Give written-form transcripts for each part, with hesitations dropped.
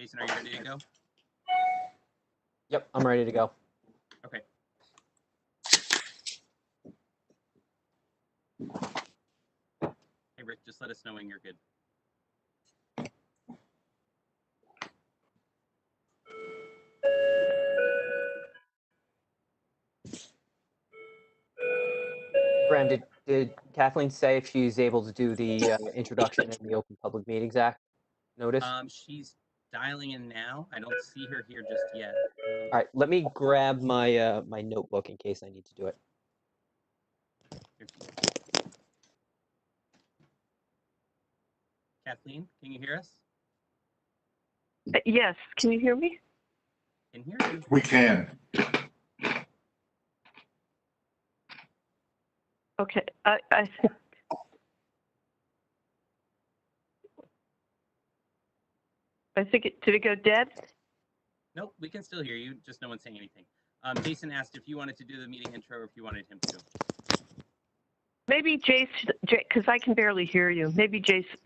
Jason, are you ready to go? Yep, I'm ready to go. Okay. Hey, Rick, just let us know when you're good. Bren, did Kathleen say if she's able to do the introduction in the Open Public Meetings Act notice? She's dialing in now. I don't see her here just yet. All right, let me grab my my notebook in case I need to do it. Kathleen, can you hear us? Yes, can you hear me? Can hear you. We can. Okay, I think did it go dead? Nope, we can still hear you, just no one's saying anything. Jason asked if you wanted to do the meeting intro or if you wanted him to. Maybe Jason, because I can barely hear you. Maybe Jason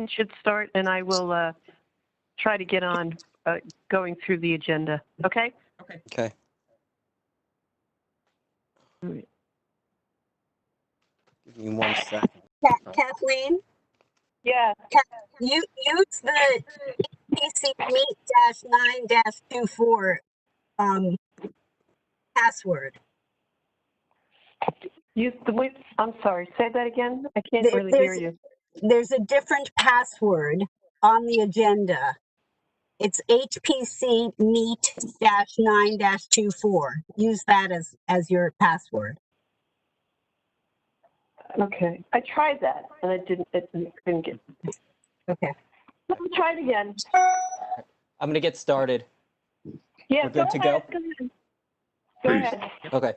should start, and I will try to get on going through the agenda. Okay? Okay. Okay. All right. Give me 1 second. Kathleen, Yeah. you use the HPC meet-9-24 password. I'm sorry, say that again. I can't really hear you. There's a different password on the agenda. It's HPC meet-9-24. Use that as your password. Okay, I tried that, and it couldn't get. Okay. Let me try it again. I'm gonna get started. Yeah, We're good to go? Go ahead. Okay.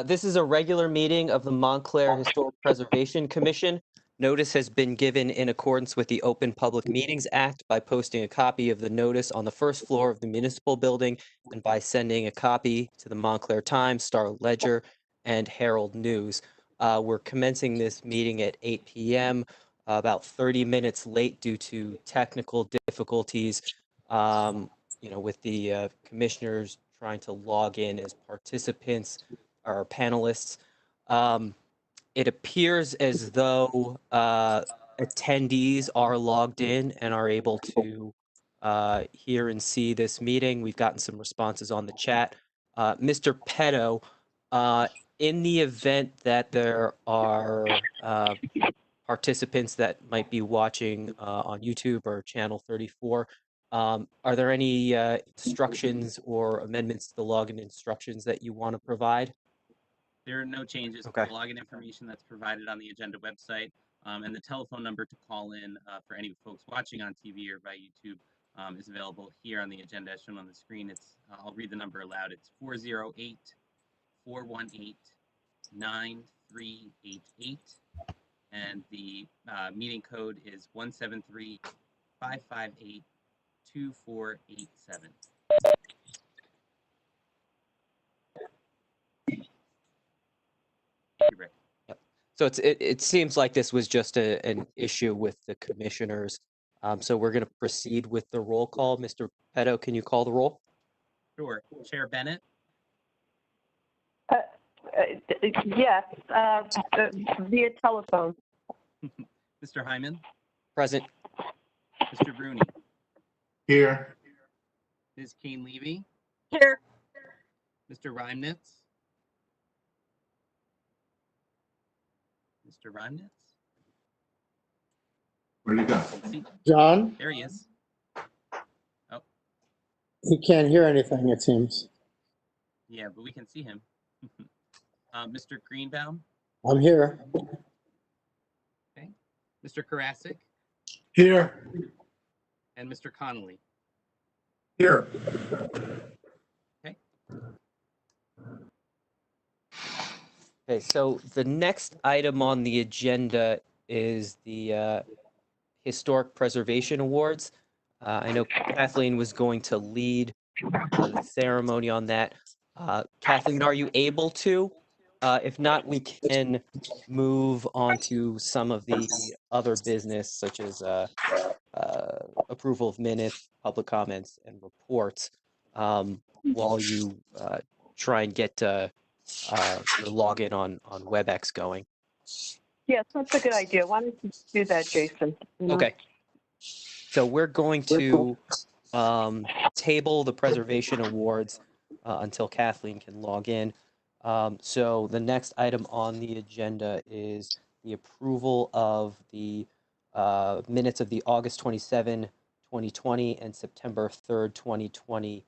This is a regular meeting of the Montclair Historic Preservation Commission. Notice has been given in accordance with the Open Public Meetings Act by posting a copy of the notice on the first floor of the municipal building and by sending a copy to the Montclair Times, Star Ledger, and Herald News. We're commencing this meeting at 8 p.m., about 30 minutes late due to technical difficulties, with the commissioners trying to log in as participants or panelists. It appears as though attendees are logged in and are able to hear and see this meeting. We've gotten some responses on the chat. Mr. Petto, in the event that there are participants that might be watching on YouTube or channel 34, are there any instructions or amendments to the login instructions that you want to provide? There are no changes Okay. to the login information that's provided on the agenda website, and the telephone number to call in for any folks watching on TV or by YouTube is available here on the agenda as shown on the screen. I'll read the number aloud. It's 408-418-9388, and the meeting code is 173-558-2487. Rick. Yep. So it seems like this was just an issue with the commissioners. So we're going to proceed with the roll call. Mr. Petto, can you call the roll? Sure. Chair Bennett, Yes, via telephone. Mr. Hyman, Present. Mr. Bruni, Here. Ms. Kane Levy, Here. Mr. Reimnitz, Mr. Reimnitz. Where'd you go? See, John, there he is. he can't hear anything, it seems. Yeah, but we can see him. Mr. Greenbaum, I'm here. okay. Mr. Karasik, Here. and Mr. Connolly. Here. Okay, so the next item on the agenda is the Historic Preservation Awards. I know Kathleen was going to lead the ceremony on that. Kathleen, are you able to? If not, we can move on to some of the other business, such as approval of minutes, public comments, and reports, while you try and get your login on WebEx going. Yes, that's a good idea. Why don't you do that, Jason? Okay. So we're going to table the preservation awards until Kathleen can log in. So the next item on the agenda is the approval of the minutes of the August 27, 2020 and September 3rd, 2020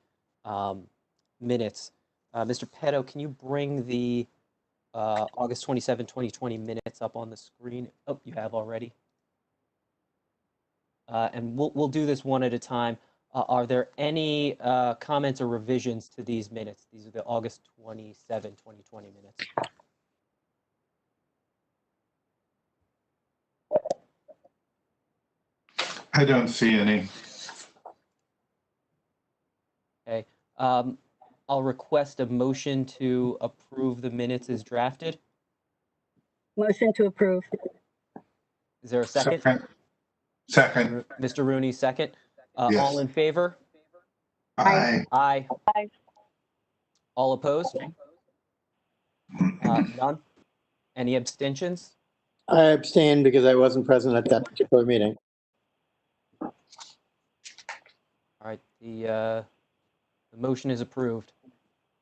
minutes. Mr. Petto, can you bring the August 27, 2020 minutes up on the screen? Oh, you have already. And we'll do this one at a time. Are there any comments or revisions to these minutes? These are the August 27, 2020 minutes. I don't see any. Okay. I'll request a motion to approve the minutes as drafted. Motion to approve. Is there a second? Second. Mr. Rooney, second. Yes. All in favor? Aye. Aye. Aye. All opposed? None? Any abstentions? I abstained because I wasn't present at that particular meeting. All right, the motion is approved.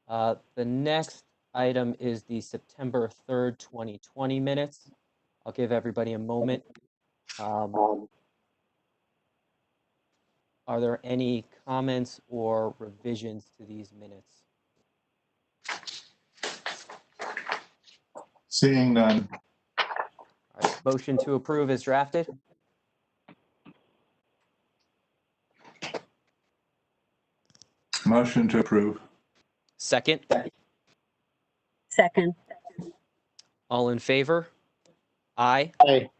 The next item is the September 3rd, 2020 minutes. I'll give everybody a moment. Are there any comments or revisions to these minutes? Seeing none. All right, motion to approve is drafted. Motion to approve. Second. Second. All in favor? Aye. Aye.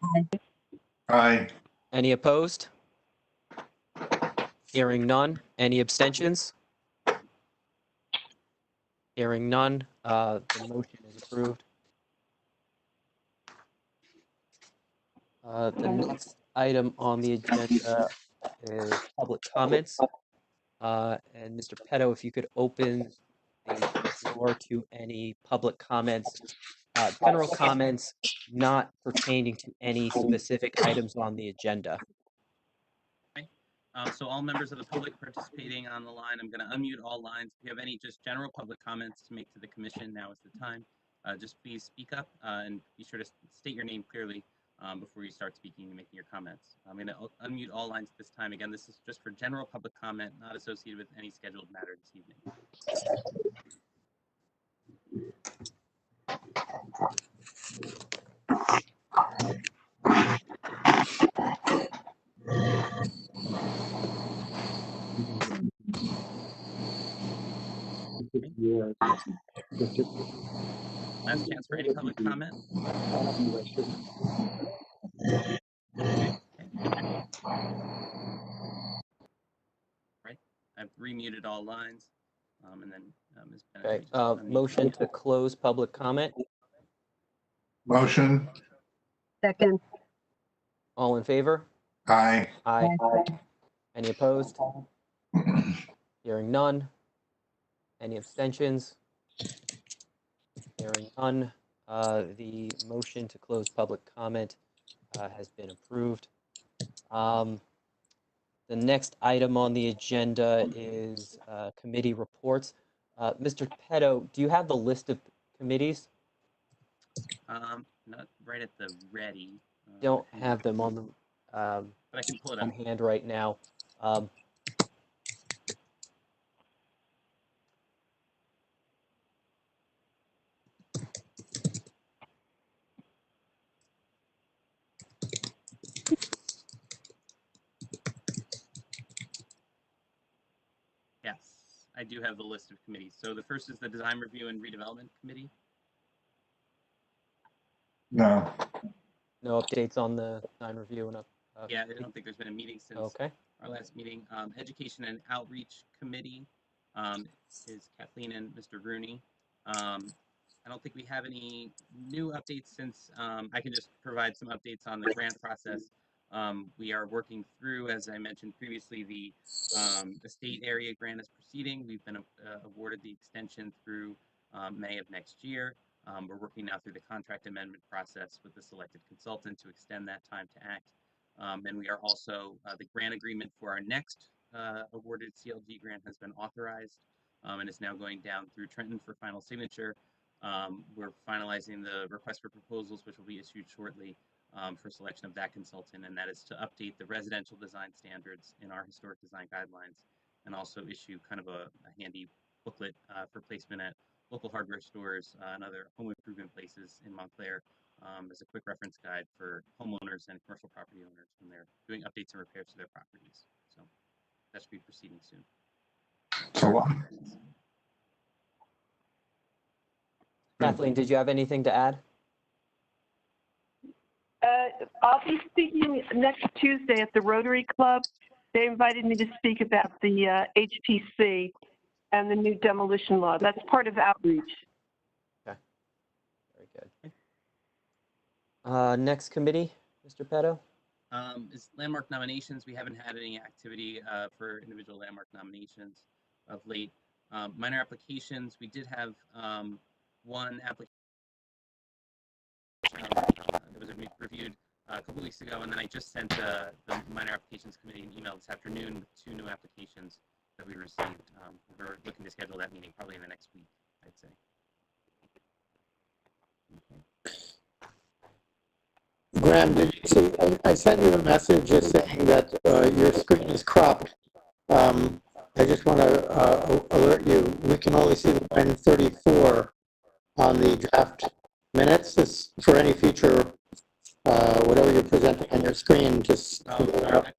Aye. Any opposed? Hearing none. Any abstentions? Hearing none. The motion is approved. The next item on the agenda is public comments. And Mr. Petto, if you could open the floor to any public comments, general comments not pertaining to any specific items on the agenda. So all members of the public participating on the line, I'm going to unmute all lines. If you have any just general public comments to make to the commission, now is the time. Just please speak up and be sure to state your name clearly before you start speaking and making your comments. I'm going to unmute all lines this time. Again, this is just for general public comment, not associated with any scheduled matter this evening. Last chance for any public comment. Right, I've remuted all lines, and then Ms. Bennett. Okay. just unmute Motion her. to close public comment. Motion. Second. All in favor? Aye. Aye. Any opposed? Hearing none. Any abstentions? Hearing none. The motion to close public comment has been approved. The next item on the agenda is committee reports. Mr. Petto, do you have the list of committees? Not right at the ready. Don't have them on the but I can pull it on up. hand right now. Yes, I do have the list of committees. So the first is the Design Review and Redevelopment Committee. No. No updates on the design review and Yeah, I don't think there's been a meeting since okay. our last meeting. Education and Outreach Committee is Kathleen and Mr. Rooney. I don't think we have any new updates since I can just provide some updates on the grant process. We are working through, as I mentioned previously, the estate area grant is proceeding. We've been awarded the extension through May of next year. We're working now through the contract amendment process with the selected consultant to extend that time to act. And we are also, the grant agreement for our next awarded CLG grant has been authorized and is now going down through Trenton for final signature. We're finalizing the request for proposals, which will be issued shortly for selection of that consultant, and that is to update the residential design standards in our historic design guidelines, and also issue kind of a handy booklet for placement at local hardware stores and other home improvement places in Montclair as a quick reference guide for homeowners and commercial property owners when they're doing updates and repairs to their properties. So that should be proceeding soon. So, Kathleen, did you have anything to add? I'll be speaking next Tuesday at the Rotary Club. They invited me to speak about the HPC and the new demolition law. That's part of outreach. Okay. Very good. Next committee, Mr. Petto? Is landmark nominations. We haven't had any activity for individual landmark nominations of late. Minor applications, we did have one application that was reviewed a couple weeks ago, and then I just sent the minor applications committee an email this afternoon with 2 new applications that we received. We're looking to schedule that meeting probably in the next week, I'd say. Okay. Graham, did you see, I sent you a message just saying that your screen is cropped. I just want to alert you, we can only see line 34 on the draft minutes. This, for any future, whatever you're presenting on your screen, just... Oh, sorry,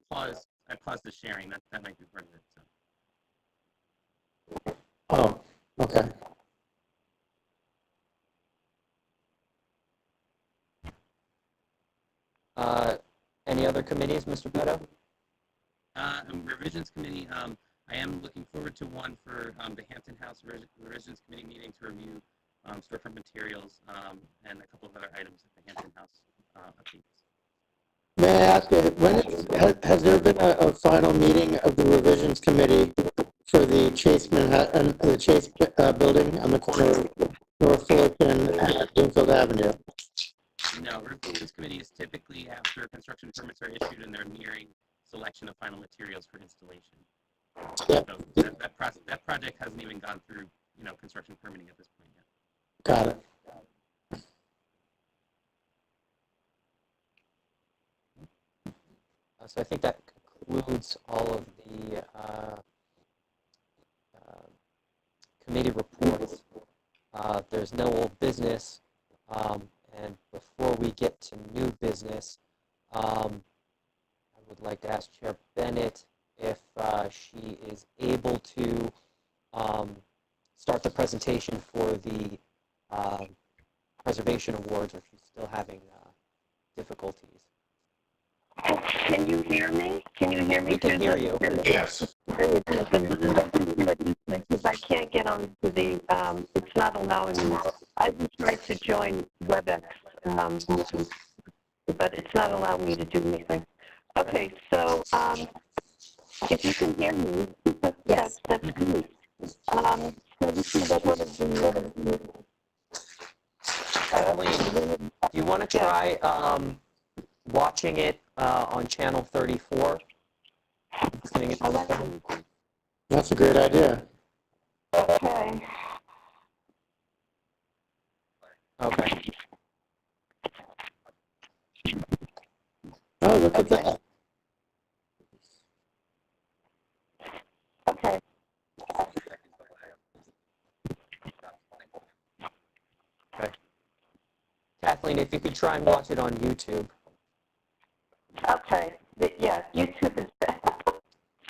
I paused the sharing. That might be part of it. So. Oh, okay. Any other committees, Mr. Petto? Revisions committee, I am looking forward to one for the Hampton House Revisions Committee meeting to review storefront materials and a couple of other items at the Hampton House updates. May I ask, has there been a final meeting of the revisions committee for the Chase Manhattan, the Chase building on the corner of North Fullerton and Bloomfield Avenue? No, revisions committee is typically after construction permits are issued and they're nearing selection of final materials for installation. Yeah. So that project hasn't even gone through, construction permitting at this point yet. Got it. So I think that concludes all of the committee reports. There's no old business. And before we get to new business, I would like to ask Chair Bennett if she is able to start the presentation for the preservation awards, or if she's still having difficulties. Can you hear me? Can you hear me? We can hear you. yes. Because I can't get on to the, it's not allowing me. I tried to join WebEx, but it's not allowing me to do anything. Okay, so if you can hear me, that's good. So this is one of the... Kathleen, do you want to try watching it on channel 34? That's a great idea. Okay. Okay. Oh, look at that. Okay. Okay. Kathleen, if you could try and watch it on YouTube. Okay. Yeah, YouTube is better.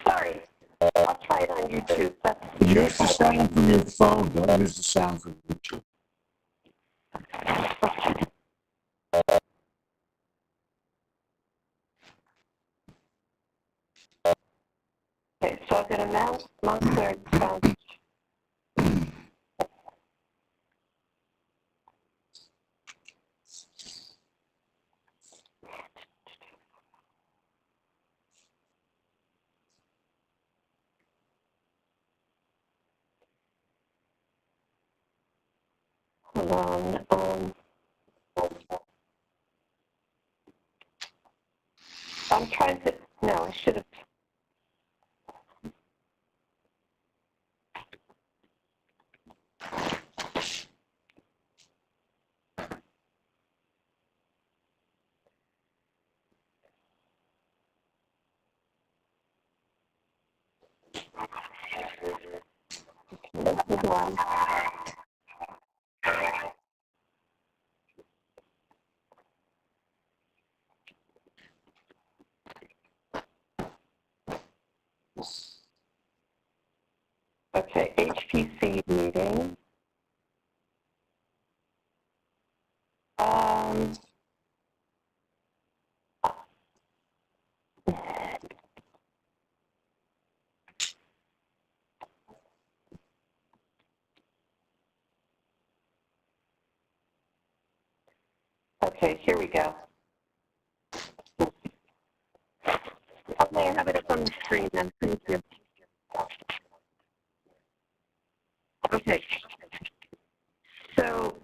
Sorry. I'll try it on YouTube. Use the sound from your phone. Don't use the sound from YouTube. Okay, so I've got a Montclair Hold on. I'm trying to, no, I should have. Let's move on. Okay, HPC meeting. Okay, here we go. Okay, I have it up on the screen then. Thank you. Okay. So,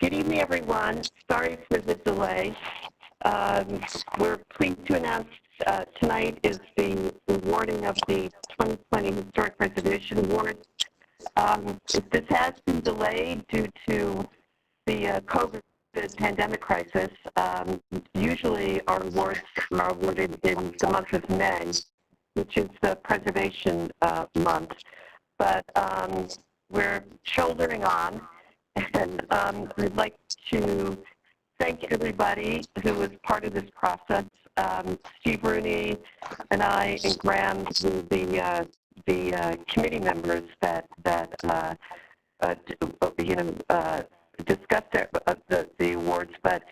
good evening, everyone. Sorry for the delay. We're pleased to announce tonight is the awarding of the 2020 Historic Preservation Award. This has been delayed due to the COVID pandemic crisis. Usually our awards are awarded in the month of May, which is the preservation month. But we're shouldering on, and we'd like to thank everybody who was part of this process. Steve Rooney and I and Graham, the committee members that discussed the awards, but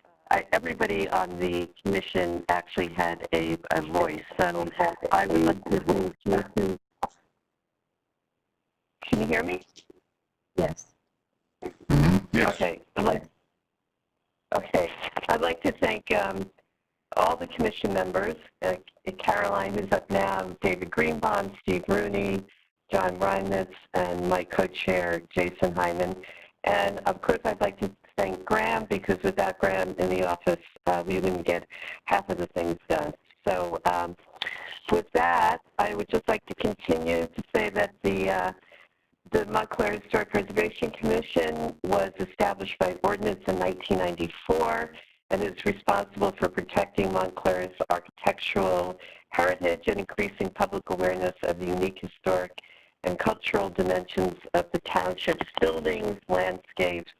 everybody on the commission actually had a voice. So I would like to thank Jason. Can you hear me? Yes. Yes. Okay. I'd like to thank all the commission members, Caroline, who's up now, David Greenbaum, Steve Rooney, John Reimnitz, and my co-chair, Jason Hyman. And of course, I'd like to thank Graham, because without Graham in the office, we wouldn't get half of the things done. So with that, I would just like to continue to say that the Montclair Historic Preservation Commission was established by ordinance in 1994 and is responsible for protecting Montclair's architectural heritage and increasing public awareness of the unique historic and cultural dimensions of the township's buildings, landscapes,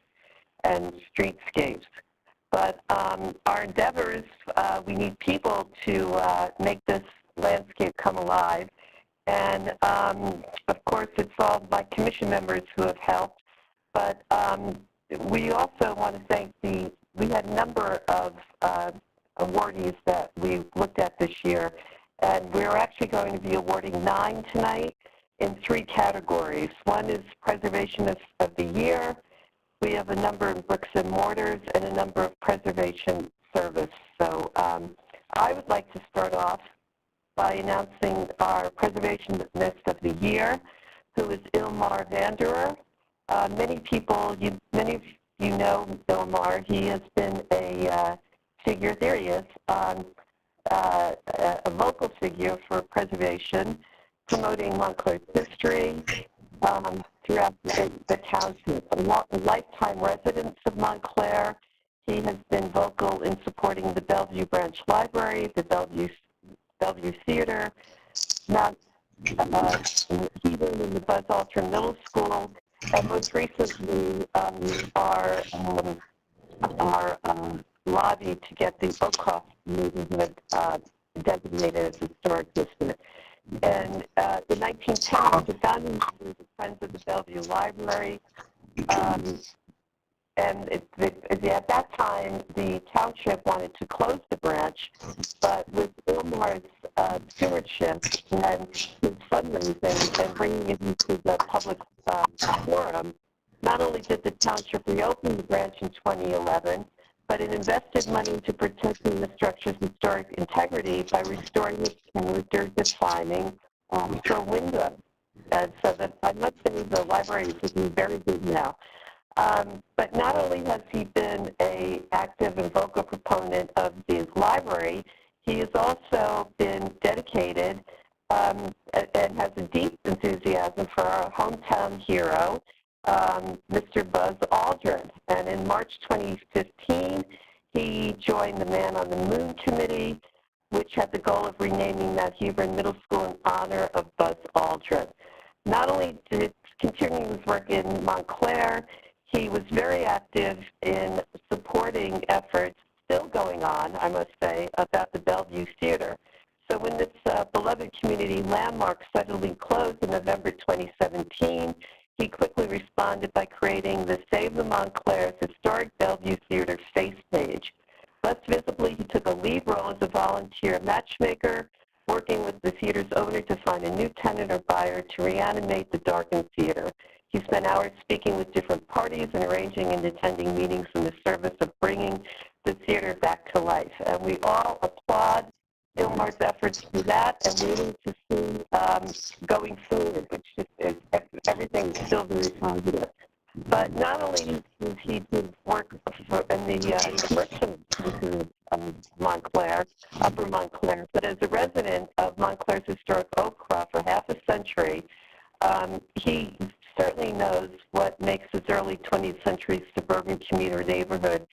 and streetscapes. But our endeavors, we need people to make this landscape come alive. And of course, it's all my commission members who have helped. But we also want to thank we had a number of awardees that we looked at this year. And we're actually going to be awarding 9 tonight in 3 categories. One is Preservation of the Year. We have a number of bricks and mortars and a number of preservation service. So I would like to start off by announcing our Preservationist of the Year, who is Ilmar Vanderer. Many of you know Ilmar. He has been a figure, there he is, a vocal figure for preservation, promoting Montclair's history throughout the township. A lifetime resident of Montclair, he has been vocal in supporting the Bellevue Branch Library, the Bellevue Theater, now even in the Buzz Aldrin Middle School, and most recently our lobby to get the Oakcroft neighborhood designated as historic district. And in 1910, the founding was the Friends of the Bellevue Library. And at that time, the township wanted to close the branch, but with Ilmar's stewardship and his fundraising and bringing it into the public forum, not only did the township reopen the branch in 2011, but it invested money into protecting the structure's historic integrity by restoring its character, defining show windows. And so that I must say the library is looking very good now. But not only has he been an active and vocal proponent of the library, he has also been dedicated and has a deep enthusiasm for our hometown hero, Mr. Buzz Aldrin. And in March 2015, he joined the Man on the Moon Committee, which had the goal of renaming Mount Hebron Middle School in honor of Buzz Aldrin. Not only did it continue his work in Montclair, he was very active in supporting efforts still going on, I must say, about the Bellevue Theater. So when this beloved community landmark suddenly closed in November 2017, he quickly responded by creating the Save the Montclair's historic Bellevue Theater face page. Less visibly, he took a lead role as a volunteer matchmaker, working with the theater's owner to find a new tenant or buyer to reanimate the darkened theater. He spent hours speaking with different parties and arranging and attending meetings in the service of bringing the theater back to life. And we all applaud Ilmar's efforts to that and waiting to see going forward, which is everything is still very positive. But not only does he do work in the commercial of Montclair, Upper Montclair, but as a resident of Montclair's historic Oakcroft for half a century, he certainly knows what makes his early 20th century suburban commuter neighborhood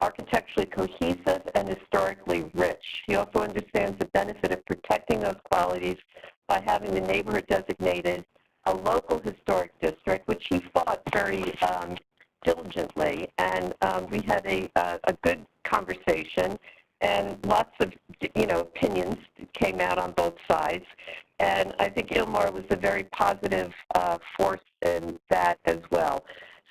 architecturally cohesive and historically rich. He also understands the benefit of protecting those qualities by having the neighborhood designated a local historic district, which he fought very diligently. And we had a good conversation, and lots of opinions came out on both sides. And I think Ilmar was a very positive force in that as well.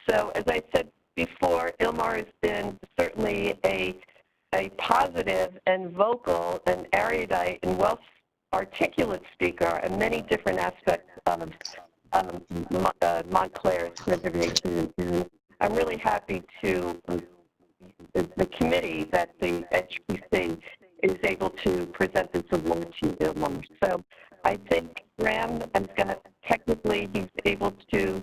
So as I said before, Ilmar has been certainly a positive and vocal and erudite and well-articulate speaker in many different aspects of Montclair's preservation. And I'm really happy to the committee that the HPC is able to present this award to Ilmar. So I think Graham is going to technically, he's able to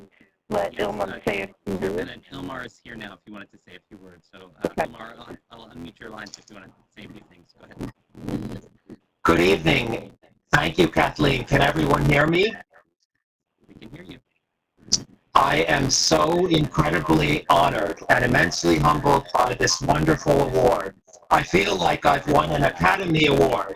let Ilmar say a few words. Ilmar is here now if you wanted to say a few words. So Okay. Ilmar, I'll unmute your lines if you want to say a few things. Go ahead. Good evening. Thank you, Kathleen. Can everyone hear me? We can hear you. I am so incredibly honored and immensely humbled by this wonderful award. I feel like I've won an Academy Award.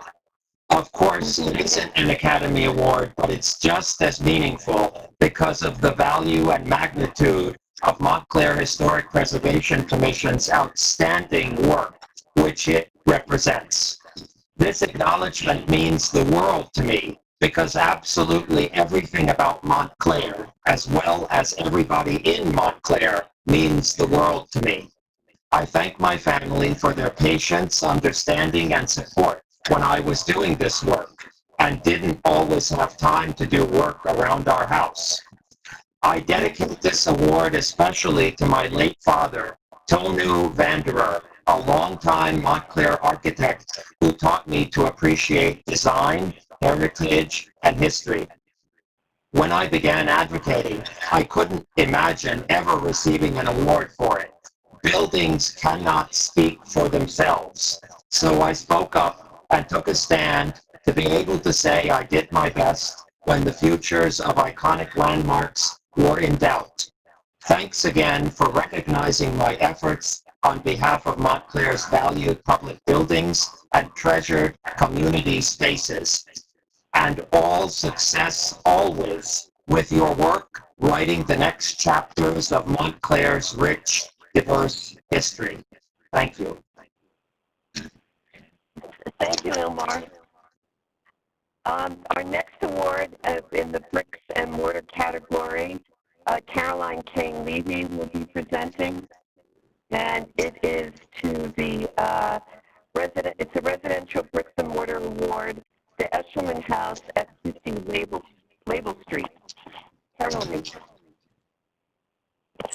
Of course, it isn't an Academy Award, but it's just as meaningful because of the value and magnitude of Montclair Historic Preservation Commission's outstanding work, which it represents. This acknowledgement means the world to me because absolutely everything about Montclair, as well as everybody in Montclair, means the world to me. I thank my family for their patience, understanding, and support when I was doing this work and didn't always have time to do work around our house. I dedicate this award especially to my late father, Tonu Vanderer, a longtime Montclair architect who taught me to appreciate design, heritage, and history. When I began advocating, I couldn't imagine ever receiving an award for it. Buildings cannot speak for themselves. So I spoke up and took a stand to be able to say I did my best when the futures of iconic landmarks were in doubt. Thanks again for recognizing my efforts on behalf of Montclair's valued public buildings and treasured community spaces. And all success always with your work writing the next chapters of Montclair's rich, diverse history. Thank you. Thank you, Ilmar. Our next award in the bricks and mortar category, Caroline Kane Levy will be presenting, and it is to the it's a residential bricks and mortar award, the Eshelman House, FCC Label Street. Caroline.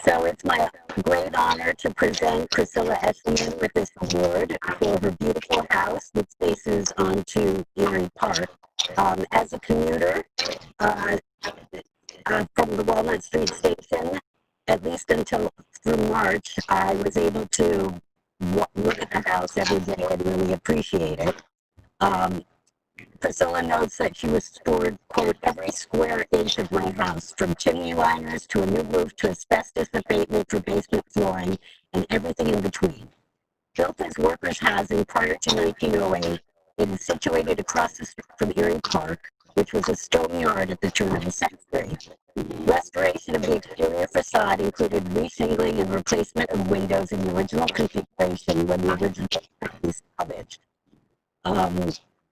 So it's my great honor to present Priscilla Eshelman with this award for her beautiful house that faces onto Erie Park. As a commuter, from the Walnut Street station, at least until through March, I was able to look at the house every day and really appreciate it. Priscilla notes that she restored, quote, every square inch of my house, from chimney liners to a new roof to asbestos abatement for basement flooring and everything in between. Built as workers' housing prior to 1908, it is situated across the street from Erie Park, which was a stone yard at the turn of the century. Restoration of the exterior facade included reshingling and replacement of windows in the original configuration when the original was salvaged.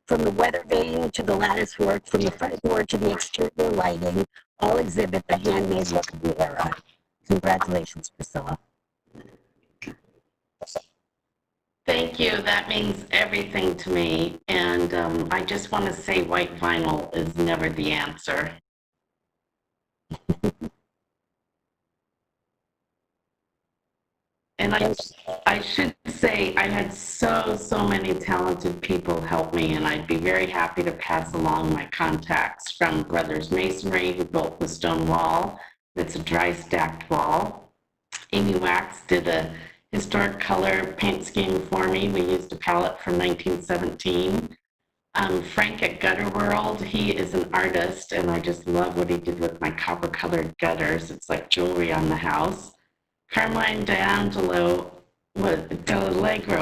From the weather vane to the lattice work, from the front door to the exterior lighting, all exhibit the handmade look of the era. Congratulations, Priscilla. Thank you. That means everything to me. And I just want to say white vinyl is never the answer. And I should say I had so many talented people help me, and I'd be very happy to pass along my contacts from Brothers Masonry, who built the stone wall. It's a dry stacked wall. Amy Wax did a historic color paint scheme for me. We used a palette from 1917. Frank at Gutter World, he is an artist, and I just love what he did with my copper colored gutters. It's like jewelry on the house. Carmine D'Allegro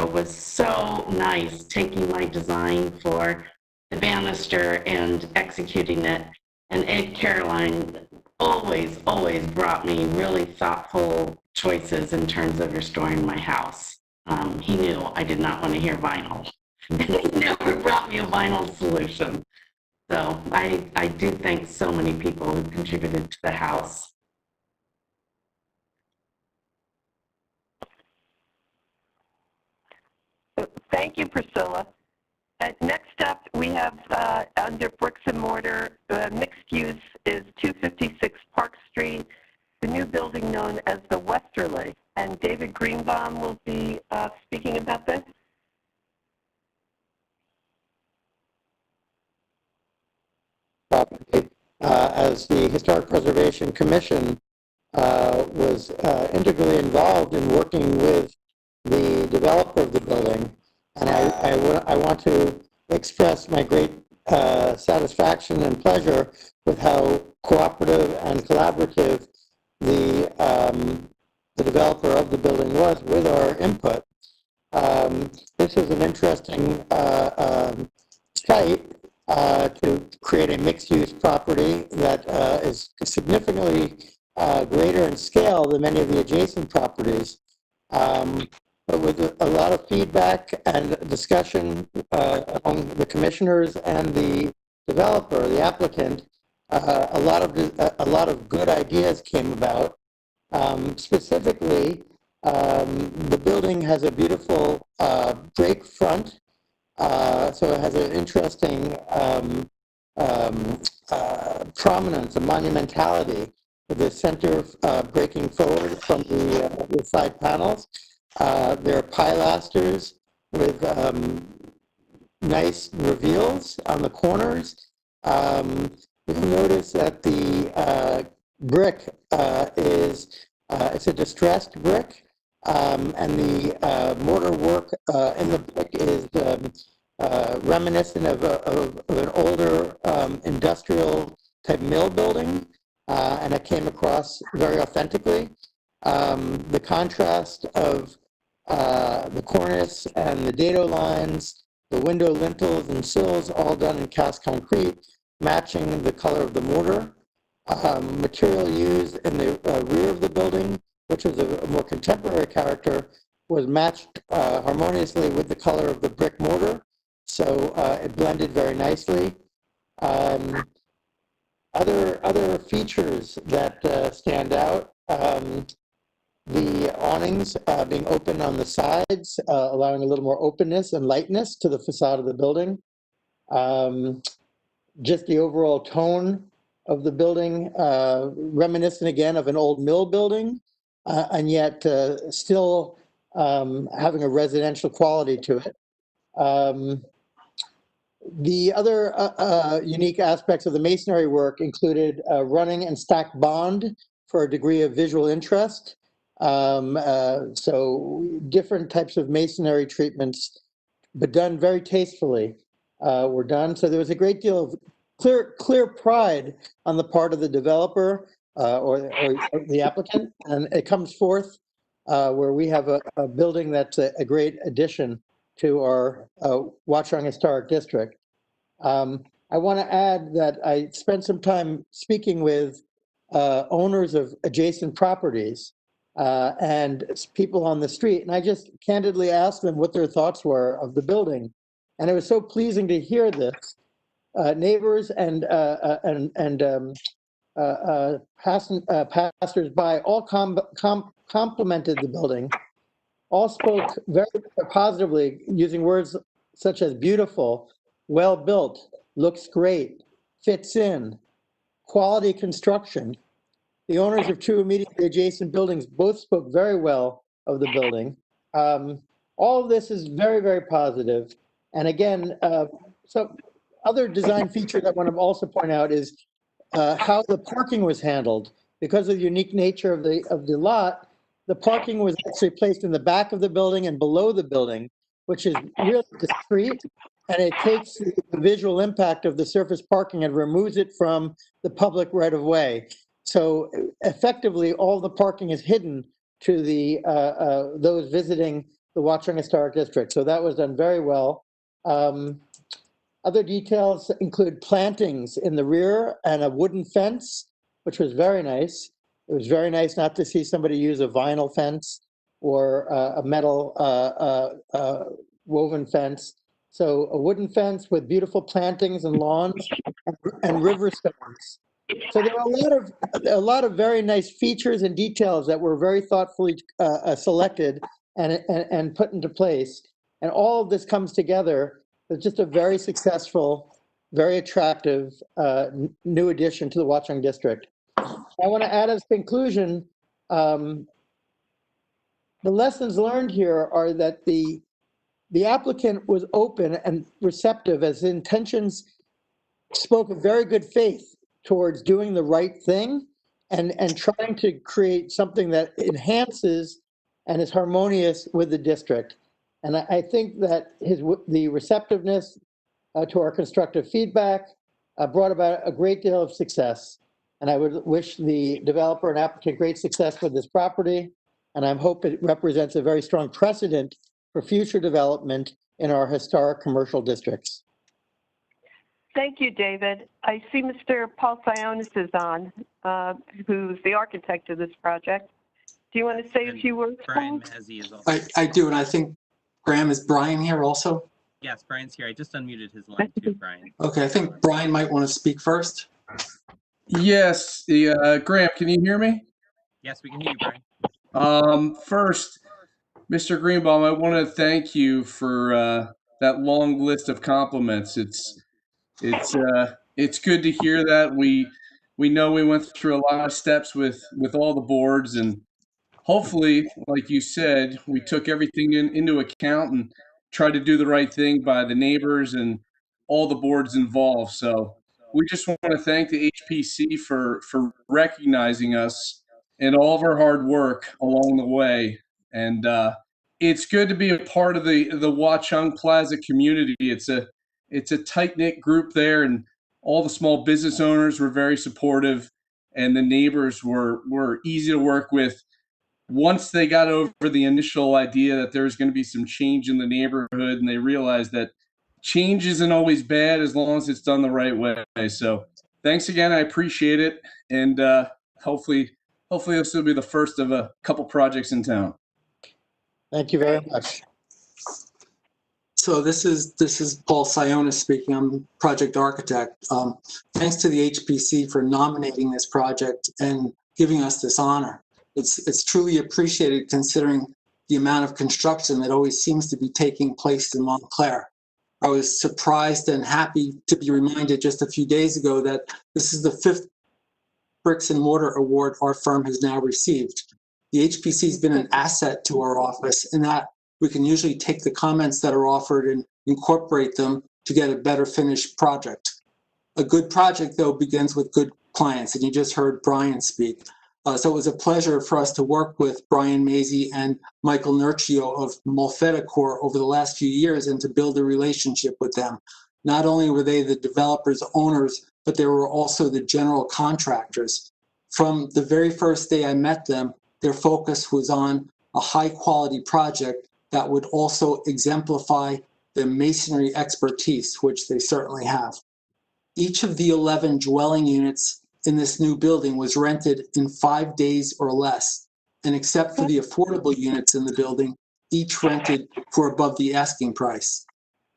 was so nice, taking my design for the banister and executing it. And Ed Caroline always brought me really thoughtful choices in terms of restoring my house. He knew I did not want to hear vinyl. And he never brought me a vinyl solution. So I do thank so many people who contributed to the house. Thank you, Priscilla. Next up, we have under bricks and mortar, mixed use is 256 Park Street, the new building known as the Westerly. And David Greenbaum will be speaking about this. As the Historic Preservation Commission was integrally involved in working with the developer of the building, and I want to express my great satisfaction and pleasure with how cooperative and collaborative the developer of the building was with our input. This is an interesting site to create a mixed-use property that is significantly greater in scale than many of the adjacent properties. But with a lot of feedback and discussion among the commissioners and the developer, the applicant, a lot of good ideas came about. Specifically, the building has a beautiful break front, so it has an interesting prominence, a monumentality, with the center breaking forward from the side panels. There are pilasters with nice reveals on the corners. You'll notice that the brick it's a distressed brick, and the mortar work in the brick is reminiscent of an older industrial type mill building, and it came across very authentically. The contrast of the cornice and the dado lines, the window lintels and sills, all done in cast concrete, matching the color of the mortar. Material used in the rear of the building, which was a more contemporary character, was matched harmoniously with the color of the brick mortar, so it blended very nicely. Other features that stand out, the awnings being open on the sides, allowing a little more openness and lightness to the facade of the building. Just the overall tone of the building, reminiscent again of an old mill building, and yet still having a residential quality to it. The other unique aspects of the masonry work included running and stacked bond for a degree of visual interest. So different types of masonry treatments, but done very tastefully, were done. So there was a great deal of clear pride on the part of the developer or the applicant, and it comes forth where we have a building that's a great addition to our Watchung Historic District. I want to add that I spent some time speaking with owners of adjacent properties and people on the street, and I just candidly asked them what their thoughts were of the building, and it was so pleasing to hear this. Neighbors and passers-by all complimented the building, all spoke very positively, using words such as beautiful, well-built, looks great, fits in, quality construction. The owners of two immediately adjacent buildings both spoke very well of the building. All of this is very, very positive. And again, so other design feature that I want to also point out is how the parking was handled. Because of the unique nature of the lot, the parking was actually placed in the back of the building and below the building, which is really discreet, and it takes the visual impact of the surface parking and removes it from the public right of way. So effectively, all the parking is hidden to the those visiting the Watchung Historic District. So that was done very well. Other details include plantings in the rear and a wooden fence, which was very nice. It was very nice not to see somebody use a vinyl fence or a metal woven fence. So a wooden fence with beautiful plantings and lawns and river stones. So there were a lot of very nice features and details that were very thoughtfully selected and put into place. And all of this comes together with just a very successful, very attractive new addition to the Watchung District. I want to add as conclusion, the lessons learned here are that the applicant was open and receptive, as intentions spoke of very good faith towards doing the right thing and trying to create something that enhances and is harmonious with the district. And I think that the receptiveness to our constructive feedback brought about a great deal of success. And I would wish the developer and applicant great success with this property. And I hope it represents a very strong precedent for future development in our historic commercial districts. Thank you, David. I see Mr. Paul Sionis is on, who's the architect of this project. Do you want to say a few words, Brian Paul? Mazzi is also. I do, and I think, Graham, is Brian here also? Yes, Brian's here. I just unmuted his line too, Brian. Okay, I think Brian might want to speak first. Yes, Graham, can you hear me? Yes, we can hear you, Brian. First, Mr. Greenbaum, I want to thank you for that long list of compliments. It's good to hear that. We know we went through a lot of steps with all the boards, and hopefully, like you said, we took everything into account and tried to do the right thing by the neighbors and all the boards involved. So we just want to thank the HPC for recognizing us and all of our hard work along the way. And it's good to be a part of the Watchung Plaza community. It's a tight-knit group there, and all the small business owners were very supportive, and the neighbors were easy to work with. Once they got over the initial idea that there was going to be some change in the neighborhood, and they realized that change isn't always bad as long as it's done the right way. So thanks again. I appreciate it. And hopefully this will be the first of a couple projects in town. Thank you very much. So this is Paul Sionis speaking. I'm project architect. Thanks to the HPC for nominating this project and giving us this honor. It's truly appreciated considering the amount of construction that always seems to be taking place in Montclair. I was surprised and happy to be reminded just a few days ago that this is the 5th bricks and mortar award our firm has now received. The HPC has been an asset to our office in that we can usually take the comments that are offered and incorporate them to get a better finished project. A good project, though, begins with good clients, and you just heard Brian speak. So it was a pleasure for us to work with Brian Mazie and Michael Nerchio of Molfetta Corps over the last few years and to build a relationship with them. Not only were they the developers, owners, but they were also the general contractors. From the very first day I met them, their focus was on a high-quality project that would also exemplify the masonry expertise, which they certainly have. Each of the 11 dwelling units in this new building was rented in 5 days or less, and except for the affordable units in the building, each rented for above the asking price.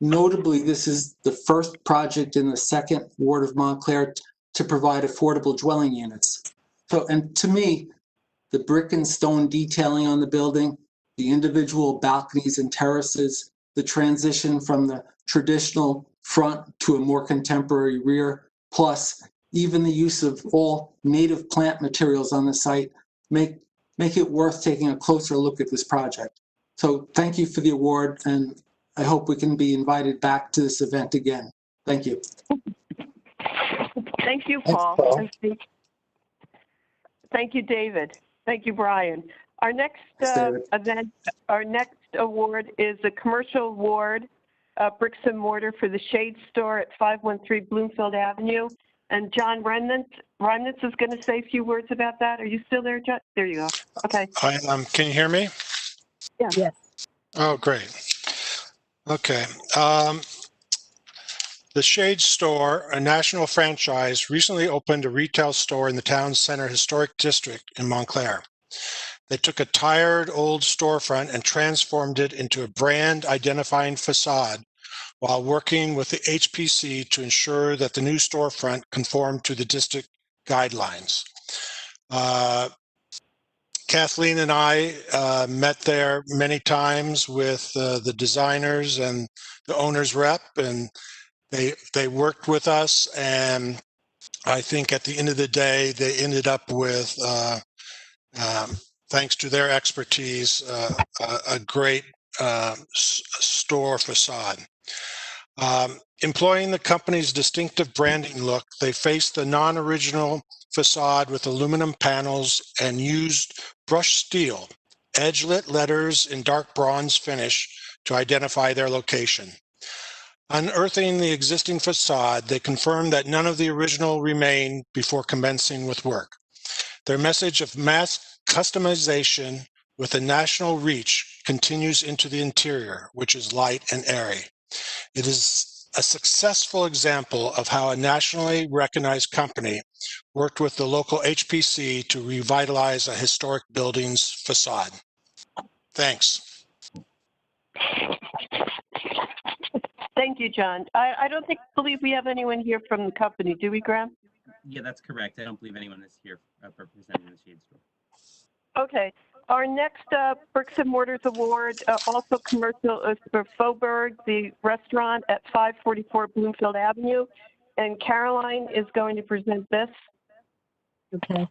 Notably, this is the first project in the 2nd Ward of Montclair to provide affordable dwelling units. So, and to me, the brick and stone detailing on the building, the individual balconies and terraces, the transition from the traditional front to a more contemporary rear, plus even the use of all native plant materials on the site make it worth taking a closer look at this project. So thank you for the award, and I hope we can be invited back to this event again. Thank you. Thank you, Thanks, Paul. Paul. Thank you, David. Thank you, Brian. Our next event, our next award is a commercial award, bricks and mortar for the Shade Store at 513 Bloomfield Avenue. And John Remnitz is going to say a few words about that. Are you still there, John? There you go. Okay. I am. Can you hear me? Yeah. Yes. Oh, great. Okay. The Shade Store, a national franchise, recently opened a retail store in the town center historic district in Montclair. They took a tired old storefront and transformed it into a brand identifying facade while working with the HPC to ensure that the new storefront conformed to the district guidelines. Kathleen and I met there many times with the designers and the owner's rep, and they worked with us, and I think at the end of the day, they ended up with, thanks to their expertise, a great store facade. Employing the company's distinctive branding look, they faced the non-original facade with aluminum panels and used brushed steel, edge-lit letters in dark bronze finish to identify their location. Unearthing the existing facade, they confirmed that none of the original remained before commencing with work. Their message of mass customization with a national reach continues into the interior, which is light and airy. It is a successful example of how a nationally recognized company worked with the local HPC to revitalize a historic building's facade. Thanks. Thank you, John. I don't believe we have anyone here from the company, do we, Graham? Yeah, that's correct. I don't believe anyone is here representing the Shade Store. Okay. Our next Bricks and Mortars Award, also commercial, is for Faubourg, the restaurant at 544 Bloomfield Avenue. And Caroline is going to present this. Okay.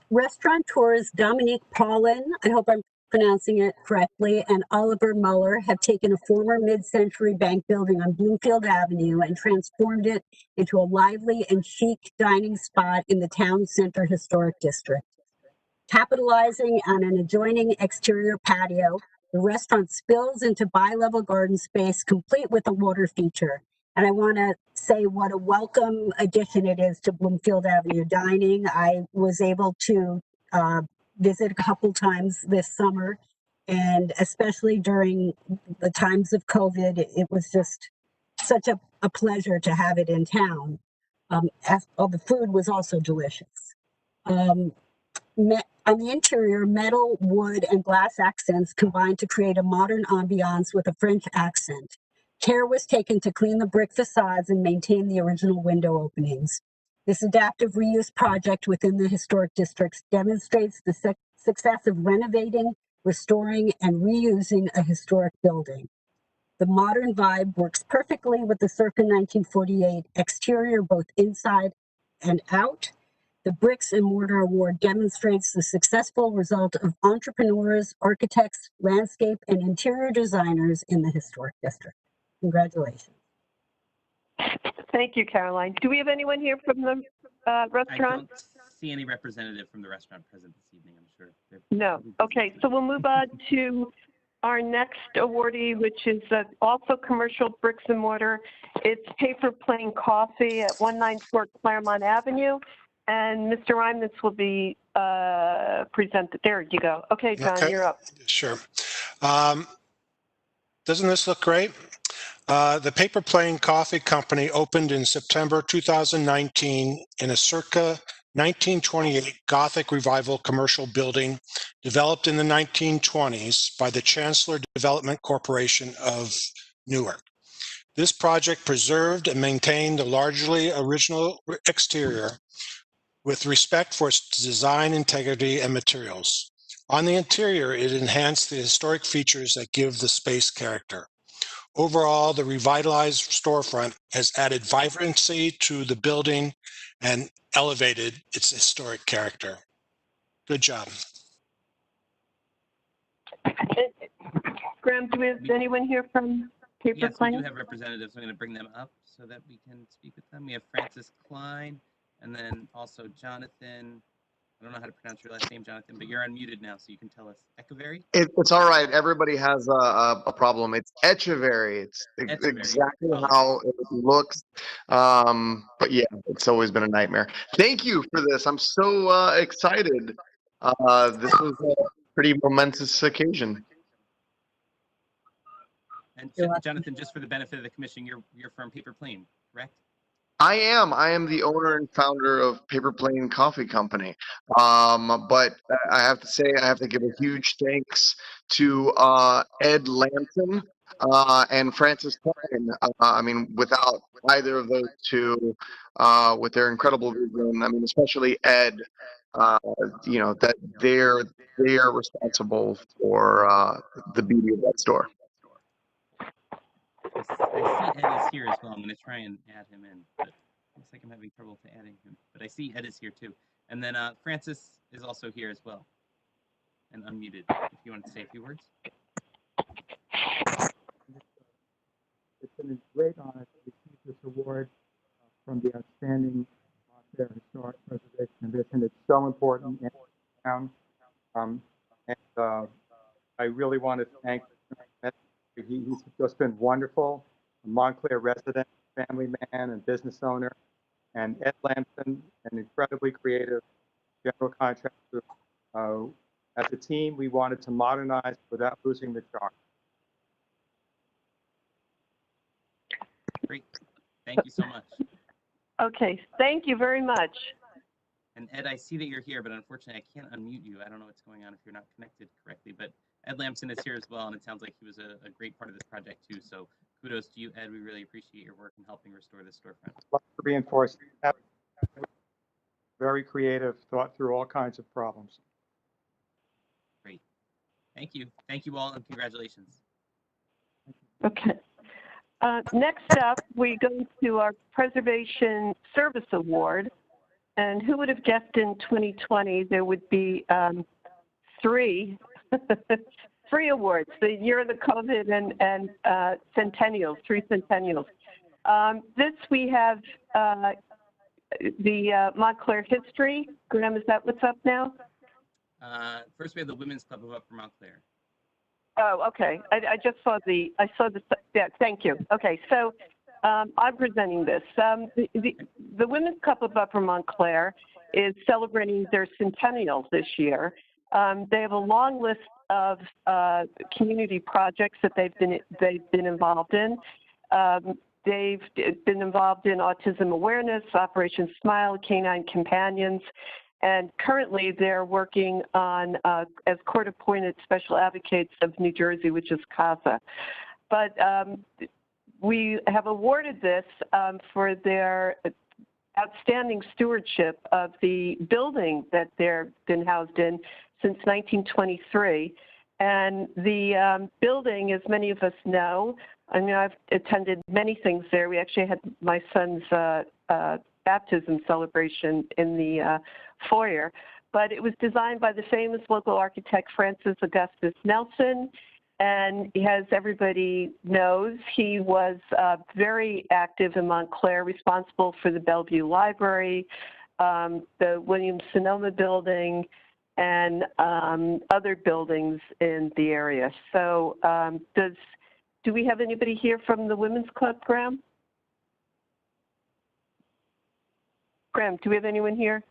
Restaurateurs Dominique Paulin, I hope I'm pronouncing it correctly, and Oliver Muller have taken a former mid-century bank building on Bloomfield Avenue and transformed it into a lively and chic dining spot in the town center historic district. Capitalizing on an adjoining exterior patio, the restaurant spills into bi-level garden space complete with a water feature. And I want to say what a welcome addition it is to Bloomfield Avenue dining. I was able to visit a couple times this summer, and especially during the times of COVID, it was just such a pleasure to have it in town. The food was also delicious. On the interior, metal, wood, and glass accents combined to create a modern ambiance with a French accent. Care was taken to clean the brick facades and maintain the original window openings. This adaptive reuse project within the historic districts demonstrates the success of renovating, restoring, and reusing a historic building. The modern vibe works perfectly with the circa 1948 exterior, both inside and out. The Bricks and Mortar Award demonstrates the successful result of entrepreneurs, architects, landscape, and interior designers in the historic district. Congratulations. Thank you, Caroline. Do we have anyone here from the I restaurant? don't see any representative from the restaurant present this evening, I'm sure. They're No. busy Okay, tonight. so we'll move on to our next awardee, which is also commercial bricks and mortar. It's Paper Plane Coffee at 194 Claremont Avenue. And Mr. Reimnitz will be presented. There you go. Okay, John, Okay. you're up. Sure. Doesn't this look great? The Paper Plane Coffee Company opened in September 2019 in a circa 1928 Gothic Revival commercial building developed in the 1920s by the Chancellor Development Corporation of Newark. This project preserved and maintained the largely original exterior with respect for its design integrity and materials. On the interior, it enhanced the historic features that give the space character. Overall, the revitalized storefront has added vibrancy to the building and elevated its historic character. Good job. Graham, do we have anyone here from Paper Yes, we Plane? do have representatives. I'm going to bring them up so that we can speak with them. We have Francis Klein and then also Jonathan. I don't know how to pronounce your last name, Jonathan, but you're unmuted now, so you can tell us. Echeverry? It's all right. Everybody has a problem. It's Echeverry. It's Echeverry. exactly Oh. how it looks. But yeah, it's always been a nightmare. Thank you for this. I'm so excited. This was a pretty momentous occasion. And Jonathan, just for the benefit of the commission, you're from Paper Plane, correct? I am the owner and founder of Paper Plane Coffee Company. But I have to say, I have to give a huge thanks to Ed Lampton and Francis Klein. I mean, without either of those two, with their incredible vision, I mean, especially Ed, you know, that they're responsible for the beauty of that store. I see Ed is here as well. I'm going to try and add him in, but looks like I'm having trouble to adding him. But I see Ed is here too. And then Francis is also here as well and unmuted, if you want to say a few words. It's been a great honor to receive this award from the outstanding Montclair Historic Preservation Commission. It's so important in town. I really want to thank him. He's just been wonderful, a Montclair resident, family man, and business owner. And Ed Lampson, an incredibly creative general contractor. As a team, we wanted to modernize without losing the charm. Great. Thank you so much. Okay, thank you very much. And Ed, I see that you're here, but unfortunately I can't unmute you. I don't know what's going on if you're not connected correctly, but Ed Lampson is here as well, and it sounds like he was a great part of this project too. So kudos to you, Ed. We really appreciate your work in helping restore this storefront. I'd like to reinforce that. Very creative, thought through all kinds of problems. Great. Thank you. Thank you all, and congratulations. Okay. Next up, we go to our Preservation Service Award. And who would have guessed in 2020 there would be three awards, the year of the COVID and centennials, 3 centennials. This we have the Montclair history. Graham, is that what's up now? First, we have the Women's Club of Upper Montclair. Oh, okay. I just saw yeah, thank you. Okay, so I'm presenting this. The Women's Club of Upper Montclair is celebrating their centennial this year. They have a long list of community projects that they've been involved in. They've been involved in autism awareness, Operation Smile, Canine Companions, and currently they're working on as court-appointed special advocates of New Jersey, which is CASA. But we have awarded this for their outstanding stewardship of the building that they've been housed in since 1923. And the building, as many of us know, I mean, I've attended many things there. We actually had my son's baptism celebration in the foyer. But it was designed by the famous local architect Francis Augustus Nelson. And as everybody knows, he was very active in Montclair, responsible for the Bellevue Library, the Williams-Sonoma building, and other buildings in the area. So do we have anybody here from the Women's Club, Graham? Graham, do we have anyone here?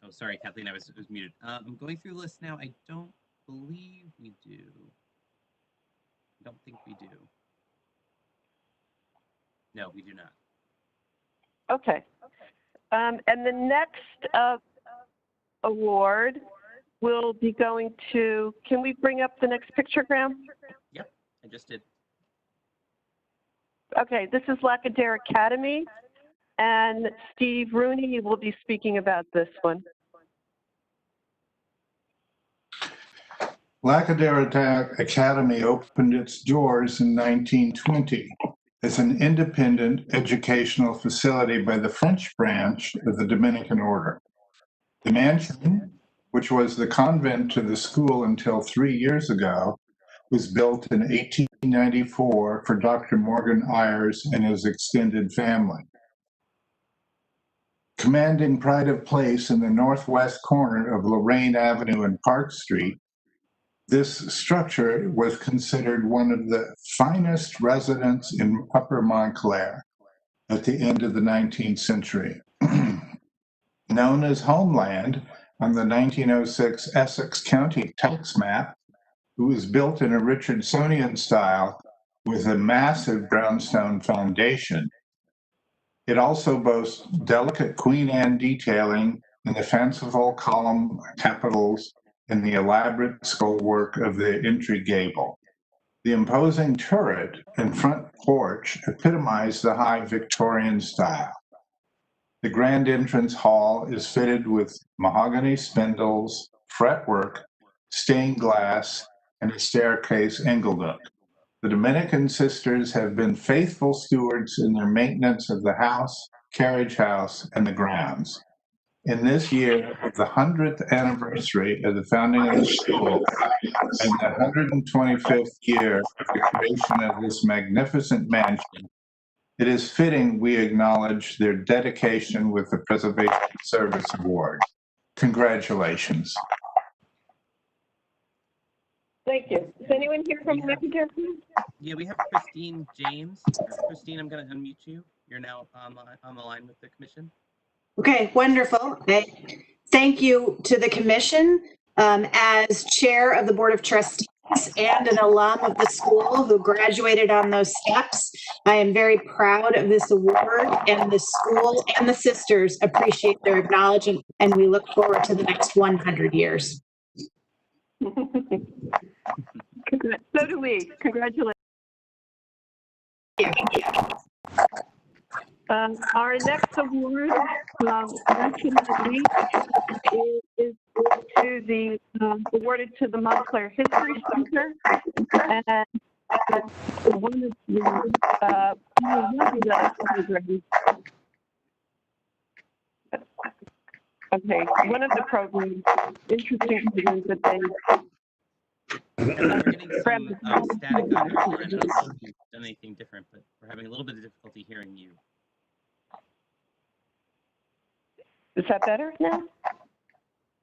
Oh, sorry, Kathleen, I was muted. I'm going through the list now. I don't believe we do. I don't think we do. No, we do not. Okay. And the next award will be going to, can we bring up the next picture, Graham? Yep, I just did. Okay, this is Lackadair Academy, and Steve Rooney will be speaking about this one. Lackadair Academy opened its doors in 1920 as an independent educational facility by the French branch of the Dominican Order. The mansion, which was the convent to the school until 3 years ago, was built in 1894 for Dr. Morgan Ayers and his extended family. Commanding pride of place in the northwest corner of Lorraine Avenue and Park Street, this structure was considered one of the finest residences in Upper Montclair at the end of the 19th century. Known as Homeland on the 1906 Essex County tax map, it was built in a Richardsonian style with a massive brownstone foundation. It also boasts delicate Queen Anne detailing and the fanciful column capitals and the elaborate skullwork of the entry gable. The imposing turret and front porch epitomize the high Victorian style. The grand entrance hall is fitted with mahogany spindles, fretwork, stained glass, and a staircase engelnook. The Dominican sisters have been faithful stewards in their maintenance of the house, carriage house, and the grounds. In this year of the 100th anniversary of the founding of the school and the 125th year of the creation of this magnificent mansion, it is fitting we acknowledge their dedication with the Preservation Service Award. Congratulations. Thank you. Is anyone here from Lackadair? Yeah, we have Christine James. Christine, I'm going to unmute you. You're now on the line with the commission. Okay, wonderful. Thank you to the commission. As chair of the Board of Trustees and an alum of the school who graduated on those steps, I am very proud of this award, and the school and the sisters appreciate their acknowledgement, and we look forward to the next 100 years. So do we. Congratulations. Our next award, unfortunately, is to the awarded to the Montclair History Center, and one of the programs. Okay, one of the programs, interesting programs that they. We're getting some static on your end. I don't know if you've done anything different, but we're having a little bit of difficulty hearing you. Is that better now?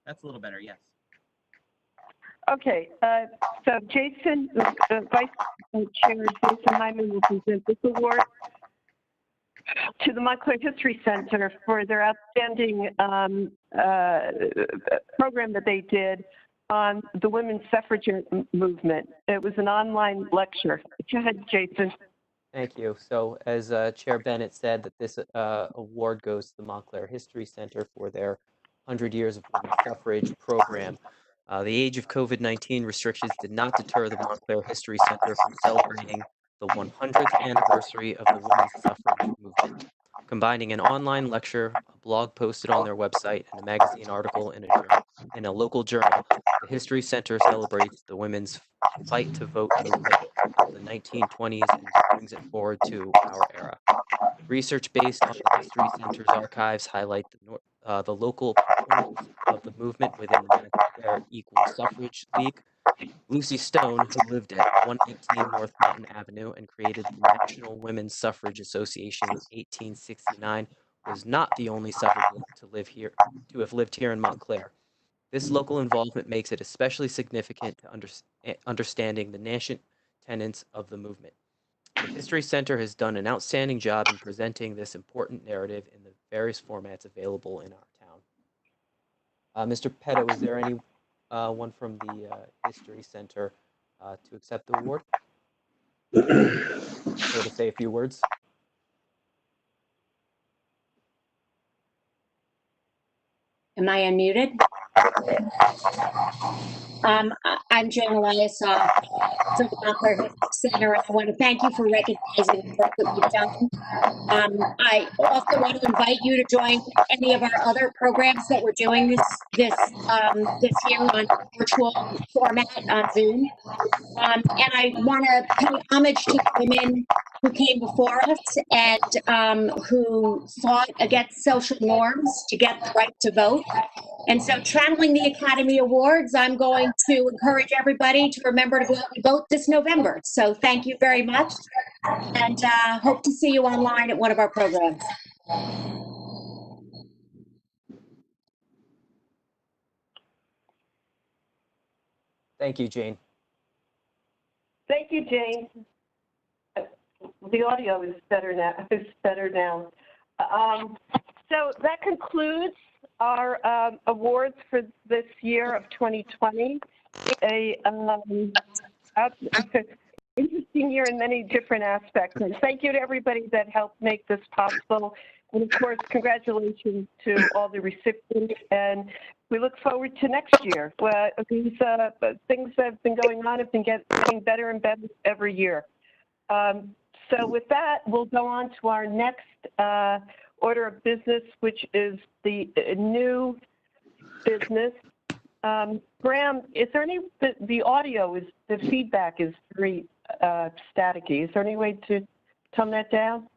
That's a little better, yes. Okay, so Jason, Vice Chair Jason Hyman will present this award to the Montclair History Center for their outstanding program that they did on the women's suffragette movement. It was an online lecture. Go ahead, Jason. Thank you. So as Chair Bennett said, that this award goes to the Montclair History Center for their 100 Years of Women's Suffrage program. The age of COVID-19 restrictions did not deter the Montclair History Center from celebrating the 100th anniversary of the women's suffrage movement, combining an online lecture, a blog posted on their website, and a magazine article in a local journal. The History Center celebrates the women's fight to vote movement of the 1920s and brings it forward to our era. Research based on the History Center's archives highlight the local owners of the movement within the Montclair Equal Suffrage League. Lucy Stone, who lived at 118 North Mountain Avenue and created the National Women's Suffrage Association in 1869, was not the only suffragette to have lived here in Montclair. This local involvement makes it especially significant to understanding the nascent tenets of the movement. The History Center has done an outstanding job in presenting this important narrative in the various formats available in our town. Mr. Petto, is there any one from the History Center to accept the award or to say a few words? Am I unmuted? I'm Jane Elias from the Montclair History Center. I want to thank you for recognizing the work that we've done. I also want to invite you to join any of our other programs that we're doing this year on virtual format on Zoom. And I want to pay homage to the women who came before us and who fought against social norms to get the right to vote. And so, channeling the Academy Awards, I'm going to encourage everybody to remember to go out and vote this November. So thank you very much, and hope to see you online at one of our programs. Thank you, Jane. Thank you, Jane. The audio is better now. So that concludes our awards for this year of 2020. Interesting year in many different aspects. And thank you to everybody that helped make this possible. And of course, congratulations to all the recipients. And we look forward to next year. These things that have been going on have been getting better and better every year. So with that, we'll go on to our next order of business, which is the new business. Graham, is there any, the audio the feedback is very staticky. Is there any way to tone that down?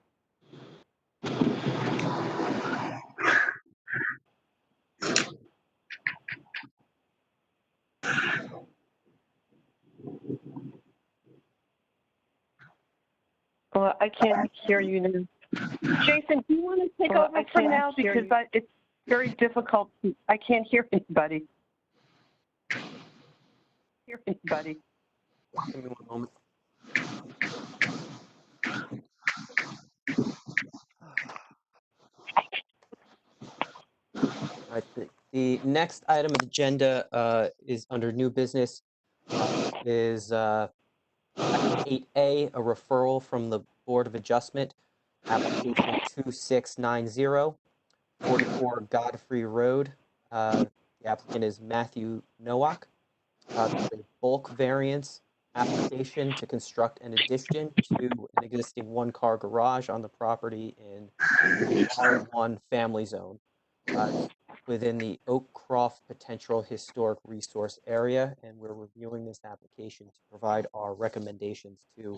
Well, I can't hear you now. Jason, do you want to take over for now? Because it's very difficult. I can't hear anybody. Give me one moment. All right, the next item of the agenda is under new business, is item 8A, a referral from the Board of Adjustment, application 2690, 44 Godfrey Road. The applicant is Matthew Nowak. It's a bulk variance application to construct an addition to an existing one-car garage on the property in the R1 family zone within the Oakcroft Potential Historic Resource Area, and we're reviewing this application to provide our recommendations to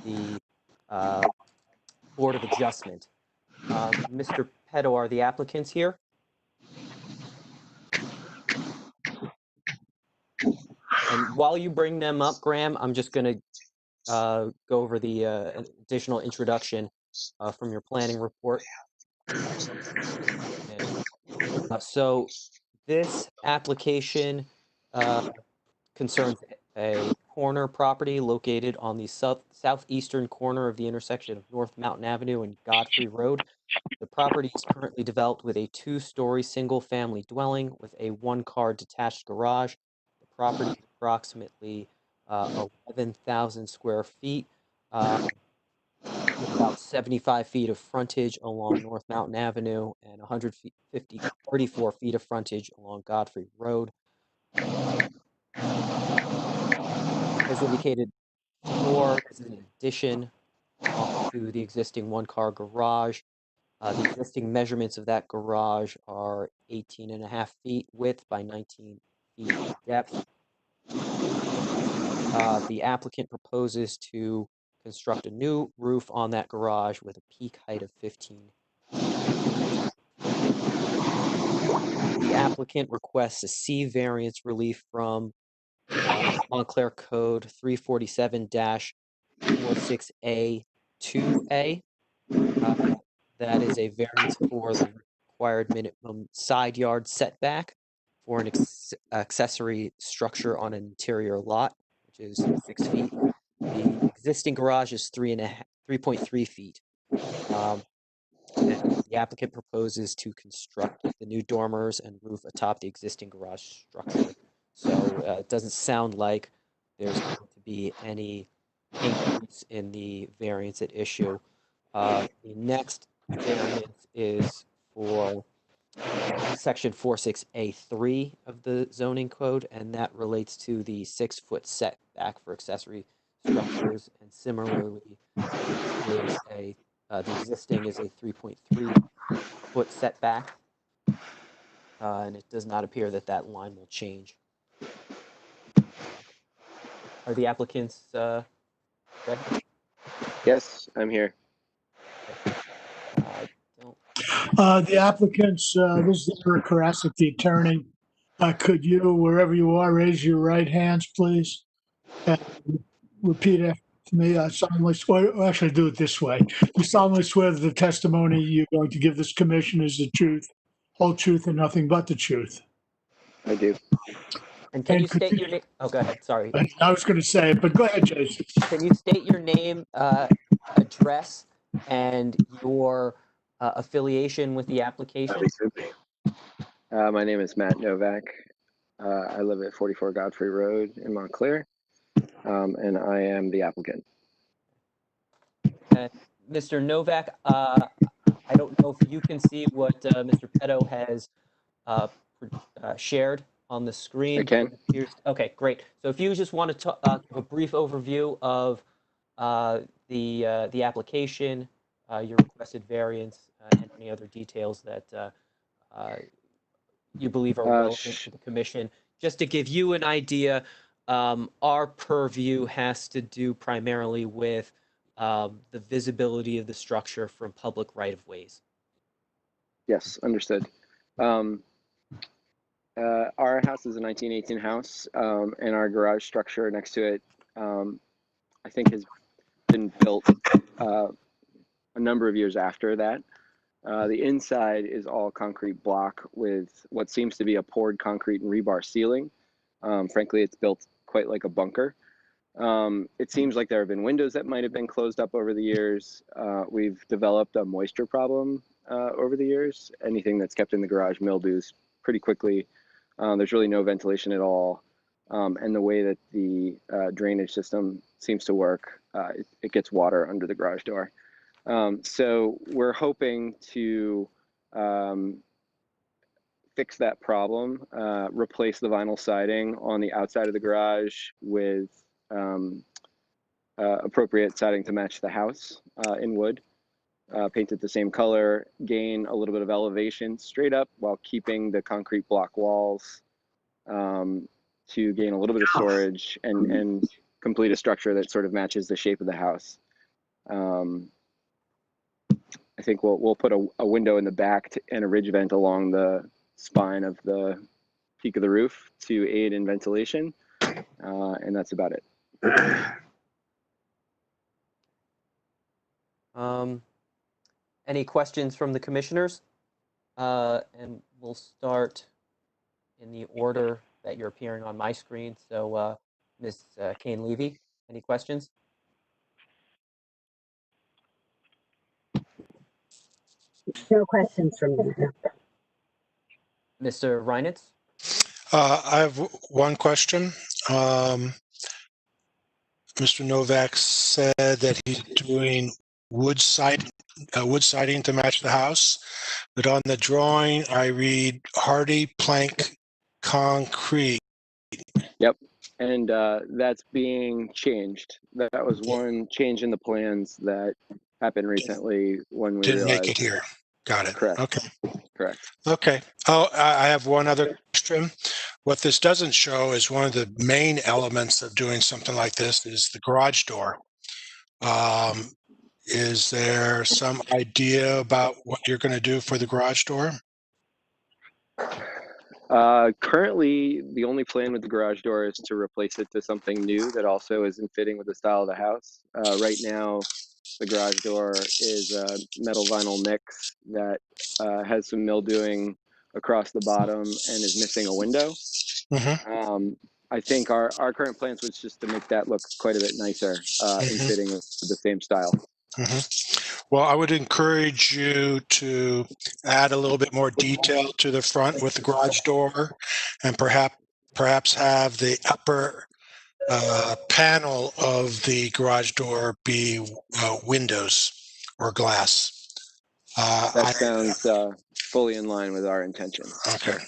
the Board of Adjustment. Mr. Petto, are the applicants here? And while you bring them up, Graham, I'm just going to go over the additional introduction from your planning report. So this application concerns a corner property located on the southeastern corner of the intersection of North Mountain Avenue and Godfrey Road. The property is currently developed with a 2-story single-family dwelling with a 1-car detached garage. The property is approximately 11,000 square feet, with about 75 feet of frontage along North Mountain Avenue and 34 feet of frontage along Godfrey Road. As indicated before, this is an addition to the existing 1-car garage. The existing measurements of that garage are 18.5 feet width by 19 feet depth. The applicant proposes to construct a new roof on that garage with a peak height of 15 feet. The applicant requests a C variance relief from Montclair Code 347-46A2A. That is a variance for the required minimum side yard setback for an accessory structure on an interior lot, which is 6 feet. The existing garage is 3.3 feet. And the applicant proposes to construct the new dormers and roof atop the existing garage structure. So it doesn't sound like there's going to be any increase in the variance at issue. The next variance is for section 46A3 of the zoning code, and that relates to the 6-foot setback for accessory structures. And similarly, is the existing is a 3.3-foot setback, and it does not appear that that line will change. Are the applicants ready? Yes, I'm here. The applicants, this is Eric Karasik, the attorney. Could you, wherever you are, raise your right hands, please? And repeat after me. I solemnly swear, or actually do it this way. You solemnly swear that the testimony you're going to give this commission is the truth, whole truth, and nothing but the truth. I do. And can you state your name? Oh, go ahead. Sorry. I was going to say it, but go ahead, Jason. Can you state your name, address, and your affiliation with the application? My name is Matt Nowak. I live at 44 Godfrey Road in Montclair, and I am the applicant. Mr. Nowak, I don't know if you can see what Mr. Petto has shared on the screen. I can. Okay, great. So if you just want to give a brief overview of the application, your requested variance, and any other details that you believe are relevant to the commission. Just to give you an idea, our purview has to do primarily with the visibility of the structure from public right-of-ways. Yes, understood. Our house is a 1918 house, and our garage structure next to it, I think, has been built a number of years after that. The inside is all concrete block with what seems to be a poured concrete and rebar ceiling. Frankly, it's built quite like a bunker. It seems like there have been windows that might have been closed up over the years. We've developed a moisture problem over the years. Anything that's kept in the garage mildews pretty quickly. There's really no ventilation at all. And the way that the drainage system seems to work, it gets water under the garage door. So we're hoping to fix that problem, replace the vinyl siding on the outside of the garage with appropriate siding to match the house in wood, paint it the same color, gain a little bit of elevation straight up while keeping the concrete block walls to gain a little bit of storage and complete a structure that sort of matches the shape of the house. I think we'll put a window in the back and a ridge vent along the spine of the peak of the roof to aid in ventilation, and that's about it. Any questions from the commissioners? And we'll start in the order that you're appearing on my screen. So Ms. Kane-Levy, any questions? No questions from me. Mr. Reinitz? I have one question. Mr. Nowak said that he's doing wood siding to match the house, but on the drawing I read hardy plank concrete. Yep, and that's being changed. That was one change in the plans that happened recently when we Didn't realized. make it here. Got it. Correct. Okay. Correct. Okay. Oh, I have one other question. What this doesn't show is one of the main elements of doing something like this is the garage door. Is there some idea about what you're going to do for the garage door? Currently, the only plan with the garage door is to replace it to something new that also isn't fitting with the style of the house. Right now, the garage door is a metal vinyl mix that has some mildewing across the bottom and is missing a window. I think our current plans was just to make that look quite a bit nicer in fitting with the same style. Well, I would encourage you to add a little bit more detail to the front with the garage door, and perhaps have the upper panel of the garage door be windows or glass. That sounds fully in line with our intention. Okay.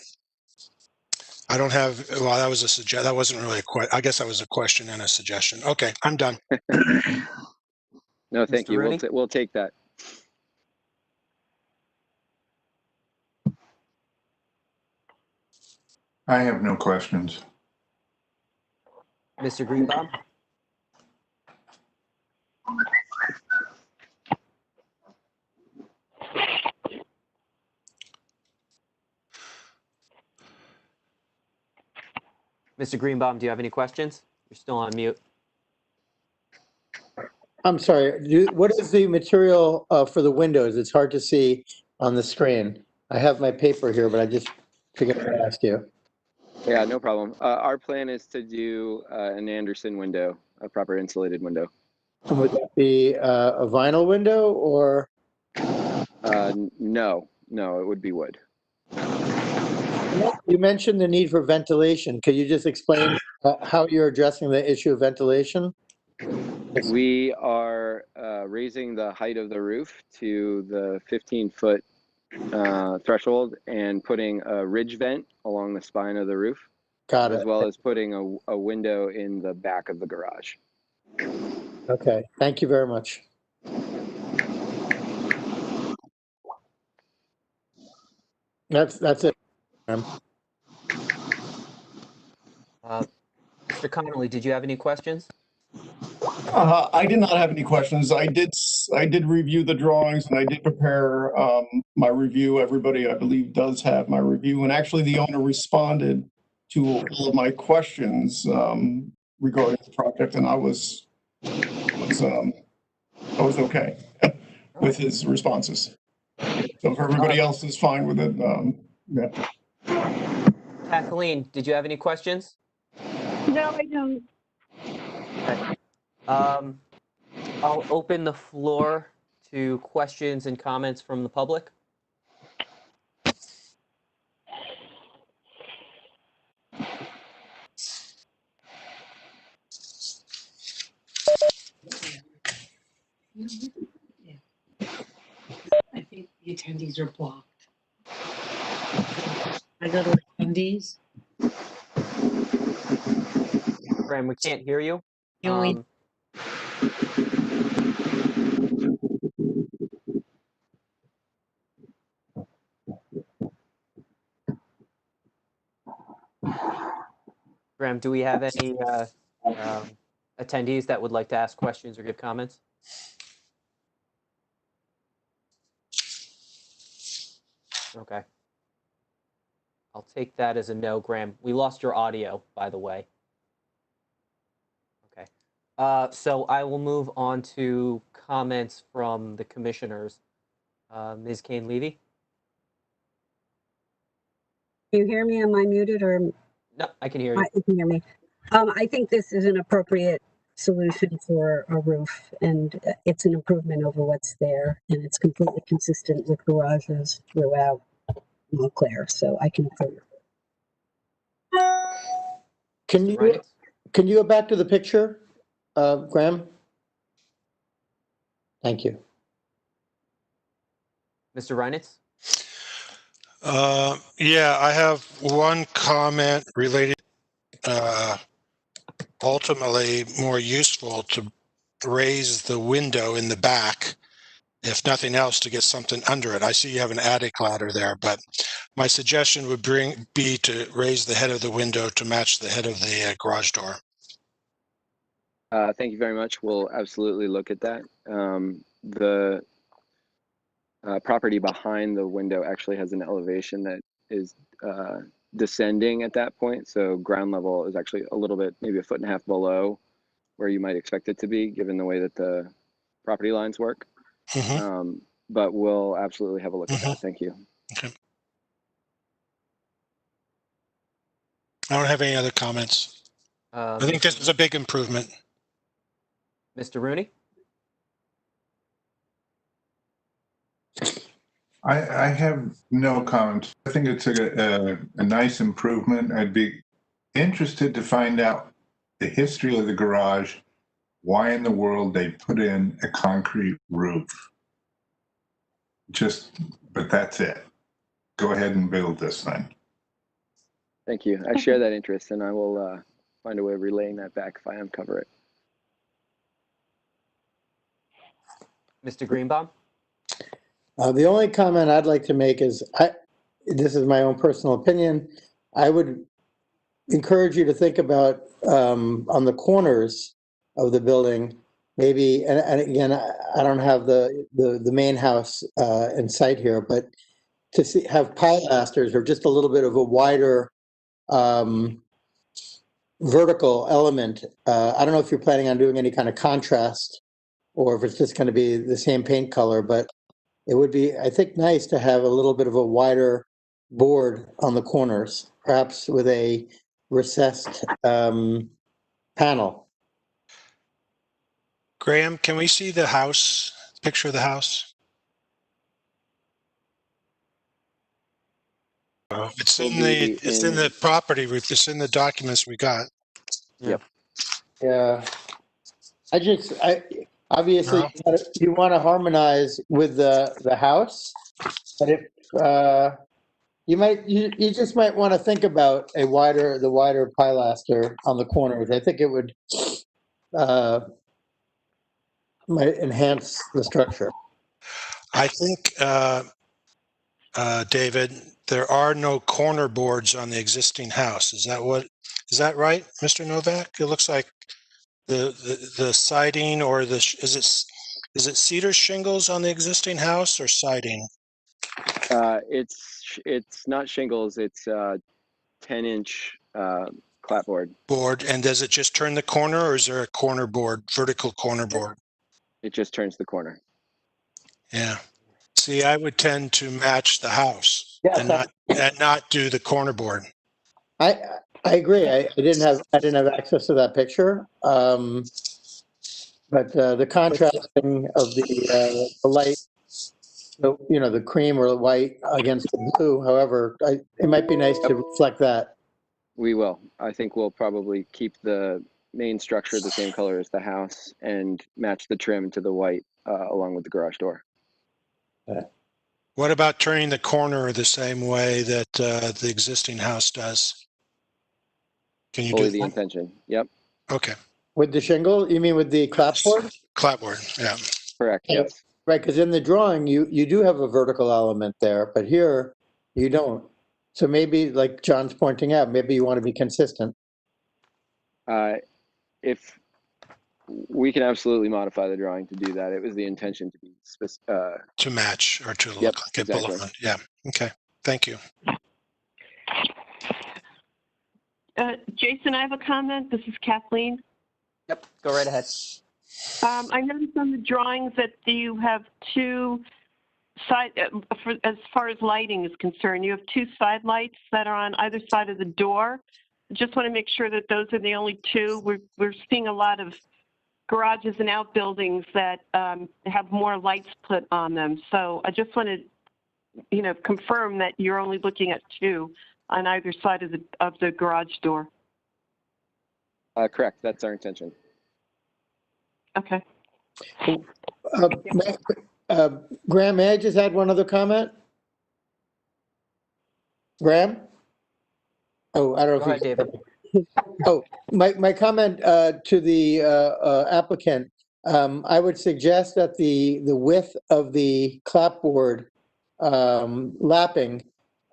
I don't have, well, that was a suggestion. That wasn't really a question. I guess that was a question and a suggestion. Okay, I'm done. No, thank Mr. you. Rooney? We'll take that. I have no questions. Mr. Greenbaum? Mr. Greenbaum, do you have any questions? You're still on mute. I'm sorry, what is the material for the windows? It's hard to see on the screen. I have my paper here, but I just figured I'd ask you. Yeah, no problem. Our plan is to do an Anderson window, a proper insulated window. Would that be a vinyl window or? No, it would be wood. You mentioned the need for ventilation. Could you just explain how you're addressing the issue of ventilation? We are raising the height of the roof to the 15-foot threshold and putting a ridge vent along the spine of the roof. Got it. As well as putting a window in the back of the garage. Okay, thank you very much. That's it. Mr. Connolly, did you have any questions? I did not have any questions. I did review the drawings and I did prepare my review. Everybody, I believe, does have my review. And actually, the owner responded to all of my questions regarding the project, and I was okay with his responses. So if everybody else is fine with it, yeah. Kathleen, did you have any questions? No, I don't. Okay. I'll open the floor to questions and comments from the public. I think the attendees are blocked. I go to attendees. Graham, we can't hear you. Graham, do we have any attendees that would like to ask questions or give comments? Okay. I'll take that as a no, Graham. We lost your audio, by the way. Okay. So I will move on to comments from the commissioners. Ms. Kane-Levy? Can you hear me? Am I muted or? No, I can hear you. You can hear me. I think this is an appropriate solution for a roof, and it's an improvement over what's there, and it's completely consistent with garages throughout Montclair, so I can approve. Can you go back to the picture, Graham? Thank you. Mr. Reinitz? Yeah, I have one comment related, ultimately more useful to raise the window in the back, if nothing else, to get something under it. I see you have an attic ladder there, but my suggestion would be to raise the head of the window to match the head of the garage door. Thank you very much. We'll absolutely look at that. The property behind the window actually has an elevation that is descending at that point. So ground level is actually a little bit, maybe a foot and a half below where you might expect it to be, given the way that the property lines work. But we'll absolutely have a look at that. Thank you. Okay. I don't have any other comments. I think this is a big improvement. Mr. Rooney? I have no comments. I think it's a nice improvement. I'd be interested to find out the history of the garage, why in the world they put in a concrete roof. But that's it. Go ahead and build this thing. Thank you. I share that interest, and I will find a way of relaying that back if I uncover it. Mr. Greenbaum? The only comment I'd like to make is, this is my own personal opinion, I would encourage you to think about on the corners of the building, maybe, and again, I don't have the main house in sight here, but to have pilasters or just a little bit of a wider vertical element. I don't know if you're planning on doing any kind of contrast or if it's just going to be the same paint color, but it would be, I think, nice to have a little bit of a wider board on the corners, perhaps with a recessed panel. Graham, can we see the house, picture of the house? It's in the property, it's in the documents we got. Yep. Yeah. Obviously you want to harmonize with the house, but if you just might want to think about the wider pilaster on the corners. I think it would might enhance the structure. I think, David, there are no corner boards on the existing house. Is that right, Mr. Nowak? It looks like the siding or is it cedar shingles on the existing house or siding? It's not shingles. It's 10-inch clapboard. And does it just turn the corner, or is there a corner board, vertical corner board? It just turns the corner. Yeah. See, I would tend to match the house and not do the corner board. I agree. I didn't have access to that picture, but the contrasting of the light, the cream or the white against the blue. However, it might be nice to reflect that. We will. I think we'll probably keep the main structure the same color as the house and match the trim to the white along with the garage door. What about turning the corner the same way that the existing house does? Can you do the intention? Yep. Okay. With the shingle? You mean with the clapboard? Clapboard, yeah. Correct, yes. Right, because in the drawing, you do have a vertical element there, but here you don't. So maybe, like John's pointing out, maybe you want to be consistent. If we can absolutely modify the drawing to do that. It was the intention to be to match or to look like it belonged. Yeah. Okay. Thank you. Jason, I have a comment. This is Kathleen. Yep. Go right ahead. I noticed on the drawings that you have two side, as far as lighting is concerned, you have two side lights that are on either side of the door. I just want to make sure that those are the only two. We're seeing a lot of garages and outbuildings that have more lights put on them. So I just want to, confirm that you're only looking at two on either side of the garage door. Correct. That's our intention. Okay. Graham, may I just add one other comment? Graham? Oh, I don't know if Go ahead, David. Oh, my comment to the applicant, I would suggest that the width of the clapboard lapping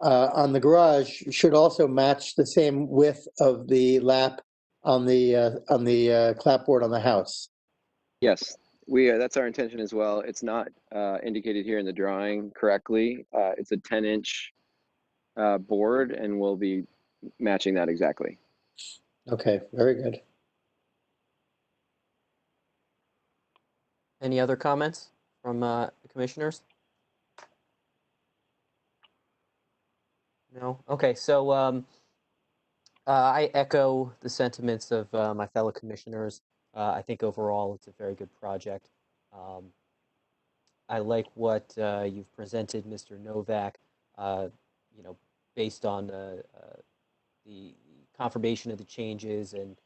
on the garage should also match the same width of the lap on the clapboard on the house. Yes, that's our intention as well. It's not indicated here in the drawing correctly. It's a 10-inch board, and we'll be matching that exactly. Okay, very good. Any other comments from the commissioners? No? Okay, so I echo the sentiments of my fellow commissioners. I think overall it's a very good project. I like what you've presented, Mr. Nowak, you know, based on the confirmation of the changes and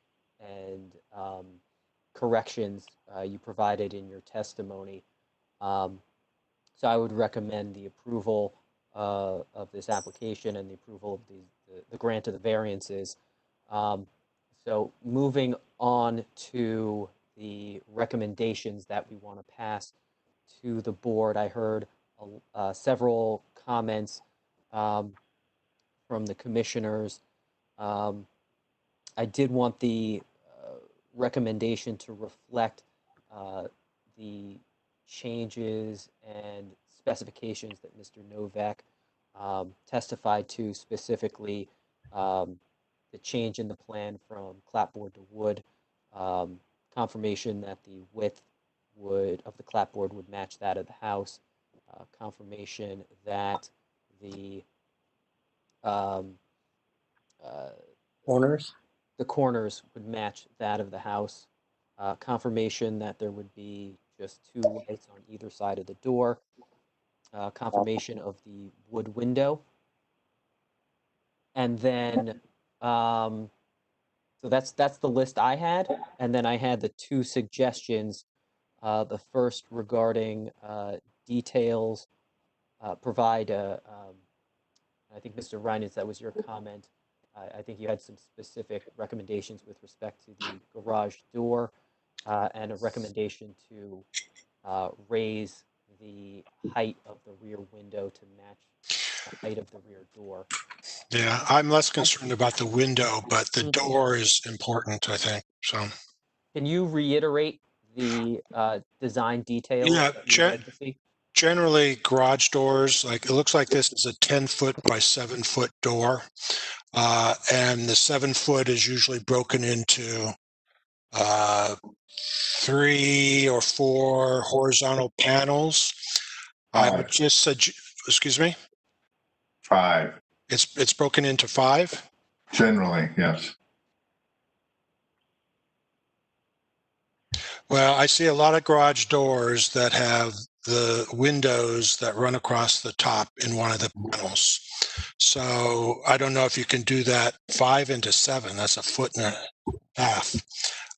corrections you provided in your testimony. So I would recommend the approval of this application and the approval of the grant of the variances. So moving on to the recommendations that we want to pass to the board, I heard several comments from the commissioners. I did want the recommendation to reflect the changes and specifications that Mr. Nowak testified to, specifically the change in the plan from clapboard to wood, confirmation that the width of the clapboard would match that of the house, confirmation that the Corners? the corners would match that of the house, confirmation that there would be just 2 lights on either side of the door, confirmation of the wood window, and then so that's the list I had, and then I had the 2 suggestions. The first regarding details, provide I think Mr. Reines, that was your comment. I think you had some specific recommendations with respect to the garage door and a recommendation to raise the height of the rear window to match the height of the rear door. Yeah, I'm less concerned about the window, but the door is important, I think. So, can you reiterate the design details yeah, that you would like to see? generally garage doors, like it looks like this is a 10-foot by 7-foot door. And the 7-foot is usually broken into 3 or 4 horizontal panels. I would just suggest, excuse me? 5. It's broken into 5? Generally, yes. Well, I see a lot of garage doors that have the windows that run across the top in one of the panels. So I don't know if you can do that 5 into 7. That's a 1.5 feet.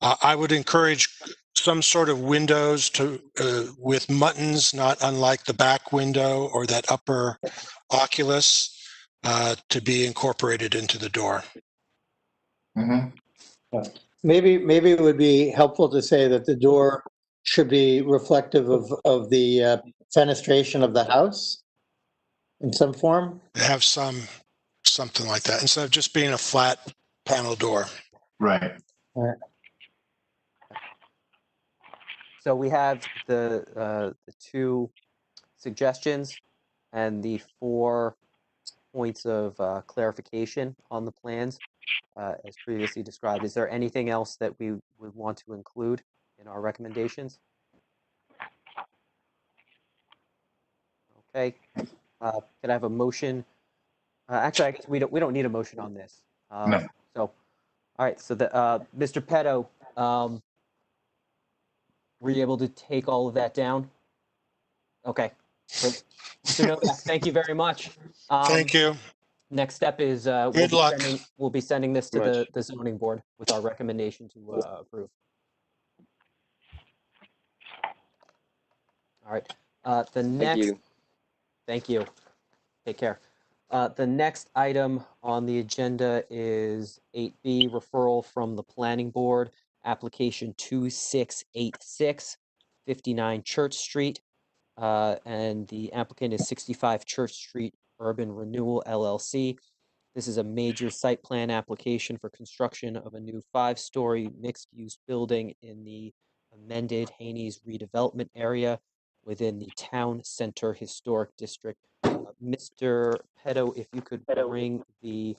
I would encourage some sort of windows to with muttons, not unlike the back window or that upper oculus, to be incorporated into the door. Mm-hmm. Maybe it would be helpful to say that the door should be reflective of the fenestration of the house in some form. Have something like that instead of just being a flat panel door. Right. All right. So we have the 2 suggestions and the 4 points of clarification on the plans, as previously described. Is there anything else that we would want to include in our recommendations? Okay. Could I have a motion? Actually, I guess we don't need a motion on this. No. So, all right. So the Mr. Petto, were you able to take all of that down? Okay. Great. Mr. Nowak, thank you very much. Thank you. Next step is Good luck. We'll be sending this to the zoning board with our recommendation to approve. All right. The next. Thank you. Take care. The next item on the agenda is 8B, referral from the planning board, application 2686, 59 Church Street. And the applicant is 65 Church Street Urban Renewal, LLC. This is a major site plan application for construction of a new 5-story mixed-use building in the amended Hahne's redevelopment area within the Town Center Historic District. Mr. Petto, if you could bring the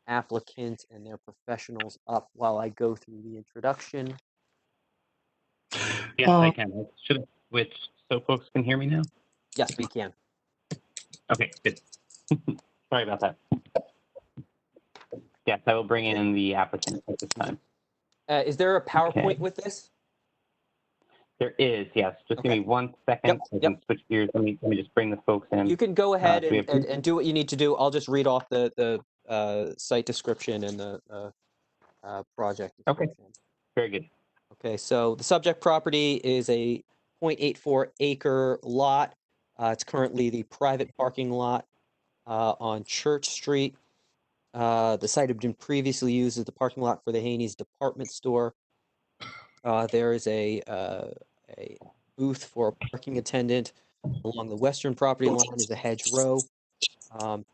applicant and their professionals up while I go through the introduction. Yes, I can. So folks can hear me now? Yes, we can. Okay, good. Sorry about that. Yes, I will bring in the applicant at this time. Is there a PowerPoint with this? There is, yes. Just give me 1 second. Yep, I can switch gears. Let me just bring the folks in. You can go ahead so we have and do what you need to do. I'll just read off the site description and the project Okay, description. very good. Okay, so the subject property is a 0.84 acre lot. It's currently the private parking lot on Church Street. The site had been previously used as the parking lot for the Hahne's department store. There is a booth for a parking attendant. Along the western property line is a hedgerow,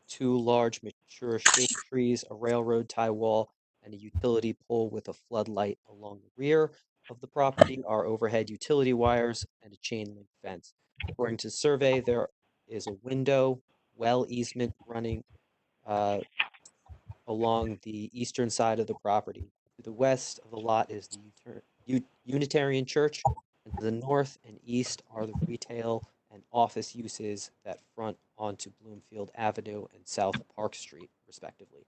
2 large mature shade trees, a railroad tie wall, and a utility pole with a floodlight. Along the rear of the property are overhead utility wires and a chain link fence. According to the survey, there is a window well easement running along the eastern side of the property. To the west of the lot is the Unitarian Church, and to the north and east are the retail and office uses that front onto Bloomfield Avenue and South Park Street, respectively.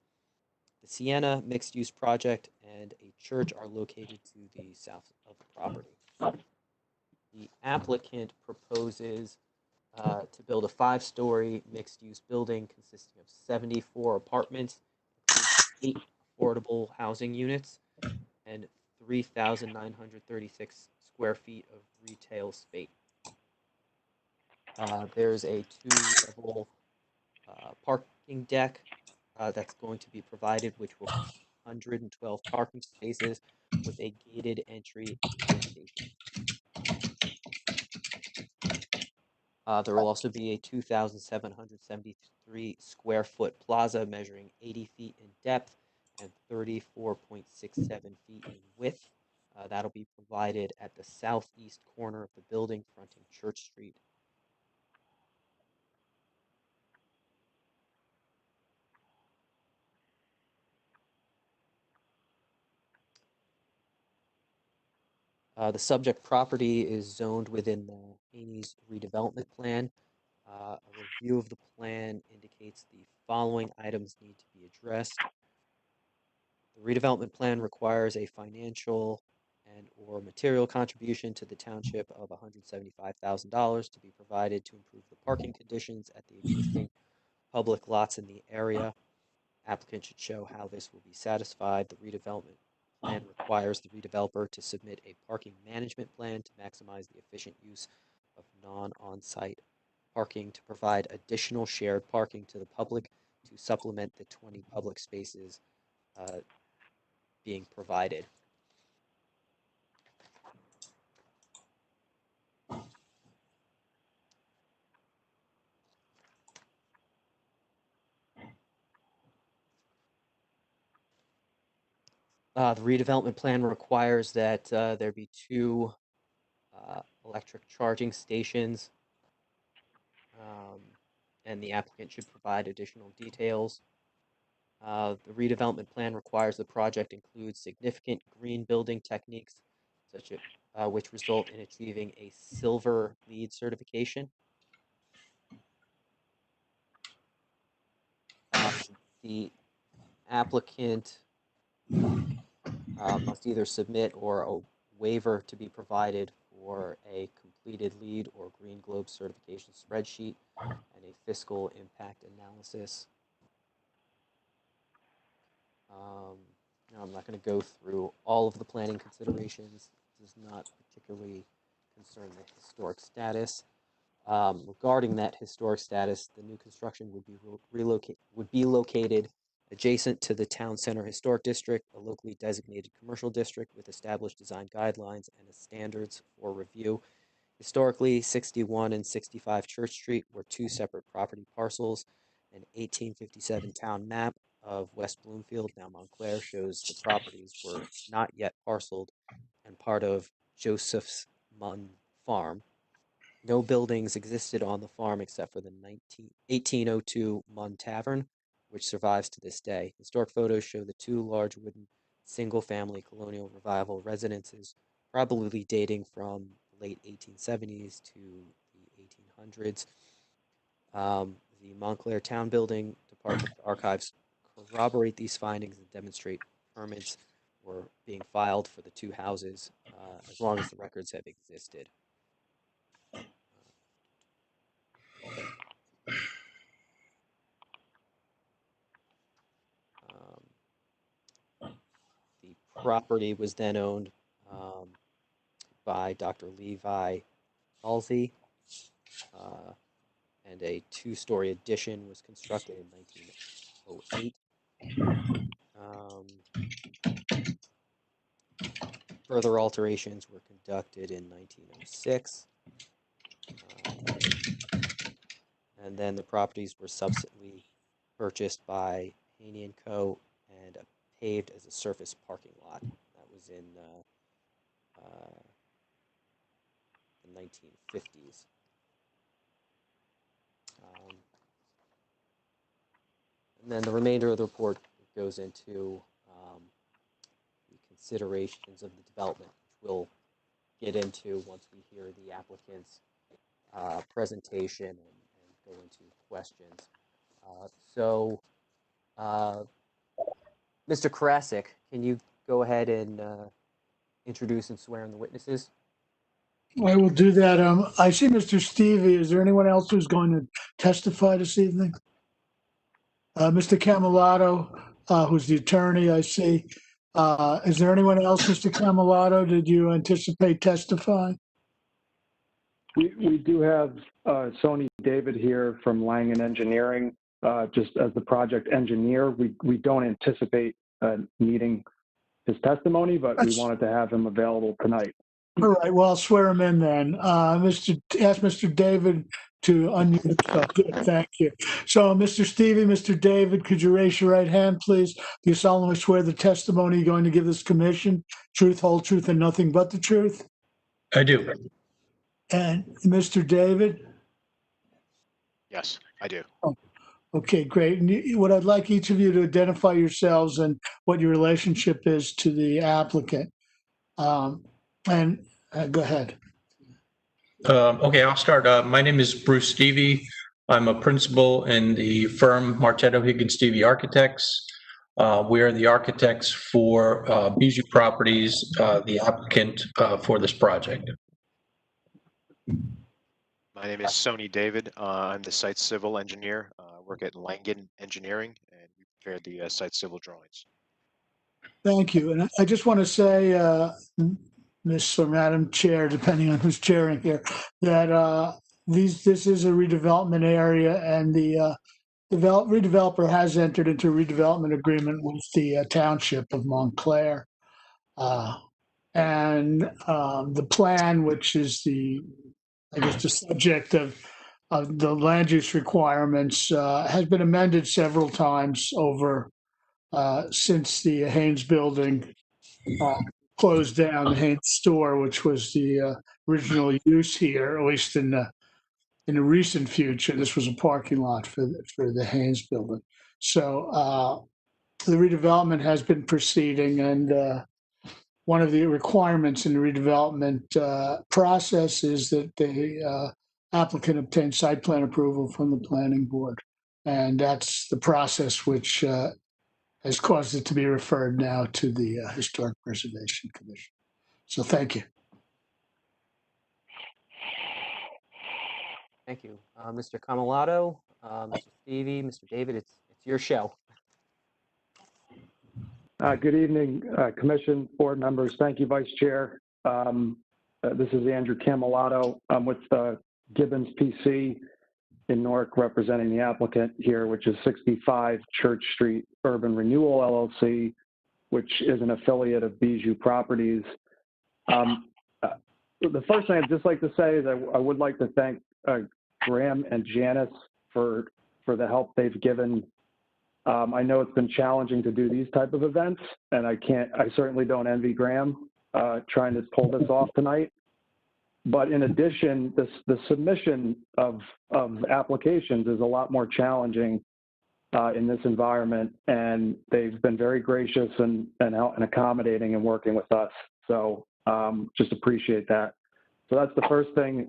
The Sienna mixed-use project and a church are located to the south of the property. The applicant proposes to build a 5-story mixed-use building consisting of 74 apartments, 8 affordable housing units, and 3,936 square feet of retail space. There's a 2-level parking deck that's going to be provided, which will 112 parking spaces with a gated entry station. There will also be a 2,773 square foot plaza measuring 80 feet in depth and 34.67 feet in width. That'll be provided at the southeast corner of the building fronting Church Street. The subject property is zoned within the Hahne's redevelopment plan. A review of the plan indicates the following items need to be addressed. The redevelopment plan requires a financial and or material contribution to the township of $175,000 to be provided to improve the parking conditions at the existing public lots in the area. Applicant should show how this will be satisfied. The redevelopment plan requires the redeveloper to submit a parking management plan to maximize the efficient use of non-on-site parking to provide additional shared parking to the public to supplement the 20 public spaces being provided. The redevelopment plan requires that there be 2 electric charging stations, and the applicant should provide additional details. The redevelopment plan requires the project includes significant green building techniques, such as which result in achieving a silver LEED certification. The applicant must either submit or a waiver to be provided for a completed LEED or Green Globe certification spreadsheet and a fiscal impact analysis. I'm not going to go through all of the planning considerations. This does not particularly concern the historic status. Regarding that historic status, the new construction would be located adjacent to the Town Center Historic District, a locally designated commercial district with established design guidelines and standards for review. Historically, 61 and 65 Church Street were 2 separate property parcels. An 1857 town map of West Bloomfield, now Montclair, shows the properties were not yet parceled and part of Joseph's Munn Farm. No buildings existed on the farm except for the 1802 Mun Tavern, which survives to this day. Historic photos show the two large wooden single-family colonial revival residences, probably dating from the late 1870s to the 1800s. The Montclair Town Building Department Archives corroborate these findings and demonstrate permits were being filed for the two houses as long as the records have existed. The property was then owned by Dr. Levi Halsey, and a two-story addition was constructed in 1908. Further alterations were conducted in 1906. And then the properties were subsequently purchased by Hahne & Co. and paved as a surface parking lot. That was in the 1950s. And then the remainder of the report goes into the considerations of the development, which we'll get into once we hear the applicant's presentation and go into questions. Mr. Karasik, can you go ahead and introduce and swear in the witnesses? I will do that. I see Mr. Stevie. Is there anyone else who's going to testify this evening? Mr. Camalato, who's the attorney, I see. Is there anyone else, Mr. Camalato? Did you anticipate testifying? We do have Sony David here from Langen Engineering, just as the project engineer. We don't anticipate needing his testimony, but we wanted to have him available tonight. All right, well, I'll swear him in then. Ask Mr. David to unmute himself. Good, thank you. So, Mr. Stevie, Mr. David, could you raise your right hand, please? Do you solemnly swear the testimony you're going to give this commission, truth, whole truth, and nothing but the truth? I do. And Mr. David? Yes, I do. Oh, okay, great. And what I'd like each of you to identify yourselves and what your relationship is to the applicant. Go ahead. Okay, I'll start. My name is Bruce Stevie. I'm a principal in the firm Martetto Higgins Stevie Architects. We are the architects for Bijou Properties, the applicant for this project. My name is Sony David. I'm the site civil engineer. I work at Langen Engineering, and we prepared the site civil drawings. Thank you. And I just want to say, Ms. or Madam Chair, depending on who's chairing here, that this is a redevelopment area, and the redeveloper has entered into a redevelopment agreement with the township of Montclair. And the plan, which is the subject of the land use requirements, has been amended several times over since the Haynes building closed down, the Haynes store, which was the original use here, at least in the recent future. This was a parking lot for the Haynes building. So the redevelopment has been proceeding, and one of the requirements in the redevelopment process is that the applicant obtain site plan approval from the planning board. And that's the process which has caused it to be referred now to the Historic Preservation Commission. So thank you. Thank you. Mr. Camalato, Mr. Stevie, Mr. David, it's your show. Good evening, Commission, board members. Thank you, Vice Chair. This is Andrew Camalato. I'm with Gibbons PC in Newark, representing the applicant here, which is 65 Church Street Urban Renewal LLC, which is an affiliate of Bijou Properties. The first thing I'd just like to say is I would like to thank Graham and Janice for the help they've given. I know it's been challenging to do these type of events, and I certainly don't envy Graham trying to pull this off tonight. But in addition, the submission of applications is a lot more challenging in this environment, and they've been very gracious and accommodating and working with us. So just appreciate that. So that's the first thing.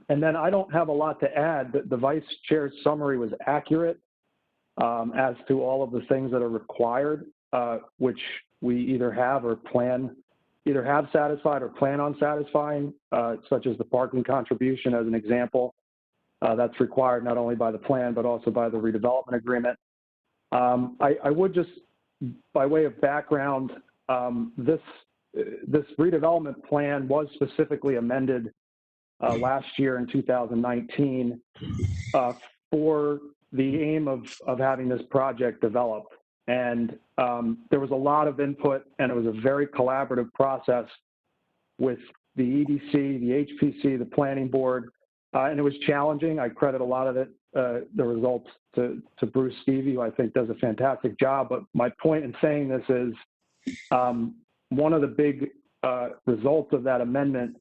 And then I don't have a lot to add. The Vice Chair's summary was accurate as to all of the things that are required, which we either have satisfied or plan on satisfying, such as the parking contribution as an example. That's required not only by the plan, but also by the redevelopment agreement. I would just, by way of background, this redevelopment plan was specifically amended last year in 2019 for the aim of having this project developed. And there was a lot of input, and it was a very collaborative process with the EDC, the HPC, the planning board, and it was challenging. I credit a lot of it, the results to Bruce Stevie, who I think does a fantastic job. But my point in saying this is one of the big results of that amendment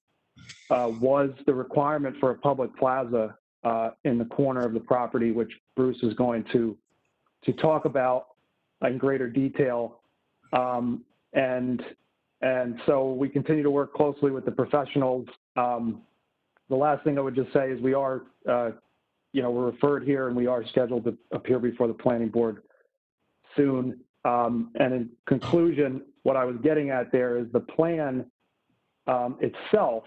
was the requirement for a public plaza in the corner of the property, which Bruce is going to talk about in greater detail. And so we continue to work closely with the professionals. The last thing I would just say is we are, we're referred here, and we are scheduled to appear before the planning board soon. And in conclusion, what I was getting at there is the plan itself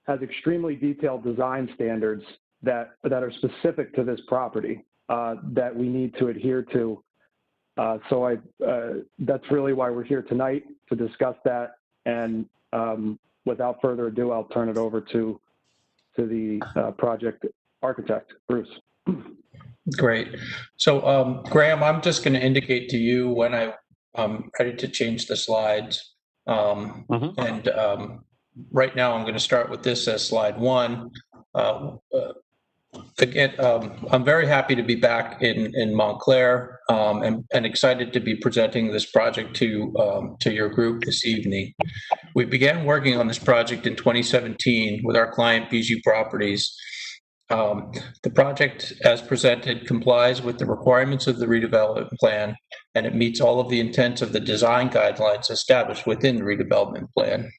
has extremely detailed design standards that are specific to this property that we need to adhere to. So that's really why we're here tonight, to discuss that. And without further ado, I'll turn it over to the project architect, Bruce. Great. So Graham, I'm just going to indicate to you when I'm ready to change the slides. And right now I'm going to start with this as slide 1. Again, I'm very happy to be back in Montclair and excited to be presenting this project to your group this evening. We began working on this project in 2017 with our client Bijou Properties. The project as presented complies with the requirements of the redevelopment plan, and it meets all of the intents of the design guidelines established within the redevelopment plan.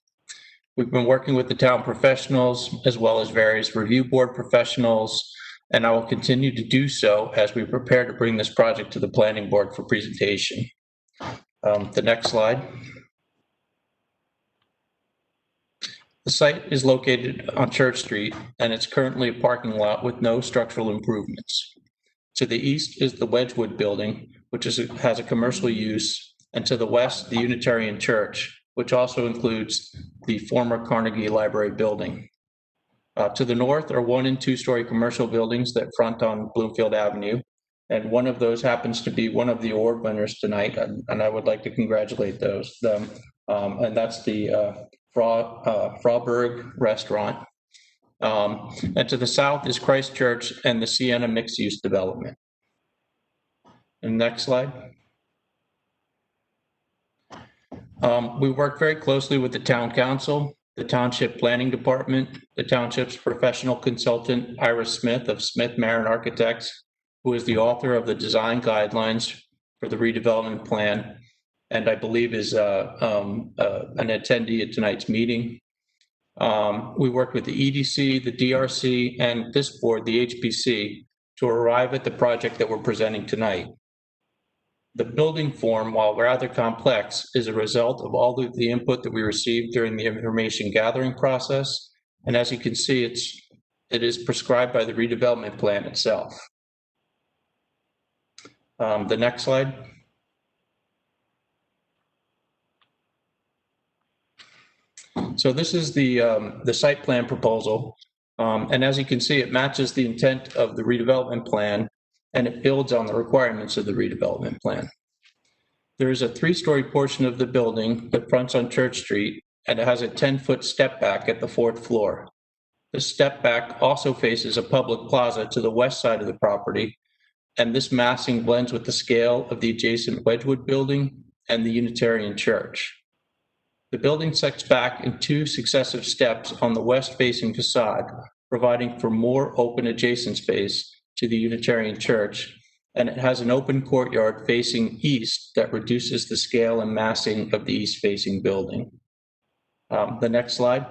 We've been working with the town professionals as well as various review board professionals, and I will continue to do so as we prepare to bring this project to the planning board for presentation. The next slide. The site is located on Church Street, and it's currently a parking lot with no structural improvements. To the east is the Wedgwood building, which has a commercial use, and to the west, the Unitarian Church, which also includes the former Carnegie Library building. To the north are 1- and 2-story commercial buildings that front on Bloomfield Avenue, and one of those happens to be one of the award winners tonight, and I would like to congratulate them. And that's the Frauberg Restaurant. And to the south is Christ Church and the Sienna mixed-use development. And next slide. We work very closely with the town council, the township planning department, the township's professional consultant, Iris Smith of Smith Marin Architects, who is the author of the design guidelines for the redevelopment plan, and I believe is an attendee at tonight's meeting. We worked with the EDC, the DRC, and this board, the HPC, to arrive at the project that we're presenting tonight. The building form, while rather complex, is a result of all of the input that we received during the information gathering process. And as you can see, it is prescribed by the redevelopment plan itself. The next slide. So this is the site plan proposal. And as you can see, it matches the intent of the redevelopment plan, and it builds on the requirements of the redevelopment plan. There is a 3-story portion of the building that fronts on Church Street, and it has a 10-foot step back at the 4th floor. The step back also faces a public plaza to the west side of the property, and this massing blends with the scale of the adjacent Wedgwood building and the Unitarian Church. The building sets back in 2 successive steps on the west-facing facade, providing for more open adjacent space to the Unitarian Church, and it has an open courtyard facing east that reduces the scale and massing of the east-facing building. The next slide.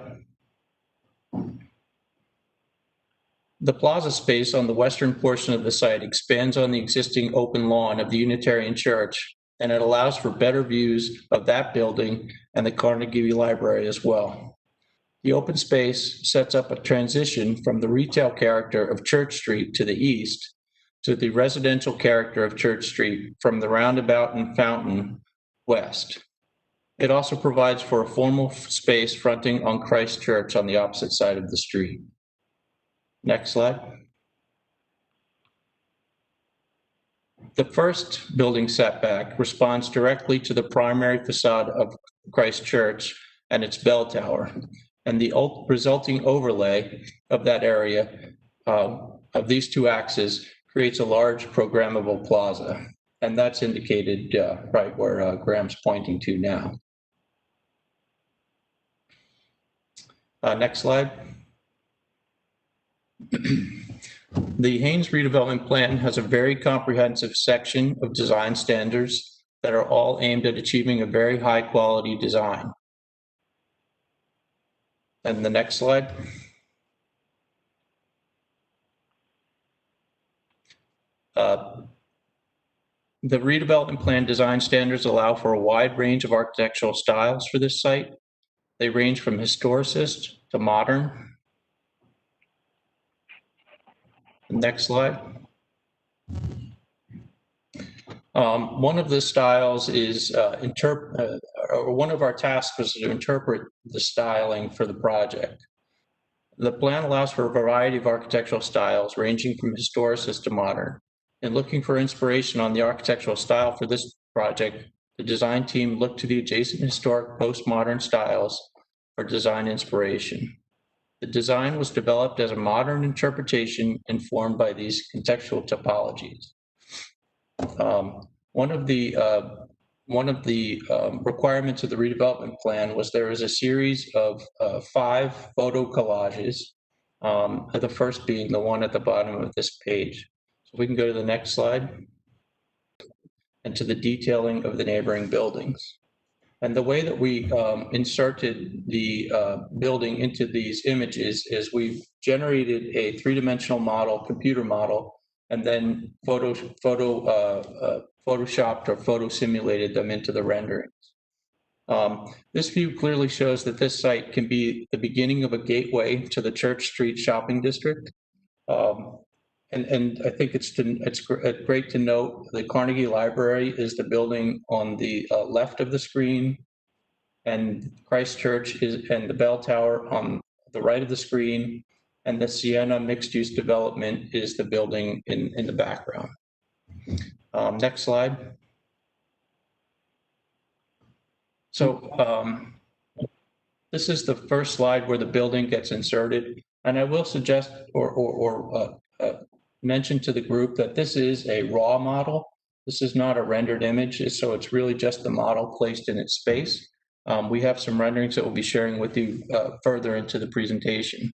The plaza space on the western portion of the site expands on the existing open lawn of the Unitarian Church, and it allows for better views of that building and the Carnegie Library as well. The open space sets up a transition from the retail character of Church Street to the east to the residential character of Church Street from the roundabout and fountain west. It also provides for a formal space fronting on Christ Church on the opposite side of the street. Next slide. The first building setback responds directly to the primary facade of Christ Church and its bell tower, and the resulting overlay of that area of these 2 axes creates a large programmable plaza, and that's indicated right where Graham's pointing to now. Next slide. The Haynes redevelopment plan has a very comprehensive section of design standards that are all aimed at achieving a very high quality design. And the next slide. The redevelopment plan design standards allow for a wide range of architectural styles for this site. They range from historicist to modern. Next slide. One of the styles is one of our tasks was to interpret the styling for the project. The plan allows for a variety of architectural styles ranging from historicist to modern. In looking for inspiration on the architectural style for this project, the design team looked to the adjacent historic postmodern styles for design inspiration. The design was developed as a modern interpretation informed by these contextual topologies. One of the requirements of the redevelopment plan was there was a series of 5 photo collages, the first being the one at the bottom of this page. So we can go to the next slide, and to the detailing of the neighboring buildings. And the way that we inserted the building into these images is we've generated a 3-dimensional model, computer model, and then photoshopped or photo simulated them into the renderings. This view clearly shows that this site can be the beginning of a gateway to the Church Street shopping district. And I think it's great to note the Carnegie Library is the building on the left of the screen, and Christ Church and the bell tower on the right of the screen, and the Sienna mixed-use development is the building in the background. Next slide. So this is the first slide where the building gets inserted, and I will suggest or mention to the group that this is a raw model. This is not a rendered image, so it's really just the model placed in its space. We have some renderings that we'll be sharing with you further into the presentation.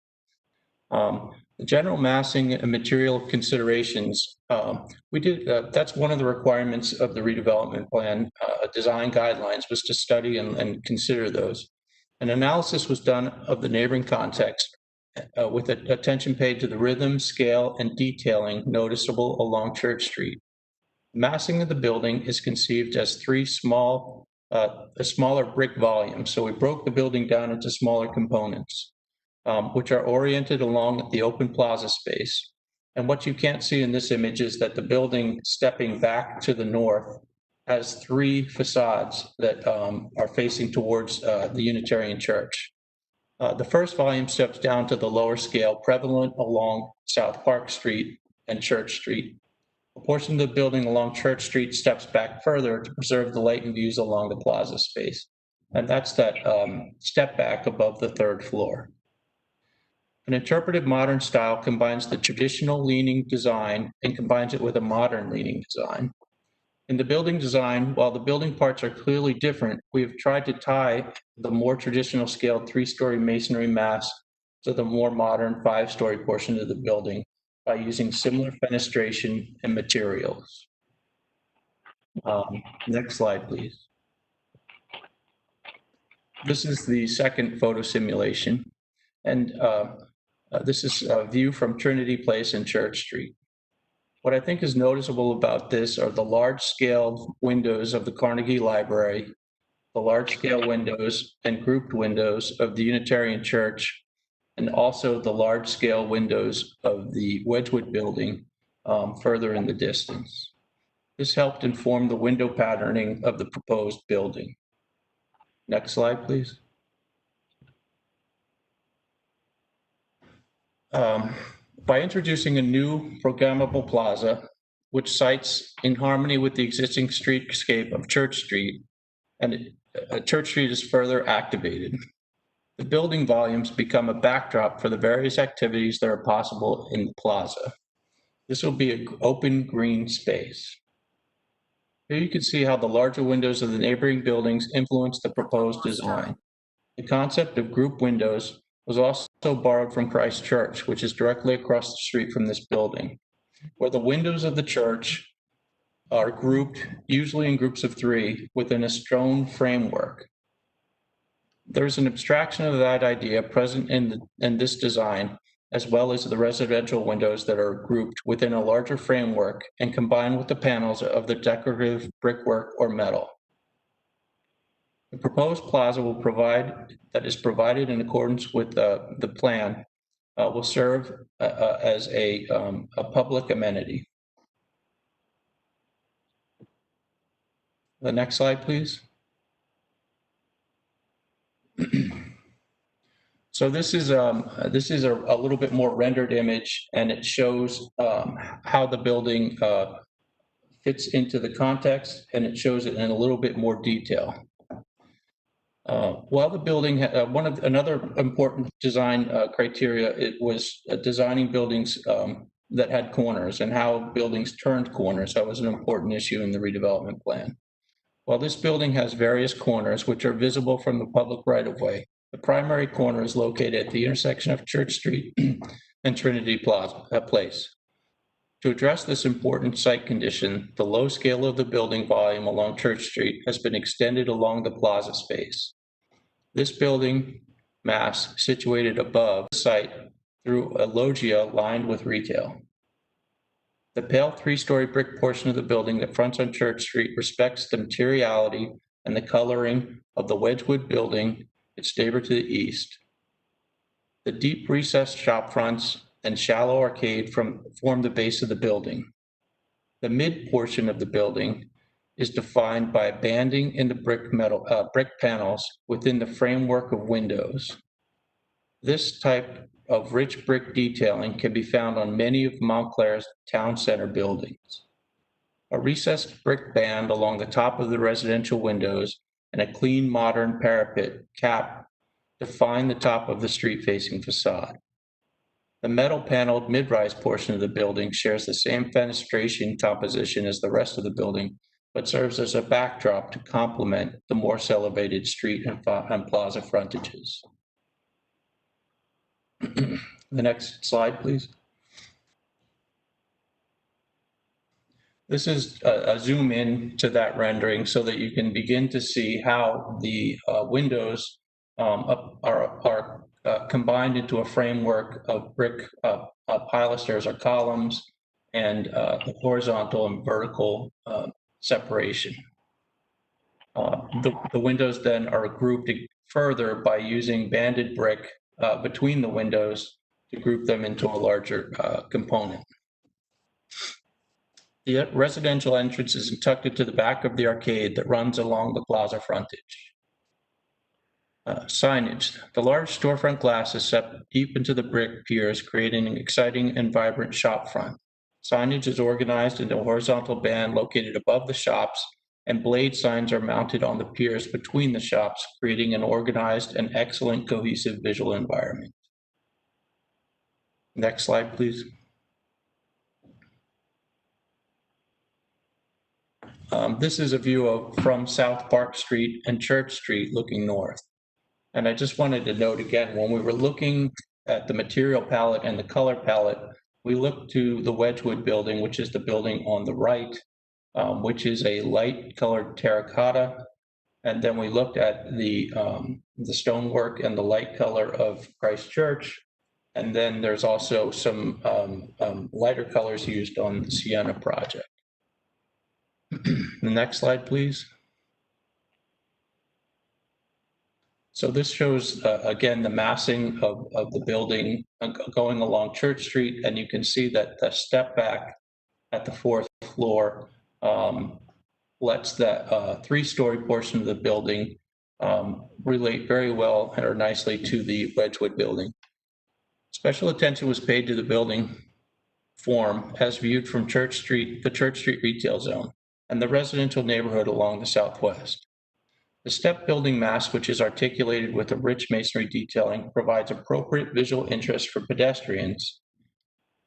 The general massing and material considerations, that's one of the requirements of the redevelopment plan. Design guidelines was to study and consider those. An analysis was done of the neighboring context with attention paid to the rhythm, scale, and detailing noticeable along Church Street. Massing of the building is conceived as a smaller brick volume. So we broke the building down into smaller components, which are oriented along the open plaza space. And what you can't see in this image is that the building stepping back to the north has 3 facades that are facing towards the Unitarian Church. The first volume steps down to the lower scale prevalent along South Park Street and Church Street. A portion of the building along Church Street steps back further to preserve the latent views along the plaza space. And that's that step back above the 3rd floor. An interpretive modern style combines the traditional leaning design and combines it with a modern leaning design. In the building design, while the building parts are clearly different, we have tried to tie the more traditional scaled 3-story masonry mass to the more modern 5-story portion of the building by using similar fenestration and materials. Next slide, please. This is the second photo simulation, and this is a view from Trinity Place and Church Street. What I think is noticeable about this are the large-scale windows of the Carnegie Library, the large-scale windows and grouped windows of the Unitarian Church, and also the large-scale windows of the Wedgwood building further in the distance. This helped inform the window patterning of the proposed building. Next slide, please. By introducing a new programmable plaza, which sites in harmony with the existing streetscape of Church Street, and Church Street is further activated. The building volumes become a backdrop for the various activities that are possible in the plaza. This will be an open green space. Here you can see how the larger windows of the neighboring buildings influence the proposed design. The concept of group windows was also borrowed from Christ Church, which is directly across the street from this building, where the windows of the church are grouped, usually in groups of 3, within a stone framework. There's an abstraction of that idea present in this design, as well as the residential windows that are grouped within a larger framework and combined with the panels of the decorative brickwork or metal. The proposed plaza will that is provided in accordance with the plan, will serve as a public amenity. The next slide, please. So this is a little bit more rendered image, and it shows how the building fits into the context, and it shows it in a little bit more detail. While the building, another important design criteria, it was designing buildings that had corners and how buildings turned corners. That was an important issue in the redevelopment plan. While this building has various corners which are visible from the public right-of-way, the primary corner is located at the intersection of Church Street and Trinity Place. To address this important site condition, the low scale of the building volume along Church Street has been extended along the plaza space. This building mass situated above the site through a loggia lined with retail. The pale 3-story brick portion of the building that fronts on Church Street respects the materiality and the coloring of the Wedgwood building, its neighbor to the east. The deep recessed shop fronts and shallow arcade form the base of the building. The mid portion of the building is defined by a banding in the brick panels within the framework of windows. This type of rich brick detailing can be found on many of Montclair's town center buildings. A recessed brick band along the top of the residential windows and a clean modern parapet cap define the top of the street-facing facade. The metal paneled mid-rise portion of the building shares the same fenestration composition as the rest of the building, but serves as a backdrop to complement the more elevated street and plaza frontages. The next slide, please. This is a zoom in to that rendering so that you can begin to see how the windows are combined into a framework of brick pilasters or columns and the horizontal and vertical separation. The windows then are grouped further by using banded brick between the windows to group them into a larger component. The residential entrance is tucked into the back of the arcade that runs along the plaza frontage. Signage. The large storefront glass is set deep into the brick piers, creating an exciting and vibrant shop front. Signage is organized into a horizontal band located above the shops, and blade signs are mounted on the piers between the shops, creating an organized and excellent cohesive visual environment. Next slide, please. This is a view from South Park Street and Church Street looking north. And I just wanted to note again, when we were looking at the material palette and the color palette, we looked to the Wedgwood building, which is the building on the right, which is a light colored terracotta. And then we looked at the stonework and the light color of Christ Church. And then there's also some lighter colors used on the Sienna project. The next slide, please. So this shows, again, the massing of the building going along Church Street, and you can see that the step back at the 4th floor lets that 3-story portion of the building relate very well or nicely to the Wedgwood building. Special attention was paid to the building form as viewed from Church Street, the Church Street retail zone, and the residential neighborhood along the southwest. The step building mass, which is articulated with a rich masonry detailing, provides appropriate visual interest for pedestrians.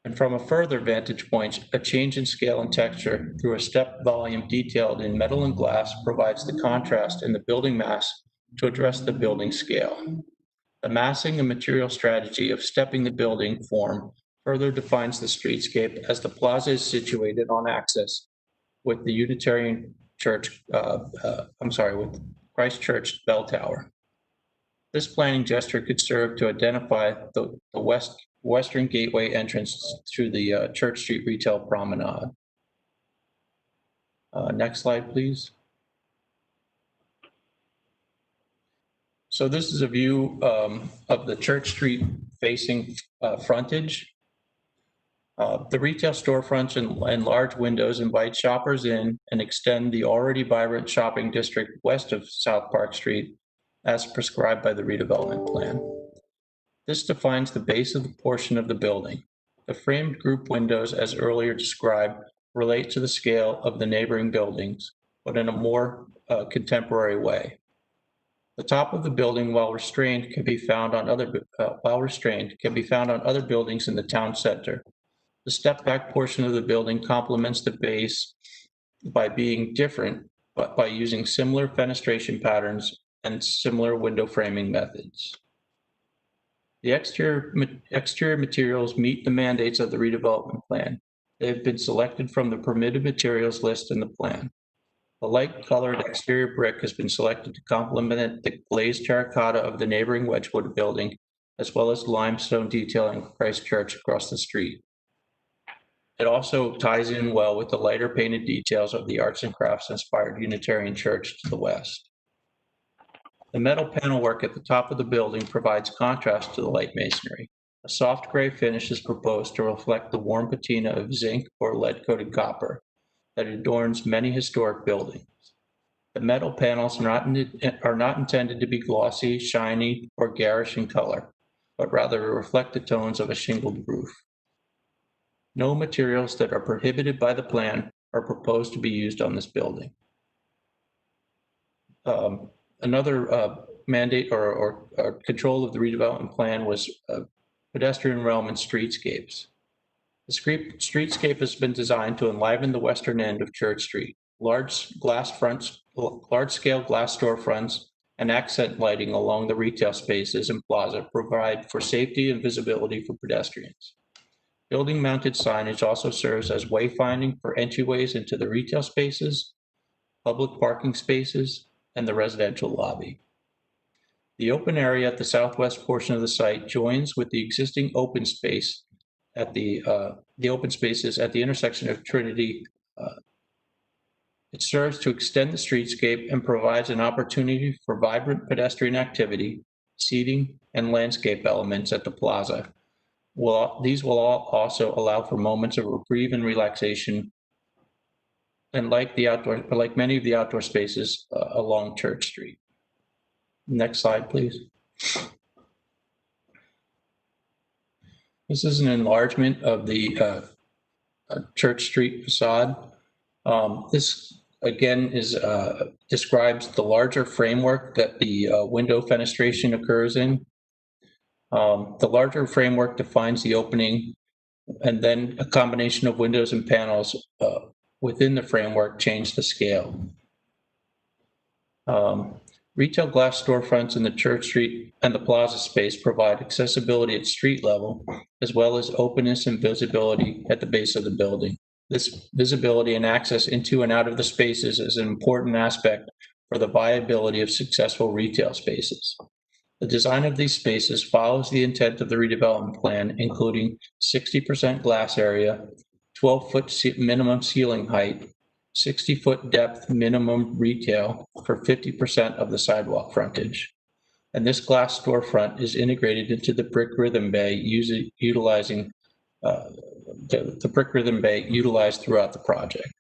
And from a further vantage point, a change in scale and texture through a step volume detailed in metal and glass provides the contrast in the building mass to address the building scale. The massing and material strategy of stepping the building form further defines the streetscape as the plaza is situated on axis with the Unitarian Church, with Christ Church bell tower. This planning gesture could serve to identify the western gateway entrance through the Church Street retail promenade. Next slide, please. So this is a view of the Church Street facing frontage. The retail storefronts and large windows invite shoppers in and extend the already vibrant shopping district west of South Park Street as prescribed by the redevelopment plan. This defines the base of the portion of the building. The framed group windows, as earlier described, relate to the scale of the neighboring buildings, but in a more contemporary way. The top of the building, while restrained, can be found on other buildings in the town center. The step-back portion of the building complements the base by being different, but by using similar fenestration patterns and similar window framing methods. The exterior materials meet the mandates of the redevelopment plan. They have been selected from the permitted materials list in the plan. The light-colored exterior brick has been selected to complement the glazed terracotta of the neighboring Wedgwood building, as well as limestone detailing of Christ Church across the street. It also ties in well with the lighter painted details of the arts and crafts inspired Unitarian Church to the west. The metal panel work at the top of the building provides contrast to the light masonry. A soft gray finish is proposed to reflect the warm patina of zinc or lead-coated copper that adorns many historic buildings. The metal panels are not intended to be glossy, shiny, or garish in color, but rather to reflect the tones of a shingled roof. No materials that are prohibited by the plan are proposed to be used on this building. Another mandate or control of the redevelopment plan was pedestrian realm and streetscapes. The streetscape has been designed to enliven the western end of Church Street. Large-scale glass storefronts and accent lighting along the retail spaces and plaza provide for safety and visibility for pedestrians. Building-mounted signage also serves as wayfinding for entryways into the retail spaces, public parking spaces, and the residential lobby. The open area at the southwest portion of the site joins with the existing open space at the open spaces at the intersection of Trinity. It serves to extend the streetscape and provides an opportunity for vibrant pedestrian activity, seating, and landscape elements at the plaza. These will all also allow for moments of reprieve and relaxation, and like many of the outdoor spaces along Church Street. Next slide, please. This is an enlargement of the Church Street facade. This again describes the larger framework that the window fenestration occurs in. The larger framework defines the opening, and then a combination of windows and panels within the framework change the scale. Retail glass storefronts in the Church Street and the plaza space provide accessibility at street level, as well as openness and visibility at the base of the building. This visibility and access into and out of the spaces is an important aspect for the viability of successful retail spaces. The design of these spaces follows the intent of the redevelopment plan, including 60% glass area, 12-foot minimum ceiling height, 60-foot depth minimum retail for 50% of the sidewalk frontage. And this glass storefront is integrated into the brick rhythm bay utilizing the brick rhythm bay utilized throughout the project.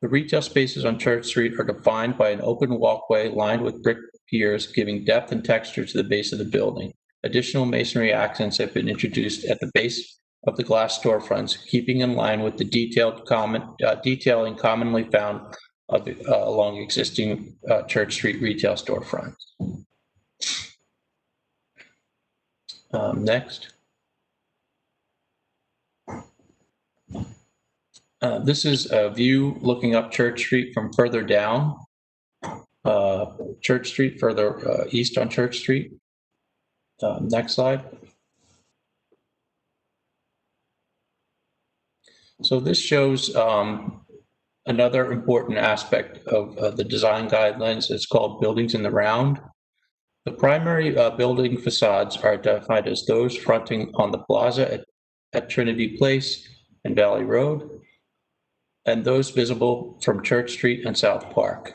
The retail spaces on Church Street are defined by an open walkway lined with brick piers, giving depth and texture to the base of the building. Additional masonry accents have been introduced at the base of the glass storefronts, keeping in line with the detailing commonly found along existing Church Street retail storefronts. Next. This is a view looking up Church Street from further down. Church Street, further east on Church Street. Next slide. So this shows another important aspect of the design guidelines. It's called buildings in the round. The primary building facades are identified as those fronting on the plaza at Trinity Place and Valley Road, and those visible from Church Street and South Park.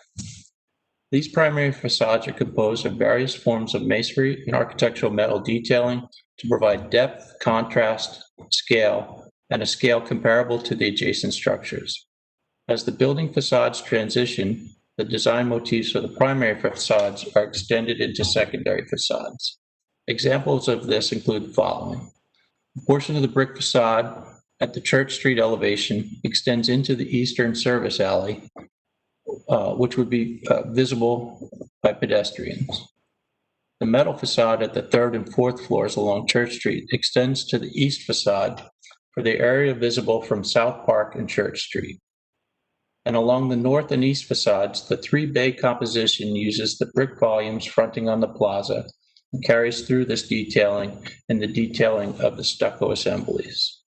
These primary facades are composed of various forms of masonry and architectural metal detailing to provide depth, contrast, scale, and a scale comparable to the adjacent structures. As the building facades transition, the design motifs for the primary facades are extended into secondary facades. Examples of this include the following. A portion of the brick facade at the Church Street elevation extends into the eastern service alley, which would be visible by pedestrians. The metal facade at the third and fourth floors along Church Street extends to the east facade for the area visible from South Park and Church Street. And along the north and east facades, the three-bay composition uses the brick volumes fronting on the plaza and carries through this detailing and the detailing of the stucco assemblies.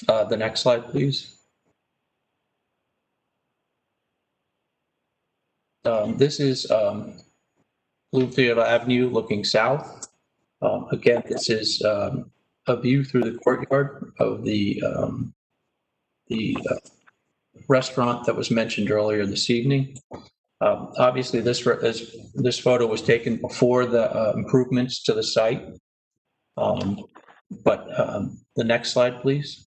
The next slide, please. This is Bloomfield Avenue looking south. Again, this is a view through the courtyard of the restaurant that was mentioned earlier this evening. Obviously, this photo was taken before the improvements to the site. But the next slide, please.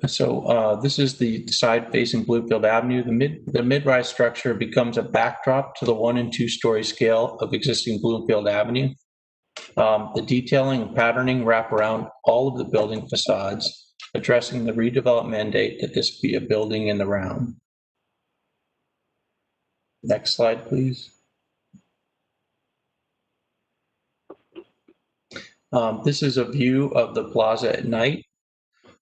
So this is the side facing Bloomfield Avenue. The mid-rise structure becomes a backdrop to the 1- and 2-story scale of existing Bloomfield Avenue. The detailing and patterning wrap around all of the building facades, addressing the redevelopment mandate that this be a building in the round. Next slide, please. This is a view of the plaza at night.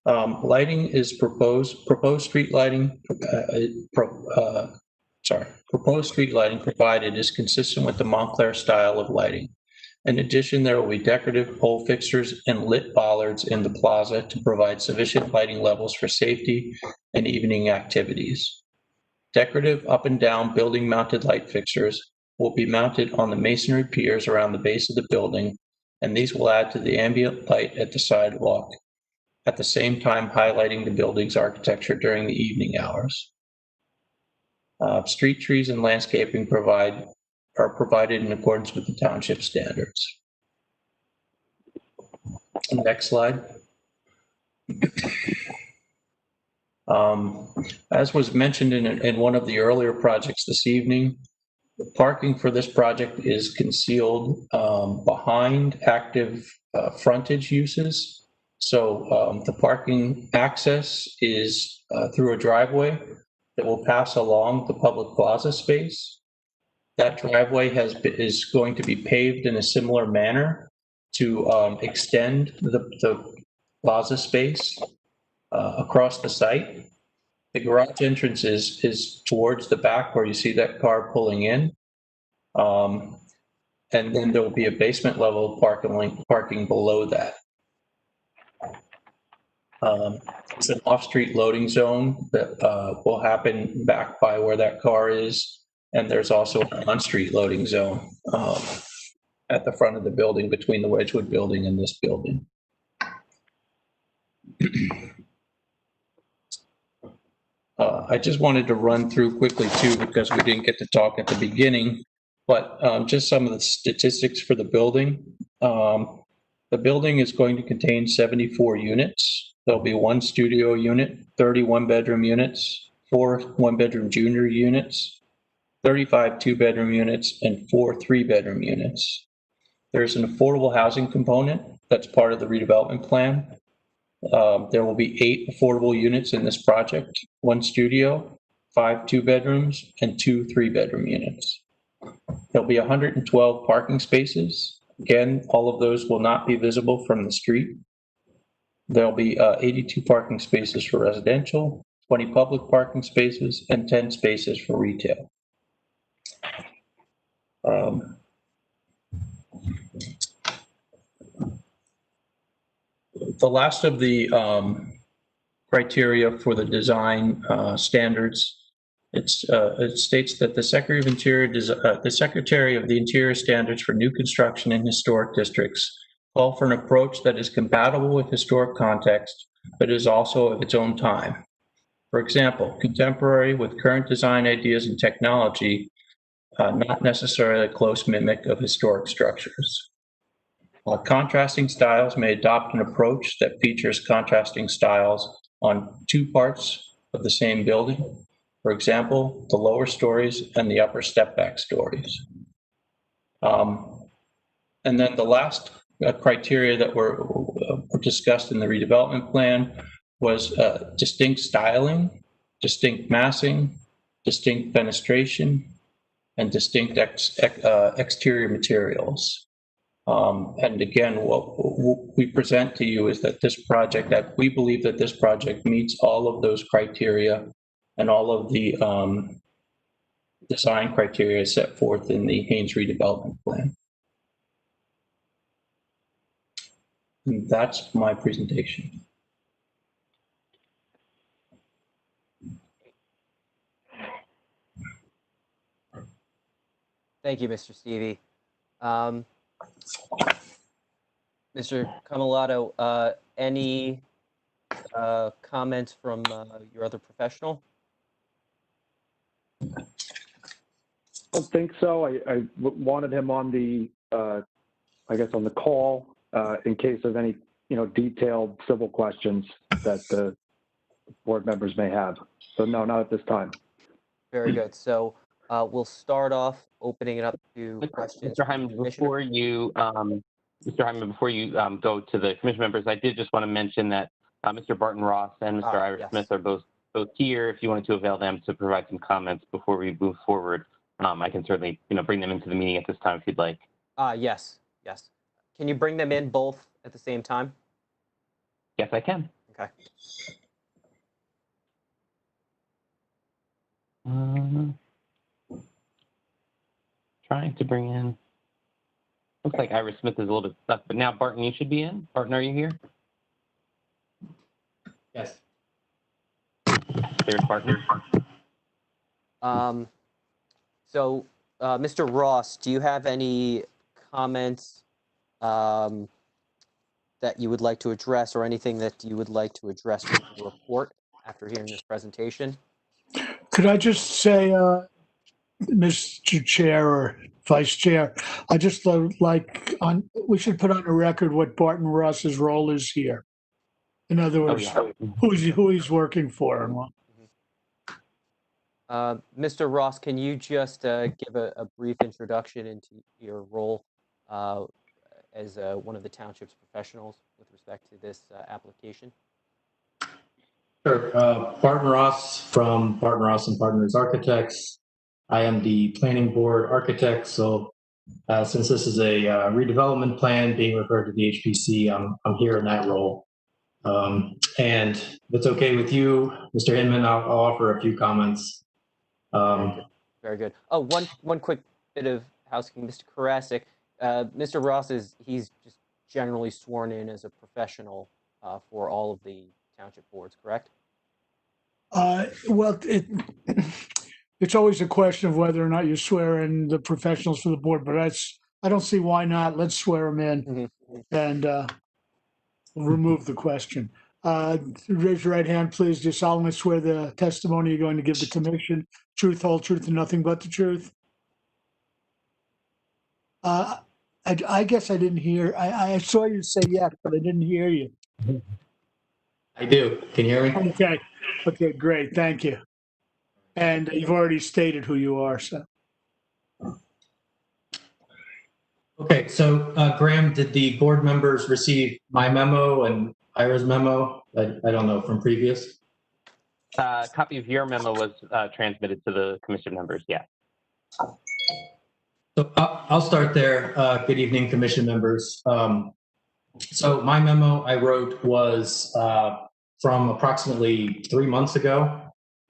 Lighting is proposed street lighting. Proposed street lighting provided is consistent with the Montclair style of lighting. In addition, there will be decorative pole fixtures and lit bollards in the plaza to provide sufficient lighting levels for safety and evening activities. Decorative up and down building mounted light fixtures will be mounted on the masonry piers around the base of the building, and these will add to the ambient light at the sidewalk, at the same time highlighting the building's architecture during the evening hours. Street trees and landscaping are provided in accordance with the township standards. Next slide. As was mentioned in one of the earlier projects this evening, the parking for this project is concealed behind active frontage uses. So the parking access is through a driveway that will pass along the public plaza space. That driveway is going to be paved in a similar manner to extend the plaza space across the site. The garage entrance is towards the back where you see that car pulling in. And then there will be a basement level parking below that. It's an off-street loading zone that will happen back by where that car is. And there's also an on-street loading zone at the front of the building between the Wedgwood building and this building. I just wanted to run through quickly too, because we didn't get to talk at the beginning, but just some of the statistics for the building. The building is going to contain 74 units. There'll be 1 studio unit, 30 one-bedroom units, 4 one-bedroom junior units, 35 two-bedroom units, and 4 three-bedroom units. There's an affordable housing component that's part of the redevelopment plan. There will be 8 affordable units in this project, 1 studio, 5 two-bedrooms, and 2 three-bedroom units. There'll be 112 parking spaces. Again, all of those will not be visible from the street. There'll be 82 parking spaces for residential, 20 public parking spaces, and 10 spaces for retail. The last of the criteria for the design standards, it states that the Secretary of the Interior standards for new construction in historic districts call for an approach that is compatible with historic context, but is also of its own time. For example, contemporary with current design ideas and technology, not necessarily a close mimic of historic structures. Contrasting styles may adopt an approach that features contrasting styles on 2 parts of the same building. For example, the lower stories and the upper step-back stories. And then the last criteria that were discussed in the redevelopment plan was distinct styling, distinct massing, distinct fenestration, and distinct exterior materials. And again, what we present to you is that this project, that we believe that this project meets all of those criteria and all of the design criteria set forth in the Haynes redevelopment plan. And that's my presentation. Thank you, Mr. Stevie. Mr. Camalato, any comments from your other professional? I don't think so. I wanted him on the, I guess, on the call in case of any, detailed civil questions that the board members may have. So no, not at this time. Very good. So we'll start off opening it up to questions. Mr. Hyman, before you, go to the commission members, I did just want to mention that Mr. Barton Ross and Mr. Ira Smith are both here. If you wanted to avail them to provide some comments before we move forward, I can certainly bring them into the meeting at this time if you'd like. Yes. Can you bring them in both at the same time? Yes, I can. Okay. Trying to bring in. Looks like Ira Smith is a little bit stuck, but now Barton, you should be in. Barton, are you here? Yes. There's Barton. So, Mr. Ross, do you have any comments that you would like to address, or anything that you would like to address in the report after hearing this presentation? Could I just say, Mr. Chair or Vice Chair, I just like we should put on the record what Barton Ross's role is here. In other words, who he's working for and what. Mr. Ross, can you just give a brief introduction into your role as one of the township's professionals with respect to this application? Sure. Barton Ross from Barton Ross and Partners Architects. I am the planning board architect, so Since this is a redevelopment plan being referred to the HPC, I'm here in that role. And if it's okay with you, Mr. Hinman, I'll offer a few comments. Very good. Oh, one quick bit of housekeeping, Mr. Karasik. Mr. Ross he's just generally sworn in as a professional for all of the township boards, correct? Well, it's always a question of whether or not you swear in the professionals for the board, but I don't see why not. Let's swear them in and remove the question. Raise your right hand, please. Do you solemnly swear the testimony you're going to give the commission, truth, whole truth, and nothing but the truth? I guess I didn't hear. I saw you say yes, but I didn't hear you. I do. Can you hear me? Okay. Okay, great. Thank you. And you've already stated who you are, so. Okay, so Graham, did the board members receive my memo and Ira's memo? I don't know, from previous? A copy of your memo was transmitted to the commission members, yes. So I'll start there. Good evening, commission members. So my memo I wrote was from approximately 3 months ago.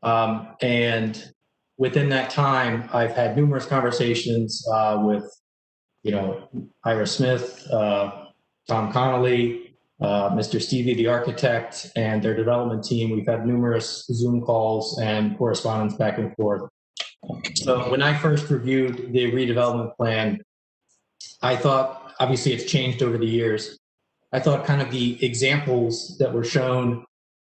And within that time, I've had numerous conversations with, Ira Smith, Tom Connolly, Mr. Stevie, the architect, and their development team. We've had numerous Zoom calls and correspondence back and forth. So when I first reviewed the redevelopment plan, I thought, obviously it's changed over the years, I thought kind of the examples that were shown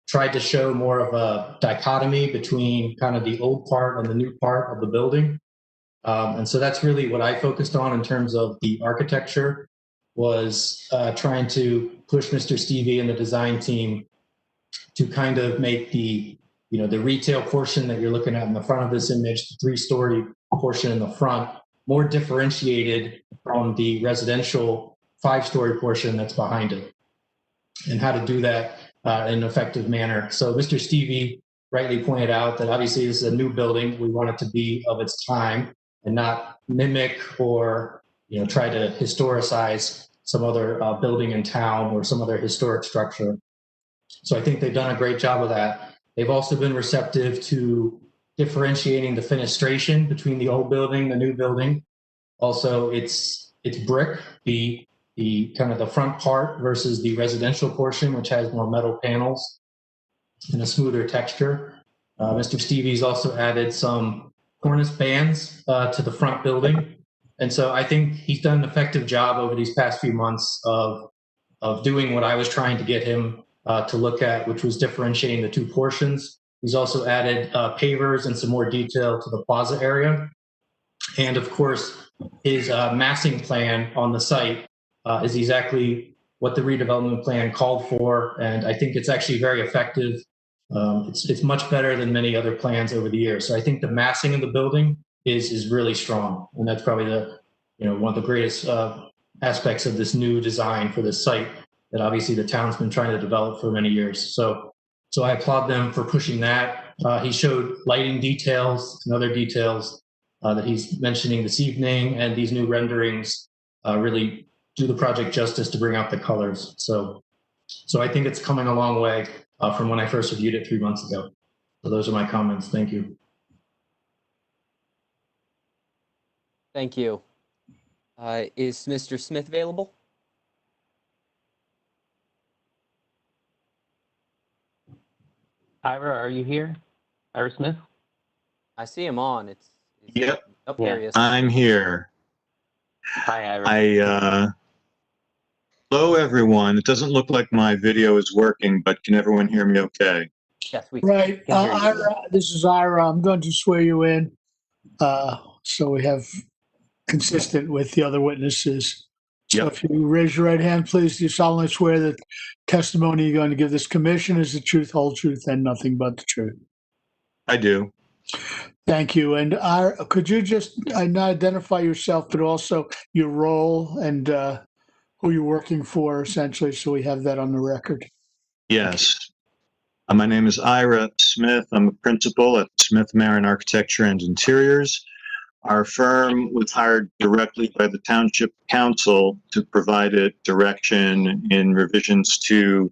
tried to show more of a dichotomy between kind of the old part and the new part of the building. And so that's really what I focused on in terms of the architecture, was trying to push Mr. Stevie and the design team to kind of make the retail portion that you're looking at in the front of this image, the 3-story portion in the front, more differentiated from the residential 5-story portion that's behind it, and how to do that in an effective manner. So Mr. Stevie rightly pointed out that obviously this is a new building. We want it to be of its time and not mimic or try to historicize some other building in town or some other historic structure. So I think they've done a great job of that. They've also been receptive to differentiating the fenestration between the old building, the new building. Also, it's brick, the kind of the front part versus the residential portion, which has more metal panels and a smoother texture. Mr. Stevie's also added some cornice bands to the front building. And so I think he's done an effective job over these past few months of doing what I was trying to get him to look at, which was differentiating the two portions. He's also added pavers and some more detail to the plaza area. And of course, his massing plan on the site is exactly what the redevelopment plan called for. And I think it's actually very effective. It's much better than many other plans over the years. So I think the massing of the building is really strong. And that's probably one of the greatest aspects of this new design for this site that obviously the town's been trying to develop for many years. So I applaud them for pushing that. He showed lighting details and other details that he's mentioning this evening, and these new renderings really do the project justice to bring out the colors. So I think it's coming a long way from when I first reviewed it 3 months ago. So those are my comments. Thank you. Thank you. Is Mr. Smith available? Ira, are you here? Ira Smith? I see him on. Yep. Oh, there he is. I'm here. Hi, Ira. Hello, everyone. It doesn't look like my video is working, but can everyone hear me okay? Yes, we Right. can hear you. Ira, this is Ira. I'm going to swear you in so we have consistent with the other witnesses. So if you raise your right hand, please, do you solemnly swear that testimony you're going to give this commission is the truth, whole truth, and nothing but the truth? I do. Thank you. And could you just not identify yourself, but also your role and who you're working for, essentially, so we have that on the record? Yes. My name is Ira Smith. I'm a principal at Smith Marin Architecture and Interiors. Our firm was hired directly by the Township Council to provide it direction in revisions to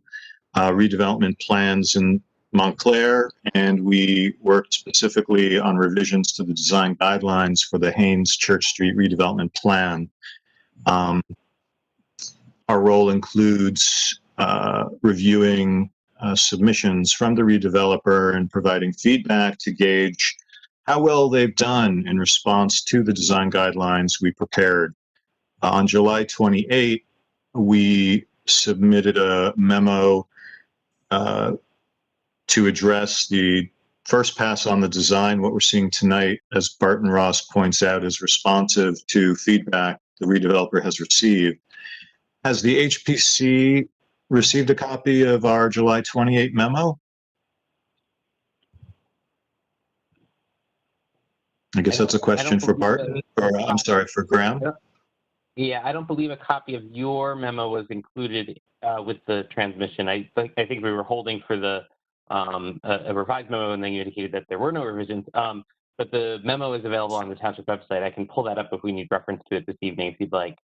redevelopment plans in Montclair, and we worked specifically on revisions to the design guidelines for the Haynes Church Street redevelopment plan. Our role includes reviewing submissions from the redeveloper and providing feedback to gauge how well they've done in response to the design guidelines we prepared. On July 28, we submitted a memo to address the first pass on the design. What we're seeing tonight, as Barton Ross points out, is responsive to feedback the redeveloper has received. Has the HPC received a copy of our July 28 memo? I guess that's a question for Barton, or I'm sorry, for Graham. Yeah, I don't believe a copy of your memo was included with the transmission. I think we were holding for the a revised memo, and then you indicated that there were no revisions. But the memo is available on the township website. I can pull that up if we need reference to it this evening, if you'd like.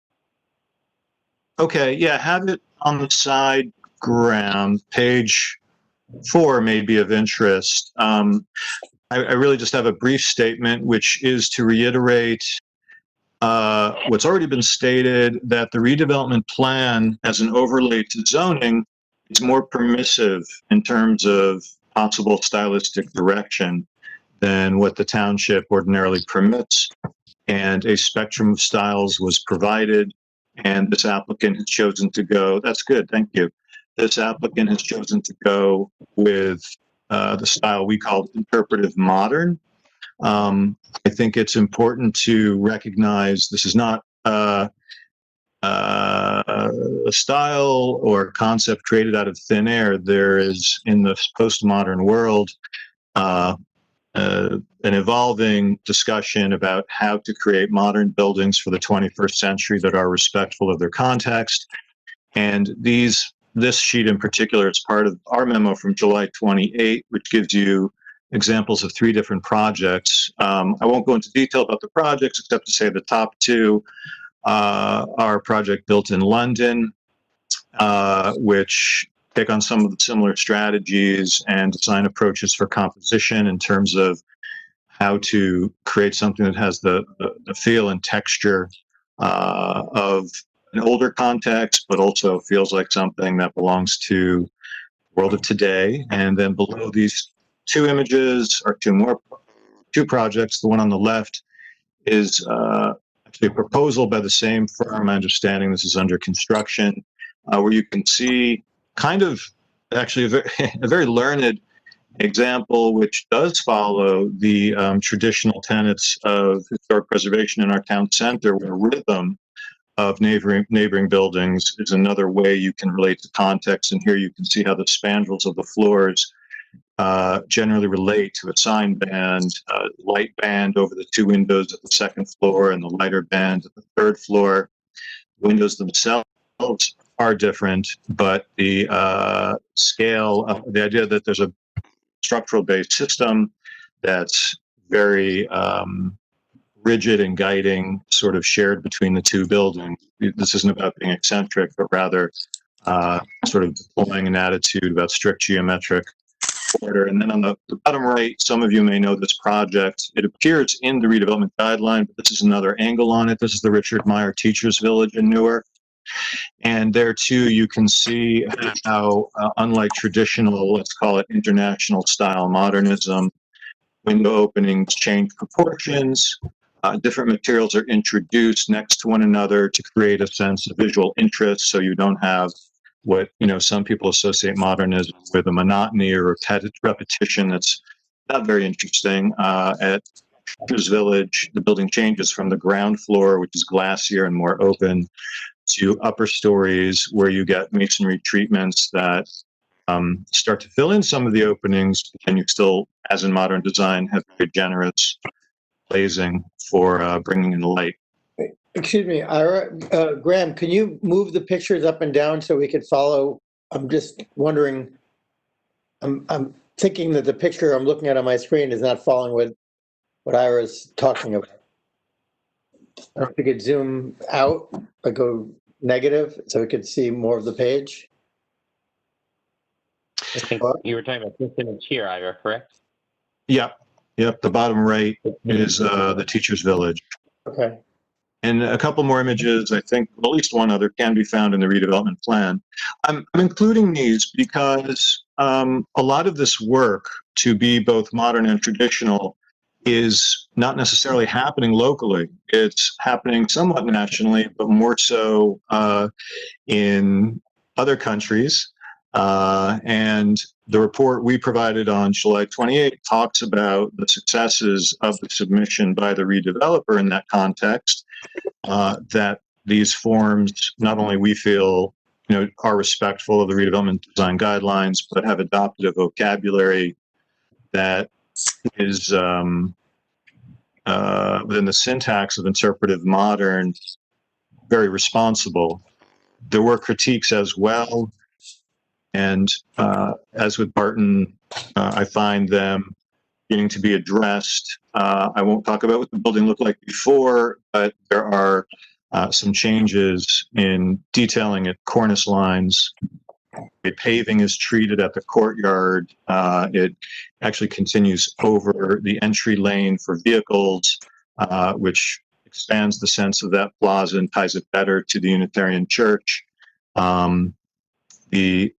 Okay, yeah, have it on the side, Graham. Page 4 may be of interest. I really just have a brief statement, which is to reiterate what's already been stated, that the redevelopment plan as an overlay to zoning is more permissive in terms of possible stylistic direction than what the township ordinarily permits. And a spectrum of styles was provided, and this applicant has chosen to go, that's good, thank you. This applicant has chosen to go with the style we call interpretive modern. I think it's important to recognize this is not a style or concept created out of thin air. There is, in the postmodern world, an evolving discussion about how to create modern buildings for the 21st century that are respectful of their context. And this sheet in particular is part of our memo from July 28, which gives you examples of 3 different projects. I won't go into detail about the projects, except to say the top 2 are a project built in London, which take on some of the similar strategies and design approaches for composition in terms of how to create something that has the feel and texture of an older context, but also feels like something that belongs to the world of today. And then below these 2 images are 2 projects. The one on the left is actually a proposal by the same firm. My understanding this is under construction, where you can see kind of actually a very learned example, which does follow the traditional tenets of historic preservation in our town center, where rhythm of neighboring buildings is another way you can relate to context. And here you can see how the spandrels of the floors generally relate to a sign band, light band over the 2 windows at the 2nd floor and the lighter band at the 3rd floor. Windows themselves are different, but the scale of the idea that there's a structural based system that's very rigid and guiding, sort of shared between the 2 buildings. This isn't about being eccentric, but rather sort of deploying an attitude about strict geometric order. And then on the bottom right, some of you may know this project. It appears in the redevelopment guideline, but this is another angle on it. This is the Richard Meyer Teachers Village in Newark. And there too, you can see how, unlike traditional, let's call it international style modernism, window openings change proportions. Different materials are introduced next to one another to create a sense of visual interest, so you don't have what some people associate modernism with, a monotony or repetition that's not very interesting. At Teachers Village, the building changes from the ground floor, which is glassier and more open, to upper stories where you get masonry treatments that start to fill in some of the openings, and you still, as in modern design, have very generous glazing for bringing in light. Excuse me, Ira, Graham, can you move the pictures up and down so we could follow? I'm just wondering, I'm thinking that the picture I'm looking at on my screen is not following what Ira's talking about. Or if you could zoom out, like go negative, so we could see more of the page. I think you were talking about this image here, Ira, correct? Yep. The bottom right is the teacher's village. Okay. And a couple more images, I think, well, at least one other can be found in the redevelopment plan. I'm including these because a lot of this work to be both modern and traditional is not necessarily happening locally. It's happening somewhat nationally, but more so in other countries. And the report we provided on July 28 talks about the successes of the submission by the redeveloper in that context, that these forms, not only we feel, are respectful of the redevelopment design guidelines, but have adopted a vocabulary that is within the syntax of interpretive modern, very responsible. There were critiques as well. And as with Barton, I find them beginning to be addressed. I won't talk about what the building looked like before, but there are some changes in detailing at cornice lines. The paving is treated at the courtyard. It actually continues over the entry lane for vehicles, which expands the sense of that plaza and ties it better to the Unitarian Church. It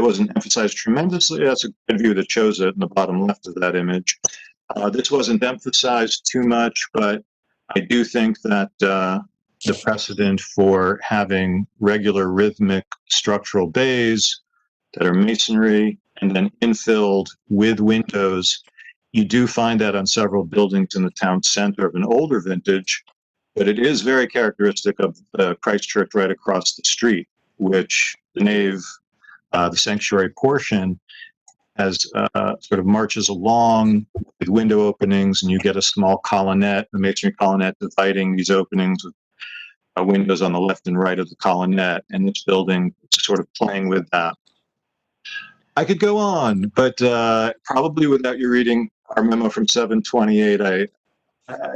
wasn't emphasized tremendously. That's a good view that shows it in the bottom left of that image. This wasn't emphasized too much, but I do think that the precedent for having regular rhythmic structural bays that are masonry and then infilled with windows, you do find that on several buildings in the town center of an older vintage, but it is very characteristic of the Christ Church right across the street, which the nave, the sanctuary portion, as sort of marches along with window openings, and you get a small colonnette, a masonry colonnette dividing these openings with windows on the left and right of the colonnette, and this building is sort of playing with that. I could go on, but probably without you reading our memo from 7/28,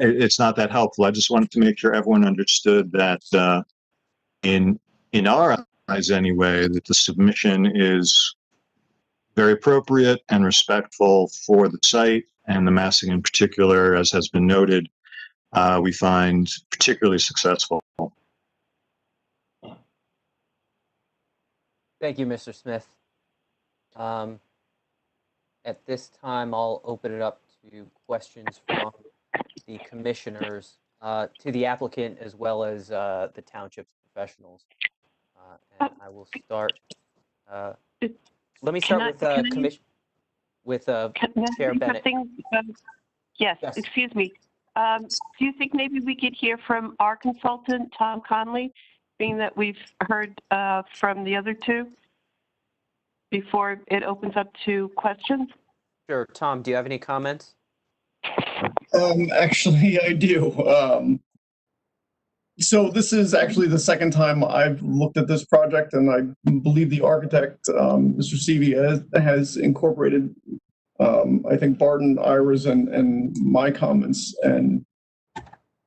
it's not that helpful. I just wanted to make sure everyone understood that in our eyes anyway, that the submission is very appropriate and respectful for the site and the massing in particular, as has been noted, we find particularly successful. Thank you, Mr. Smith. At this time, I'll open it up to questions from the commissioners, to the applicant as well as the township's professionals. And I will start. Let me start with commission with Chair Bennett. Yes, excuse me. Do you think maybe we could hear from our consultant, Tom Conley, being that we've heard from the other two before it opens up to questions? Sure. Tom, do you have any comments? Actually, I do. So this is actually the second time I've looked at this project, and I believe the architect, Mr. Seavey, has incorporated, I think, Barton, Ira's, and my comments. And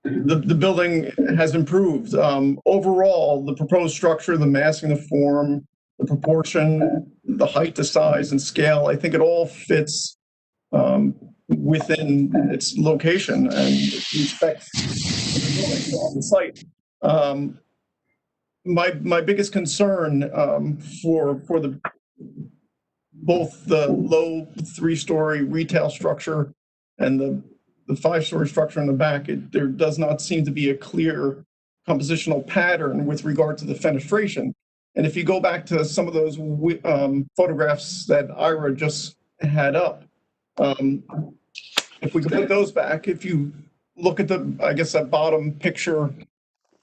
the building has improved. Overall, the proposed structure, the massing, the form, the proportion, the height, the size, and scale, I think it all fits within its location and respect on the site. My biggest concern for both the low 3-story retail structure and the 5-story structure in the back, there does not seem to be a clear compositional pattern with regard to the fenestration. And if you go back to some of those photographs that Ira just had up, if we could put those back, if you look at that bottom picture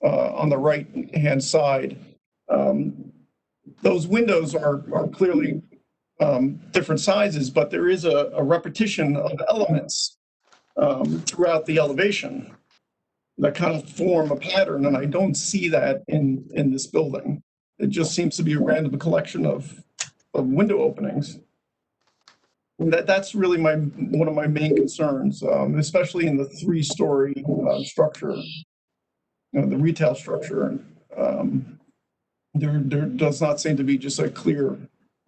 on the right-hand side, those windows are clearly different sizes, but there is a repetition of elements throughout the elevation that kind of form a pattern, and I don't see that in this building. It just seems to be a random collection of window openings. And that's really one of my main concerns, especially in the 3-story structure. the retail structure. There does not seem to be just a clear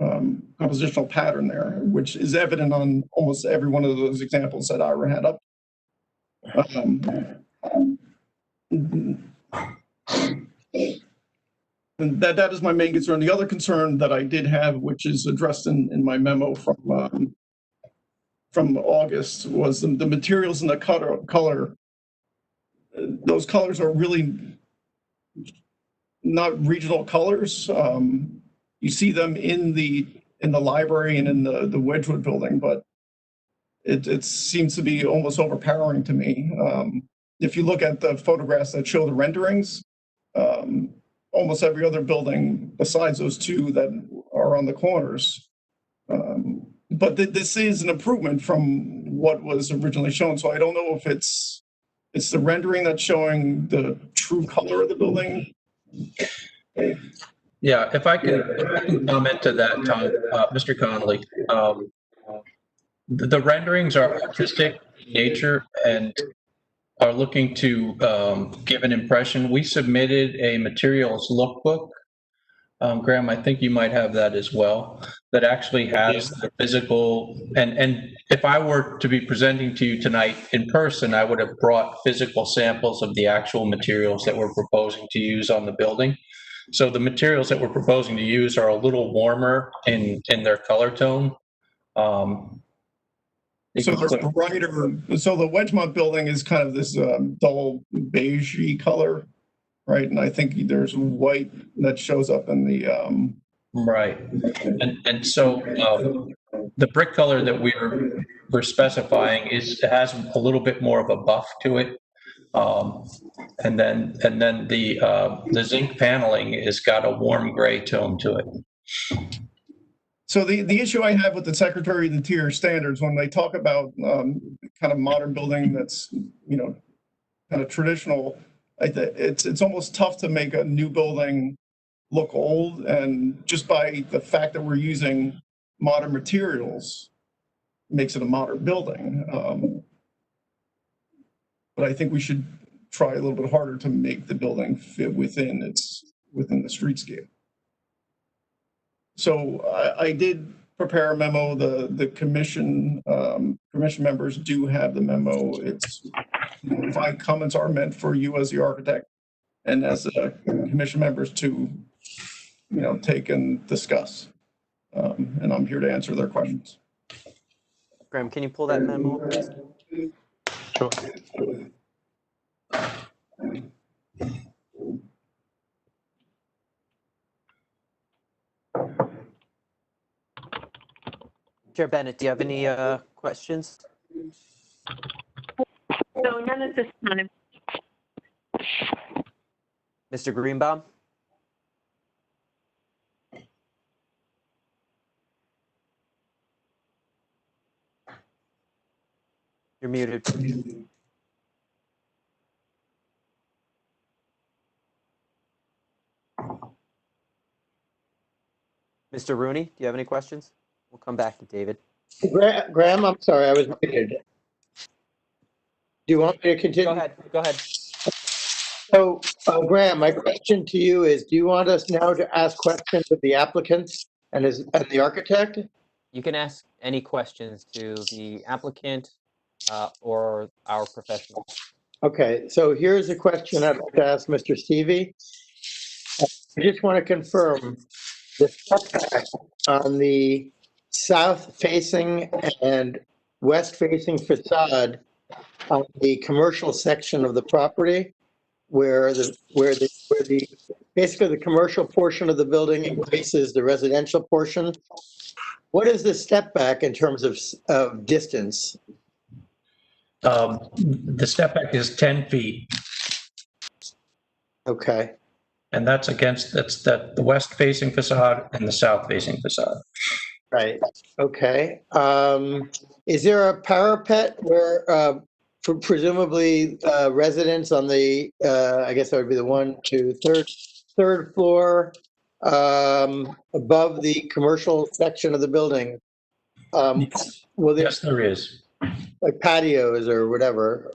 compositional pattern there, which is evident on almost every one of those examples that Ira had up. And that is my main concern. The other concern that I did have, which is addressed in my memo from August, was the materials and the color. Those colors are really not regional colors. You see them in the library and in the Wedgwood building, but it seems to be almost overpowering to me. If you look at the photographs that show the renderings, almost every other building besides those two that are on the corners. But this is an improvement from what was originally shown. So I don't know if it's the rendering that's showing the true color of the building. Yeah, if I can comment to that, Tom, Mr. Connolly. The renderings are artistic in nature and are looking to give an impression. We submitted a materials lookbook. Graham, I think you might have that as well, that actually has the physical, and if I were to be presenting to you tonight in person, I would have brought physical samples of the actual materials that we're proposing to use on the building. So the materials that we're proposing to use are a little warmer in their color tone. So they're brighter. So the Wedgmont building is kind of this dull beigey color, right? And I think there's white that shows up in the right. And so the brick color that we're specifying has a little bit more of a buff to it. And then the zinc paneling has got a warm gray tone to it. So the issue I have with the Secretary of the Interior standards, when they talk about kind of modern building that's, kind of traditional, it's almost tough to make a new building look old. And just by the fact that we're using modern materials makes it a modern building. But I think we should try a little bit harder to make the building fit within the streetscape. So I did prepare a memo. The commission members do have the memo. It's 5 comments are meant for you as the architect and as the commission members to take and discuss. And I'm here to answer their questions. Graham, can you pull that memo, please? Sure. Chair Bennett, do you have any questions? No, none at this time. Mr. Greenbaum? You're muted. Mr. Rooney, do you have any questions? We'll come back to David. Graham, I'm sorry, I was muted. Do you want me to continue? Go ahead. So, Graham, my question to you is, do you want us now to ask questions of the applicants and the architect? You can ask any questions to the applicant or our professional. Okay, so here's a question I'd like to ask Mr. Stevie. I just want to confirm the setback on the south-facing and west-facing facade on the commercial section of the property, where basically the commercial portion of the building embraces the residential portion. What is the step back in terms of distance? The step back is 10 feet. Okay. And that's the west facing facade and the south facing facade. Right. Okay. Is there a parapet where presumably residents on the, I guess that would be the third floor above the commercial section of the building? Yes, there is. Like patios or whatever?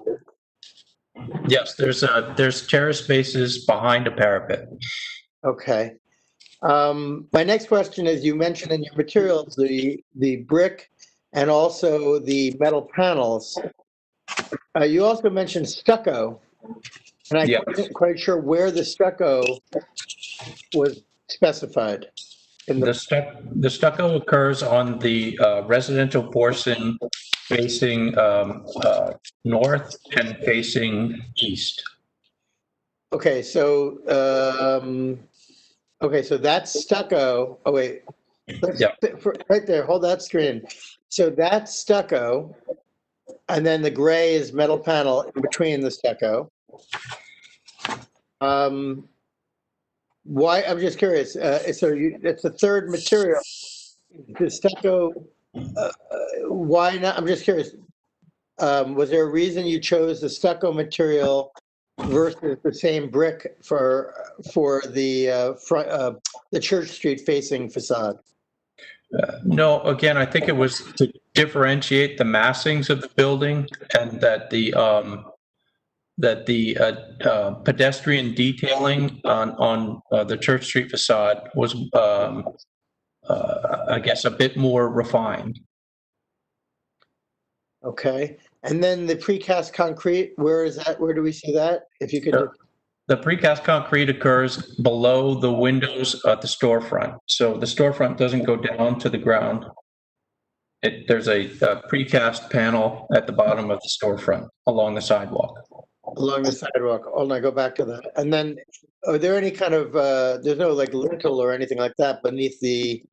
Yes, there's terrace spaces behind a parapet. Okay. My next question is, you mentioned in your materials the brick and also the metal panels. You also mentioned stucco, and I wasn't quite sure where the stucco was specified. The stucco occurs on the residential portion facing north and facing east. Okay, so that's stucco. Oh wait, right there. Hold that screen. So that's stucco, and then the gray is metal panel in between the stucco. Why? I'm just curious. So it's the third material. The stucco. Why not? I'm just curious. Was there a reason you chose the stucco material versus the same brick for the front, the Church Street facing facade? No, again, I think it was to differentiate the massings of the building, and that the pedestrian detailing on the Church Street facade was, I guess, a bit more refined. Okay, and then the precast concrete, where is that? Where do we see that? If you could. The precast concrete occurs below the windows at the storefront. So the storefront doesn't go down to the ground. There's a precast panel at the bottom of the storefront along the sidewalk. Along the sidewalk. Oh, no, go back to that. And then, are there any kind of, there's no like lintel or anything like that beneath the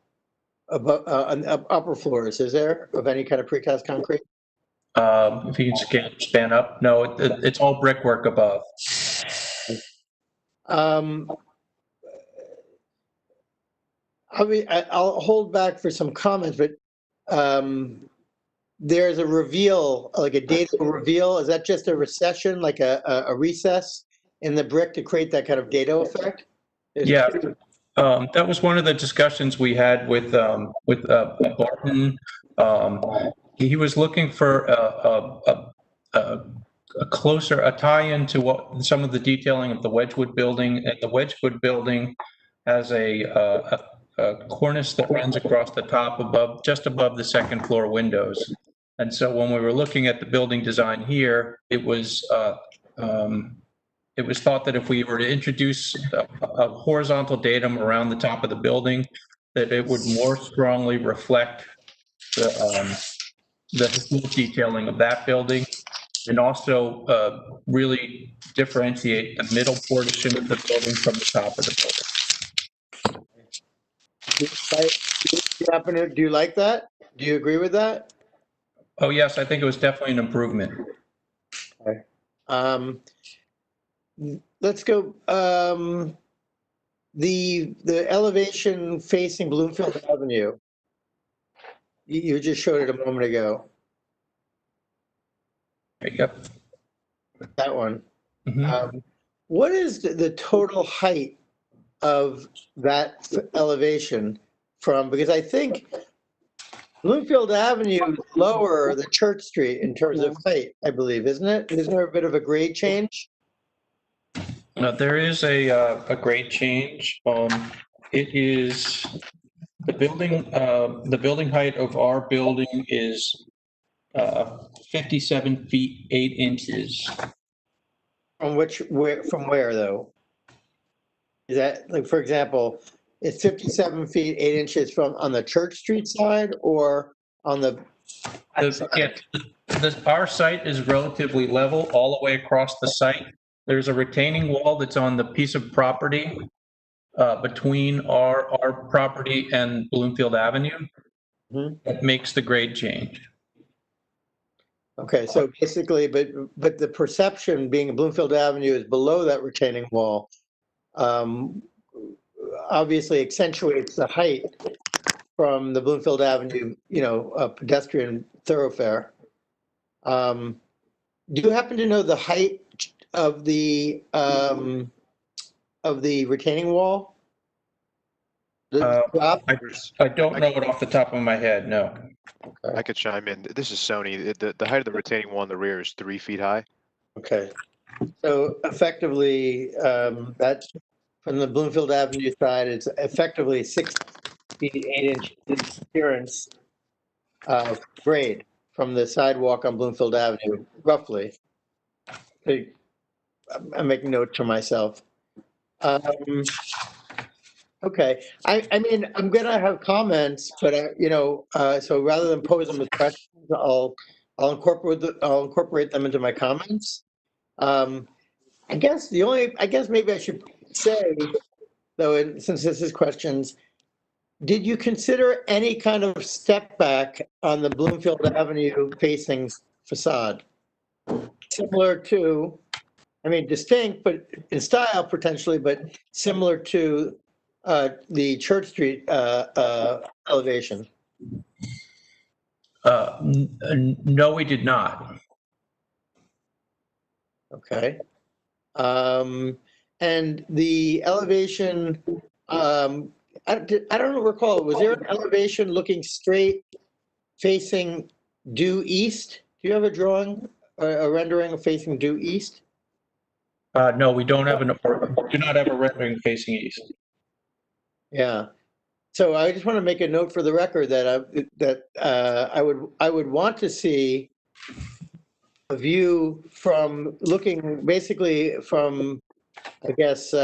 upper floors, is there, of any kind of precast concrete? If you can span up. No, it's all brickwork above. I'll hold back for some comments, but there's a reveal, like a data reveal. Is that just a recession, like a recess in the brick to create that kind of dado effect? Yeah, that was one of the discussions we had with Barton. He was looking for a tie-in to what some of the detailing of the Wedgwood building. And the Wedgwood building has a cornice that runs across the top just above the second floor windows. And so when we were looking at the building design here, it was thought that if we were to introduce a horizontal datum around the top of the building, that it would more strongly reflect the historic detailing of that building, and also really differentiate the middle portion of the building from the top of the building. Do you like that? Do you agree with that? Oh, yes, I think it was definitely an improvement. Okay. Let's go. The elevation facing Bloomfield Avenue. You just showed it a moment ago. Yep. That one. Mm-hmm. What is the total height of that elevation from? Because I think Bloomfield Avenue is lower than Church Street in terms of height, I believe, isn't it? Isn't there a bit of a grade change? There is a grade change. It is the building height of our building is 57 feet 8 inches. From where though? Is that, like, for example, it's 57 feet 8 inches from on the Church Street side or on the our site is relatively level all the way across the site. There's a retaining wall that's on the piece of property between our property and Bloomfield Avenue. Mm-hmm. That makes the grade change. Okay, so basically, but the perception being Bloomfield Avenue is below that retaining wall, obviously accentuates the height from the Bloomfield Avenue, pedestrian thoroughfare. Do you happen to know the height of the retaining wall? I don't know it off the top of my head, no. I could chime in. This is Sony. The height of the retaining wall in the rear is 3 feet high. Okay. So effectively, that from the Bloomfield Avenue side, it's effectively 6 feet 8 inches clearance grade from the sidewalk on Bloomfield Avenue, roughly. I'm making note to myself. Okay, I mean, I'm gonna have comments, but so rather than pose them as questions, I'll incorporate them into my comments. I guess maybe I should say, though, since this is questions, did you consider any kind of step back on the Bloomfield Avenue facing facade? Similar to, I mean, distinct, but in style potentially, but similar to the Church Street elevation? No, we did not. Okay. And the elevation, I don't recall, was there an elevation looking straight facing due east? Do you have a drawing, a rendering of facing due east? No, we do not have a rendering facing east. Yeah. So I just want to make a note for the record that I would want to see a view from looking basically from, I guess,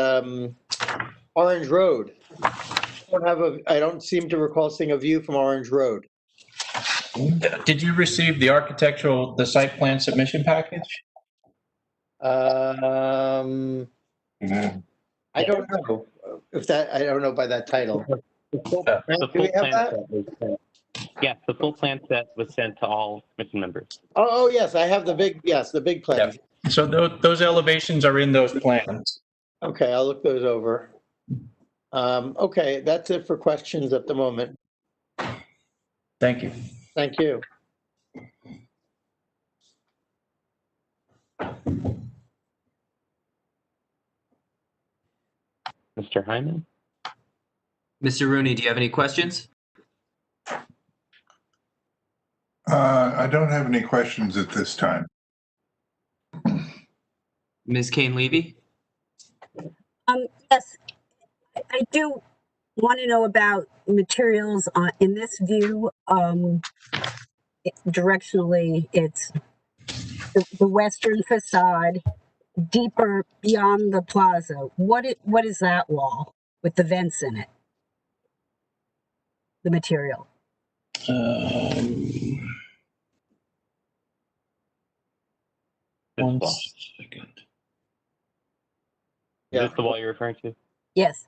Orange Road. I don't seem to recall seeing a view from Orange Road. Did you receive the site plan submission package? I don't know I don't know by that title. The full plan set was sent to all commission members. Oh yes, I have the big plans. Yeah. So those elevations are in those plans. Okay, I'll look those over. Okay, that's it for questions at the moment. Thank you. Thank you. Mr. Hahne? Mr. Rooney, do you have any questions? I don't have any questions at this time. Ms. Kane-Levy? Yes, I do want to know about materials in this view. Directionally, it's the western facade, deeper beyond the plaza. What is that wall with the vents in it? The material. One second. Is this the wall you're referring to? Yes.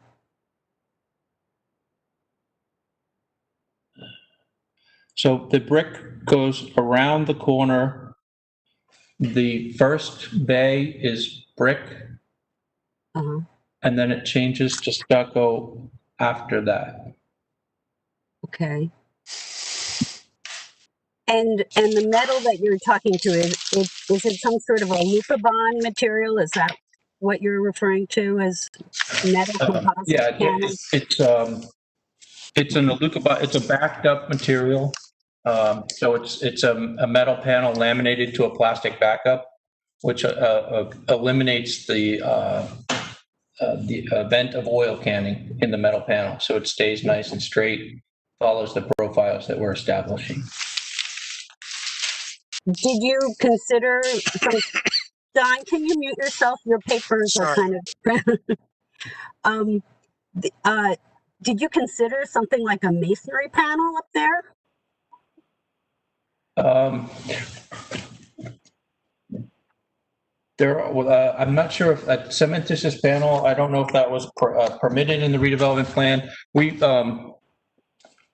So the brick goes around the corner. The first bay is brick. Uh-huh. And then it changes to stucco after that. Okay. And the metal that you're talking to, is it some sort of a Lucabond material? Is that what you're referring to as metal composite? Yeah, it's an Lucabond. It's a backed up material. So it's a metal panel laminated to a plastic backup, which eliminates the vent of oil canning in the metal panel. So it stays nice and straight, follows the profiles that we're establishing. Did you consider, Don, can you mute yourself? Your papers are kind of, did you consider something like a masonry panel up there? I'm not sure if a cementitious panel, I don't know if that was permitted in the redevelopment plan.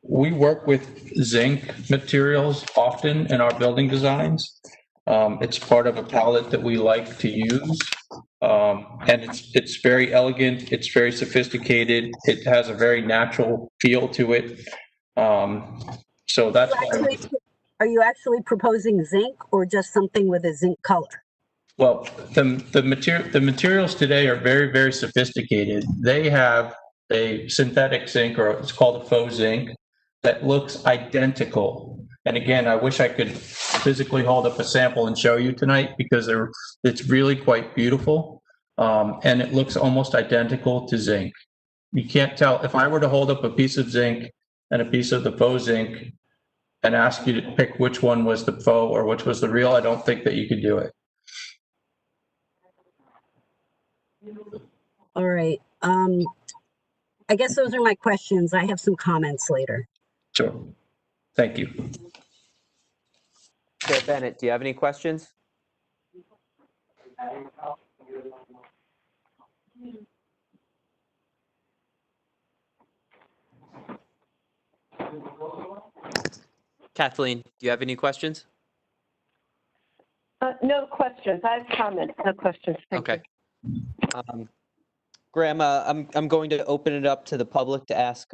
We work with zinc materials often in our building designs. It's part of a palette that we like to use. And it's very elegant, it's very sophisticated, it has a very natural feel to it. So that's why. Are you actually proposing zinc or just something with a zinc color? Well, the materials today are very, very sophisticated. They have a synthetic zinc, or it's called a faux zinc, that looks identical And again, I wish I could physically hold up a sample and show you tonight because it's really quite beautiful. And it looks almost identical to zinc. You can't tell. If I were to hold up a piece of zinc and a piece of the faux zinc and ask you to pick which one was the faux or which was the real, I don't think that you could do it. All right. I guess those are my questions. I have some comments later. Sure. Thank you. Chair Bennett, do you have any questions? Kathleen, do you have any questions? No questions. I have comments, no questions. Thank Okay. Graham, I'm going to open it up to the public to ask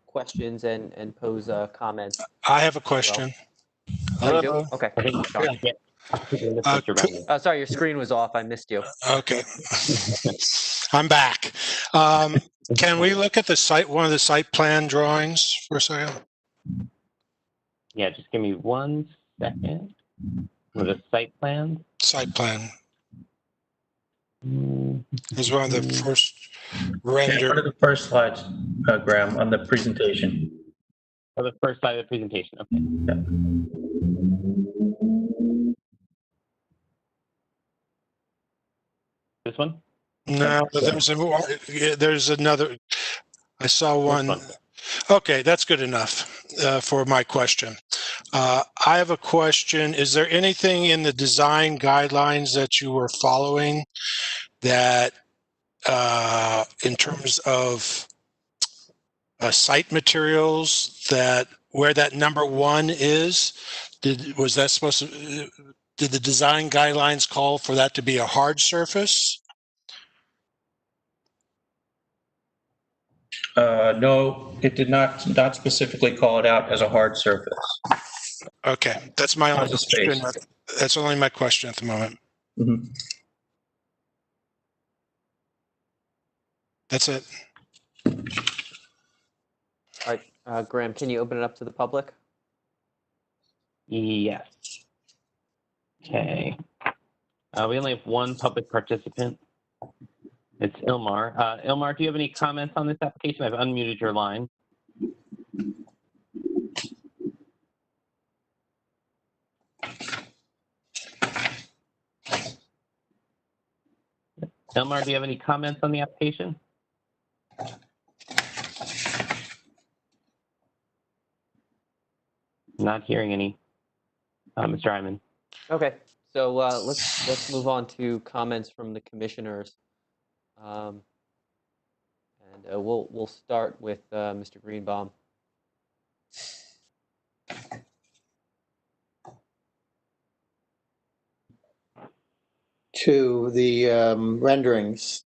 questions and pose comments. I have a question. Oh, you do? Okay. Sorry, your screen was off. I missed you. Okay. I'm back. Can we look at the site, one of the site plan drawings for a second? Yeah, just give me 1 second. With a site plan? Site plan. Is one of the first render. One of the first slides, Graham, on the presentation. Oh, the first slide of the presentation. Okay. Yeah. This one? No, there's another. I saw one. Okay, that's good enough for my question. I have a question. Is there anything in the design guidelines that you were following that in terms of site materials, that where that number 1 is, did the design guidelines call for that to be a hard surface? No, it did not specifically call it out as a hard surface. Okay, that's my only question. That's only my question at the moment. Mm-hmm. That's it. All right, Graham, can you open it up to the public? Yes. Okay. We only have 1 public participant. It's Ilmar. Ilmar, do you have any comments on this application? I've unmuted your line. Ilmar, do you have any comments on the application? Not hearing any. Mr. Hyman. Okay, so let's move on to comments from the commissioners. And we'll start with Mr. Greenbaum. To the renderings.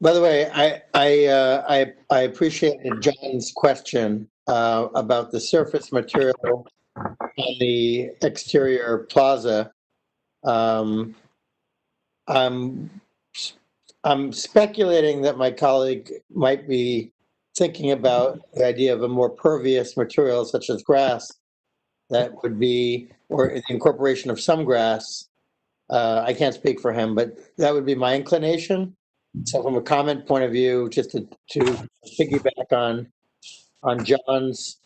By the way, I appreciated John's question about the surface material on the exterior plaza. I'm speculating that my colleague might be thinking about the idea of a more pervious material such as grass that would be, or the incorporation of some grass. I can't speak for him, but that would be my inclination. So from a comment point of view, just to piggyback on John's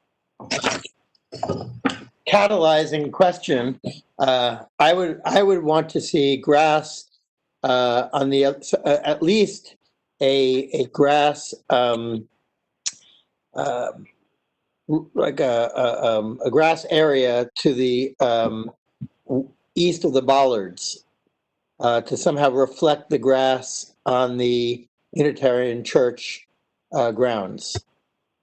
catalyzing question, I would want to see grass on the at least a grass like a grass area to the east of the bollards to somehow reflect the grass on the Unitarian Church grounds.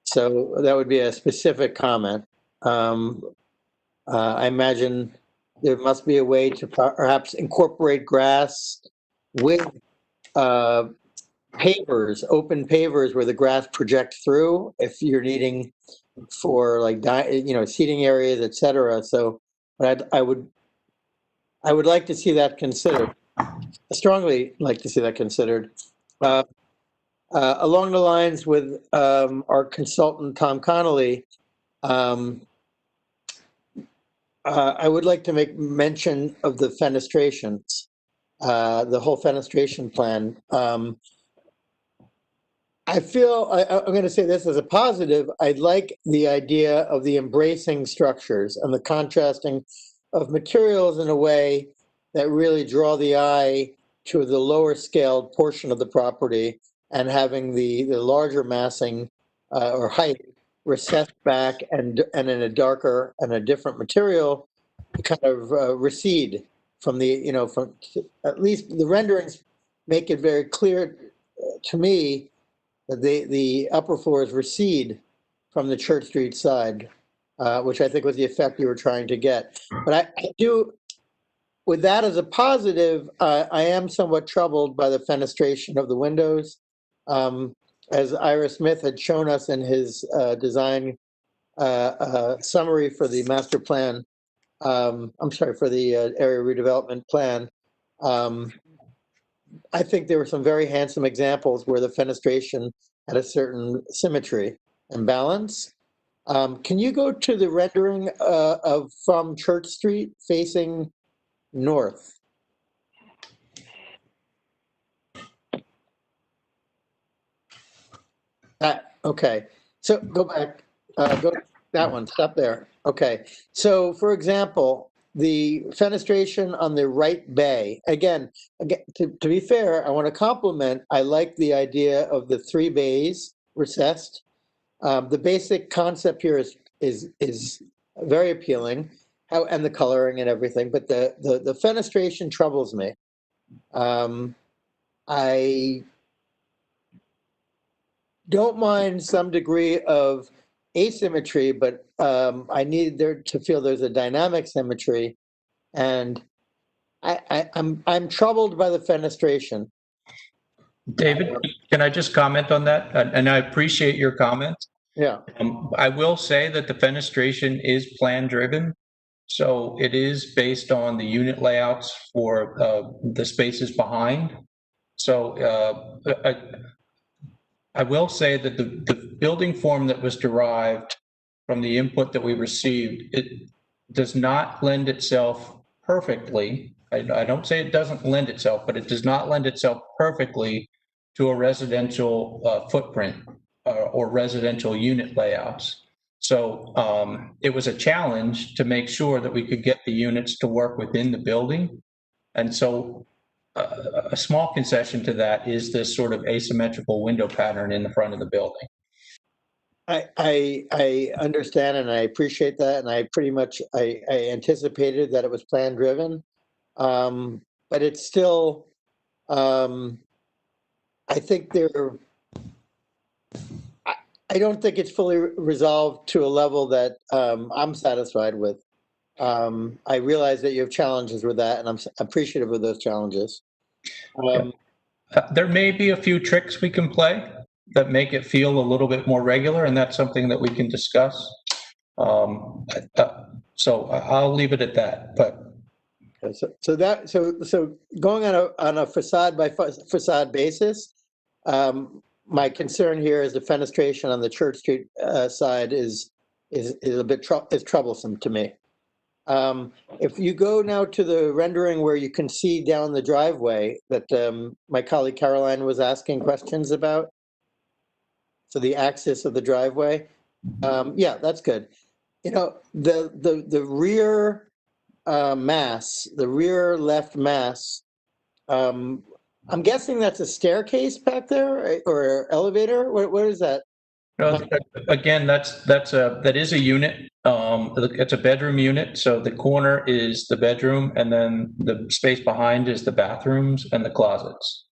So that would be a specific comment. I imagine there must be a way to perhaps incorporate grass with pavers, open pavers where the grass projects through if you're needing for like, seating areas, et cetera. So I would like to see that considered. I strongly like to see that considered. Along the lines with our consultant, Tom Connolly, I would like to make mention of the fenestrations, the whole fenestration plan. I feel, I'm going to say this as a positive, I like the idea of the embracing structures and the contrasting of materials in a way that really draw the eye to the lower scaled portion of the property and having the larger massing or height recessed back and in a darker and a different material kind of recede from the, from at least the renderings make it very clear to me that the upper floors recede from the Church Street side, which I think was the effect you were trying to get. But I do, with that as a positive, I am somewhat troubled by the fenestration of the windows. As Ira Smith had shown us in his design summary for the master plan, I'm sorry, for the area redevelopment plan, I think there were some very handsome examples where the fenestration had a certain symmetry and balance. Can you go to the rendering from Church Street facing north? Okay, so go back, go that one, stop there. Okay, so for example, the fenestration on the right bay, again to be fair, I want to compliment, I like the idea of the 3 bays recessed. The basic concept here is very appealing, and the coloring and everything, but the fenestration troubles me. I don't mind some degree of asymmetry, but I need there to feel there's a dynamic symmetry, and I'm troubled by the fenestration. David, can I just comment on that? And I appreciate your comment. Yeah. I will say that the fenestration is plan driven. So it is based on the unit layouts for the spaces behind. So I will say that the building form that was derived from the input that we received, it does not lend itself perfectly. I don't say it doesn't lend itself, but it does not lend itself perfectly to a residential footprint or residential unit layouts. So it was a challenge to make sure that we could get the units to work within the building. And so a small concession to that is this sort of asymmetrical window pattern in the front of the building. I understand and I appreciate that, and I pretty much I anticipated that it was plan driven, but it's still I think I don't think it's fully resolved to a level that I'm satisfied with. I realize that you have challenges with that, and I'm appreciative of those challenges. There may be a few tricks we can play that make it feel a little bit more regular, and that's something that we can discuss. So I'll leave it at that. But so going on a facade by facade basis, my concern here is the fenestration on the Church Street side is a bit troublesome to me. If you go now to the rendering where you can see down the driveway that my colleague Caroline was asking questions about, so the axis of the driveway, yeah, that's good. You know, the rear mass, the rear left mass, I'm guessing that's a staircase back there or elevator. What is that? Again, that is a unit. It's a bedroom unit. So the corner is the bedroom, and then the space behind is the bathrooms and the closets.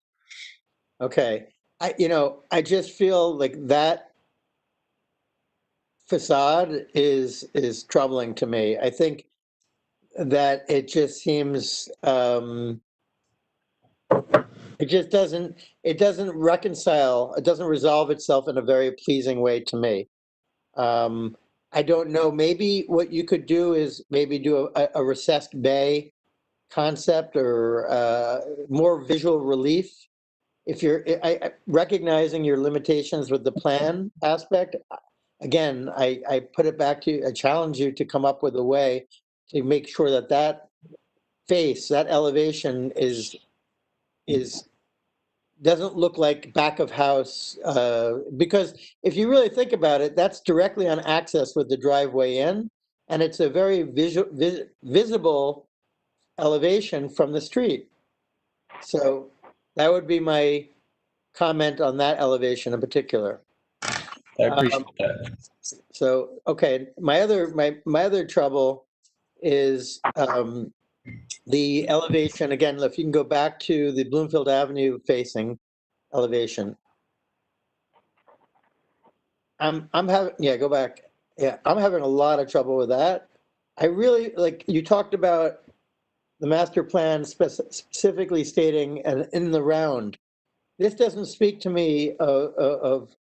Okay, I just feel like that facade is troubling to me. I think that it just seems it just doesn't reconcile, it doesn't resolve itself in a very pleasing way to me. I don't know, maybe what you could do is maybe do a recessed bay concept or more visual relief if you're recognizing your limitations with the plan aspect, again, I put it back to you, I challenge you to come up with a way to make sure that that face, that elevation is doesn't look like back of house, because if you really think about it, that's directly on access with the driveway in, and it's a very visible elevation from the street. So that would be my comment on that elevation in particular. I appreciate that. So, okay, my other trouble is the elevation, again, if you can go back to the Bloomfield Avenue facing elevation. I'm having, yeah, go back. Yeah, I'm having a lot of trouble with that. I really, like, you talked about the master plan specifically stating and in the round. This doesn't speak to me of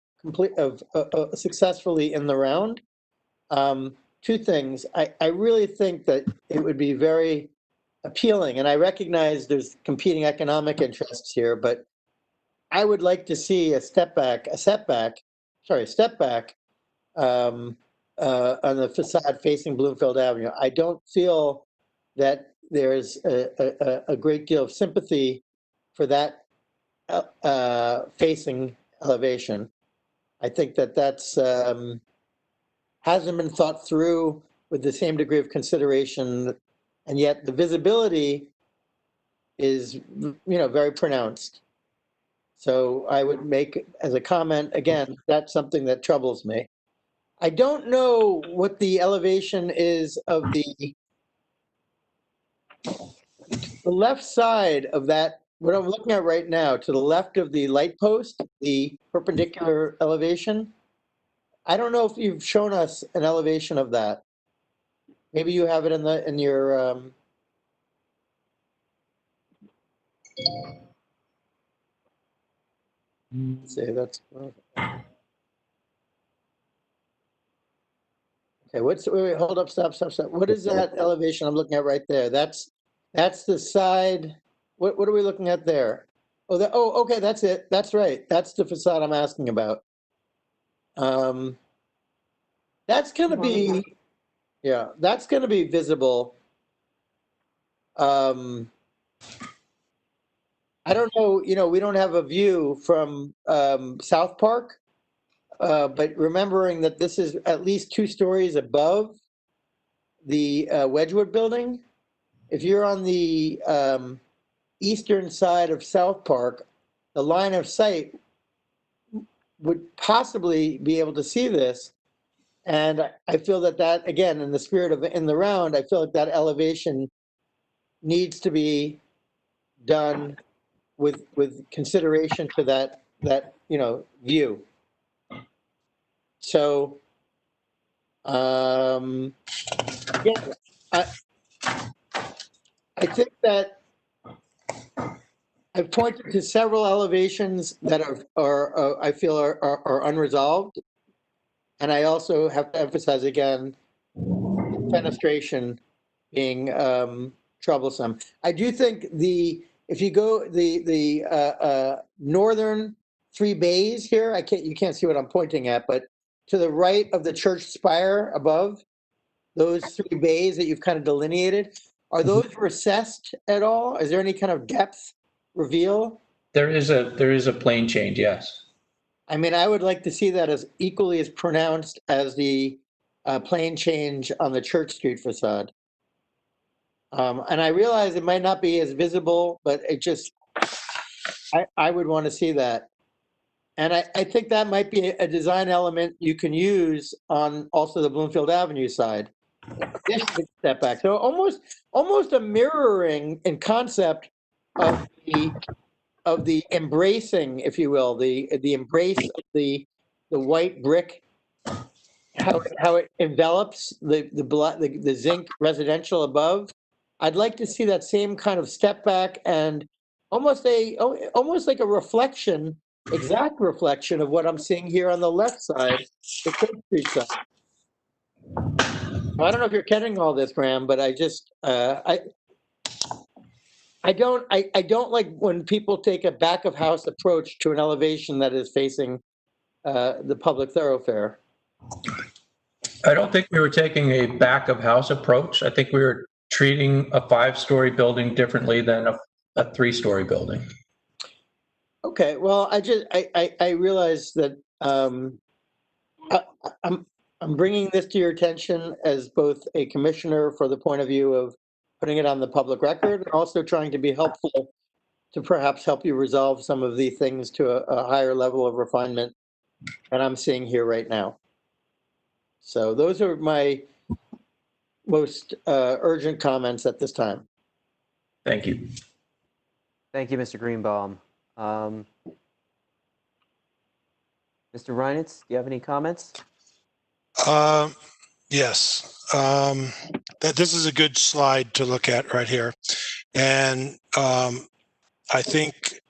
successfully in the round. Two things. I really think that it would be very appealing, and I recognize there's competing economic interests here, but I would like to see a step back on the facade facing Bloomfield Avenue. I don't feel that there's a great deal of sympathy for that facing elevation. I think that that's hasn't been thought through with the same degree of consideration, and yet the visibility is, very pronounced. So I would make as a comment, again, that's something that troubles me. I don't know what the elevation is of the left side of that, what I'm looking at right now, to the left of the light post, the perpendicular elevation. I don't know if you've shown us an elevation of that. Maybe you have it in your let's see, that's okay. Wait, hold up, stop. What is that elevation I'm looking at right there? That's the side. What are we looking at there? Oh, okay, that's it. That's right. That's the facade I'm asking about. That's gonna be, yeah, that's gonna be visible. I don't know, we don't have a view from South Park, but remembering that this is at least 2 stories above the Wedgwood building, if you're on the eastern side of South Park, the line of sight would possibly be able to see this. And I feel that, again, in the spirit of in the round, I feel like that elevation needs to be done with consideration to that view. So, yeah, I think that I've pointed to several elevations that are I feel are unresolved, and I also have to emphasize again, fenestration being troublesome. I do think if you go the northern 3 bays here, you can't see what I'm pointing at, but to the right of the church spire above, those 3 bays that you've kind of delineated, are those recessed at all? Is there any kind of depth reveal? There is a plane change, yes. I mean, I would like to see that as equally as pronounced as the plane change on the Church Street facade. And I realize it might not be as visible, but it just, I would want to see that. And I think that might be a design element you can use on also the Bloomfield Avenue side. Step back. So almost a mirroring in concept of the embracing, if you will, the embrace of the white brick, how it envelops the zinc residential above. I'd like to see that same kind of step back and almost like a reflection, exact reflection of what I'm seeing here on the left side, the Church Street side. I don't know if you're catching all this, Graham, but I just I don't like when people take a back of house approach to an elevation that is facing the public thoroughfare. I don't think we were taking a back of house approach. I think we were treating a 5-story building differently than a 3-story building. Okay, well, I realize that I'm bringing this to your attention as both a commissioner for the point of view of putting it on the public record, and also trying to be helpful to perhaps help you resolve some of the things to a higher level of refinement that I'm seeing here right now. So those are my most urgent comments at this time. Thank you. Thank you, Mr. Greenbaum. Mr. Reinitz, do you have any comments? Yes. This is a good slide to look at right here. And I think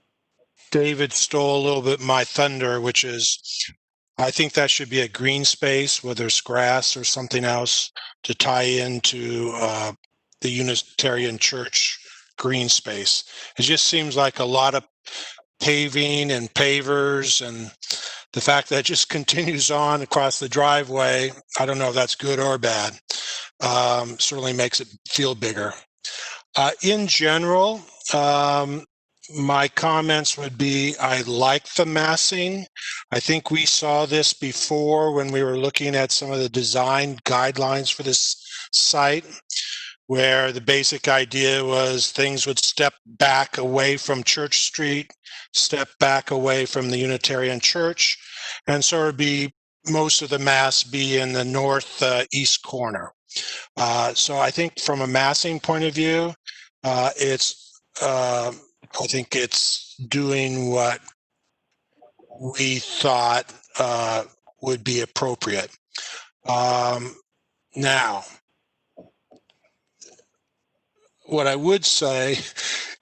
David stole a little bit my thunder, which is I think that should be a green space, whether it's grass or something else, to tie into the Unitarian Church green space. It just seems like a lot of paving and pavers, and the fact that it just continues on across the driveway, I don't know if that's good or bad. Certainly makes it feel bigger. In general, my comments would be, I like the massing. I think we saw this before when we were looking at some of the design guidelines for this site, where the basic idea was things would step back away from Church Street, step back away from the Unitarian Church, and sort of be most of the mass be in the northeast corner. So I think from a massing point of view, I think it's doing what we thought would be appropriate. Now, what I would say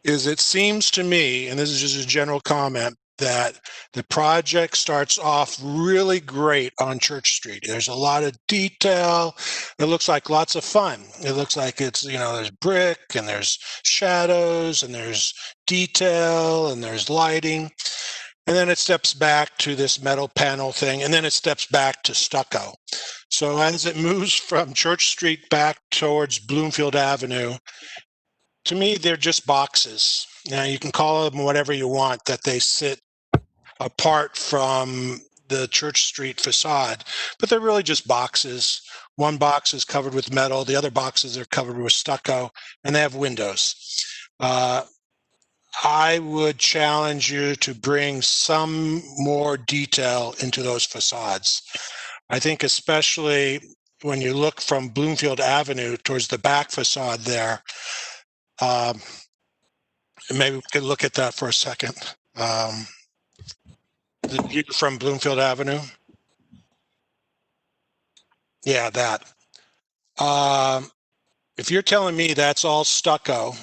is it seems to me, and this is just a general comment, that the project starts off really great on Church Street. There's a lot of detail. It looks like lots of fun. It looks like it's, there's brick and there's shadows and there's detail and there's lighting. And then it steps back to this metal panel thing, and then it steps back to stucco. So as it moves from Church Street back towards Bloomfield Avenue, to me, they're just boxes. Now, you can call them whatever you want, that they sit apart from the Church Street facade, but they're really just boxes. One box is covered with metal, the other boxes are covered with stucco, and they have windows. I would challenge you to bring some more detail into those facades. I think especially when you look from Bloomfield Avenue towards the back facade there, maybe we could look at that for a second. The view from Bloomfield Avenue. Yeah, that. If you're telling me that's all stucco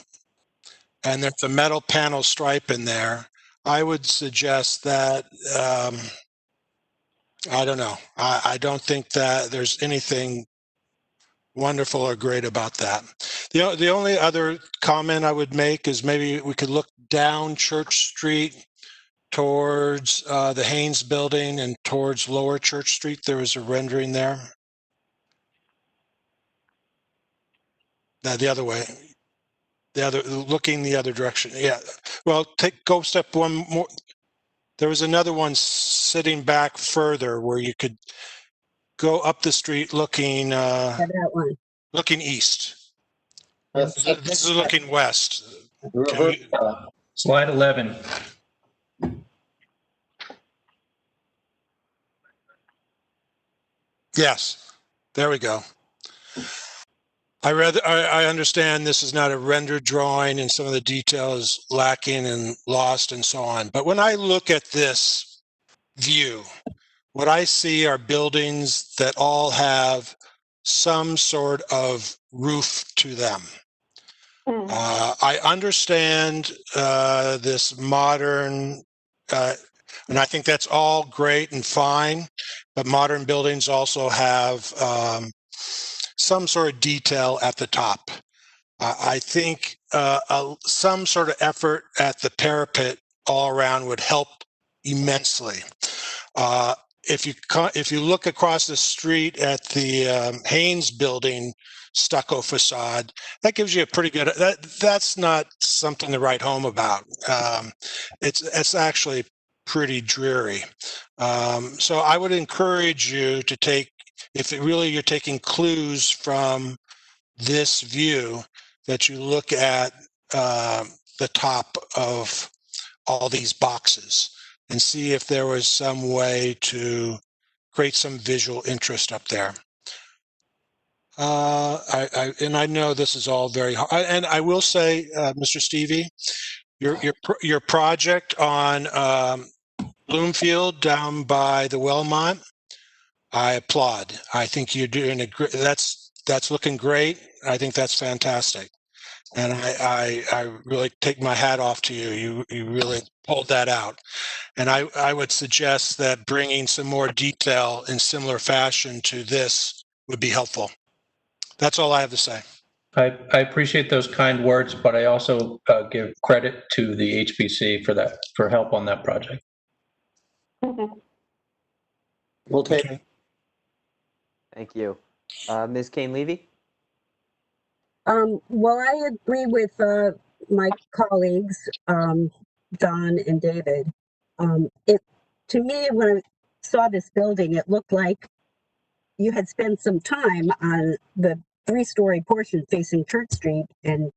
and there's a metal panel stripe in there, I would suggest that, I don't know. I don't think that there's anything wonderful or great about that. The only other comment I would make is maybe we could look down Church Street towards the Haynes building and towards Lower Church Street. There was a rendering there. The other way, looking the other direction. Yeah. Well, go step one more. There was another one sitting back further where you could go up the street looking. That one. Looking east. This is looking west. Okay. Slide 11. Yes, there we go. I understand this is not a rendered drawing and some of the detail is lacking and lost and so on. But when I look at this view, what I see are buildings that all have some sort of roof to them. I understand this modern, and I think that's all great and fine, but modern buildings also have some sort of detail at the top. I think some sort of effort at the parapet all around would help immensely. If you look across the street at the Haynes building stucco facade, that gives you a pretty good. That's not something to write home about. It's actually pretty dreary. So I would encourage you to take, if you're taking clues from this view, that you look at the top of all these boxes and see if there was some way to create some visual interest up there. I know this is all very hard, and I will say, Mr. Stevie, your project on Bloomfield down by the Wellmont, I applaud. I think you're doing a great. That's looking great. I think that's fantastic, and I really take my hat off to you. You really pulled that out, and I would suggest that bringing some more detail in similar fashion to this would be helpful. That's all I have to say. I appreciate those kind words, but I also give credit to the HPC for help on that project. We'll take it. Thank you. Ms. Kane-Levy? Well, I agree with my colleagues, John and David. To me, when I saw this building, it looked like you had spent some time on the 3-story portion facing Church Street, and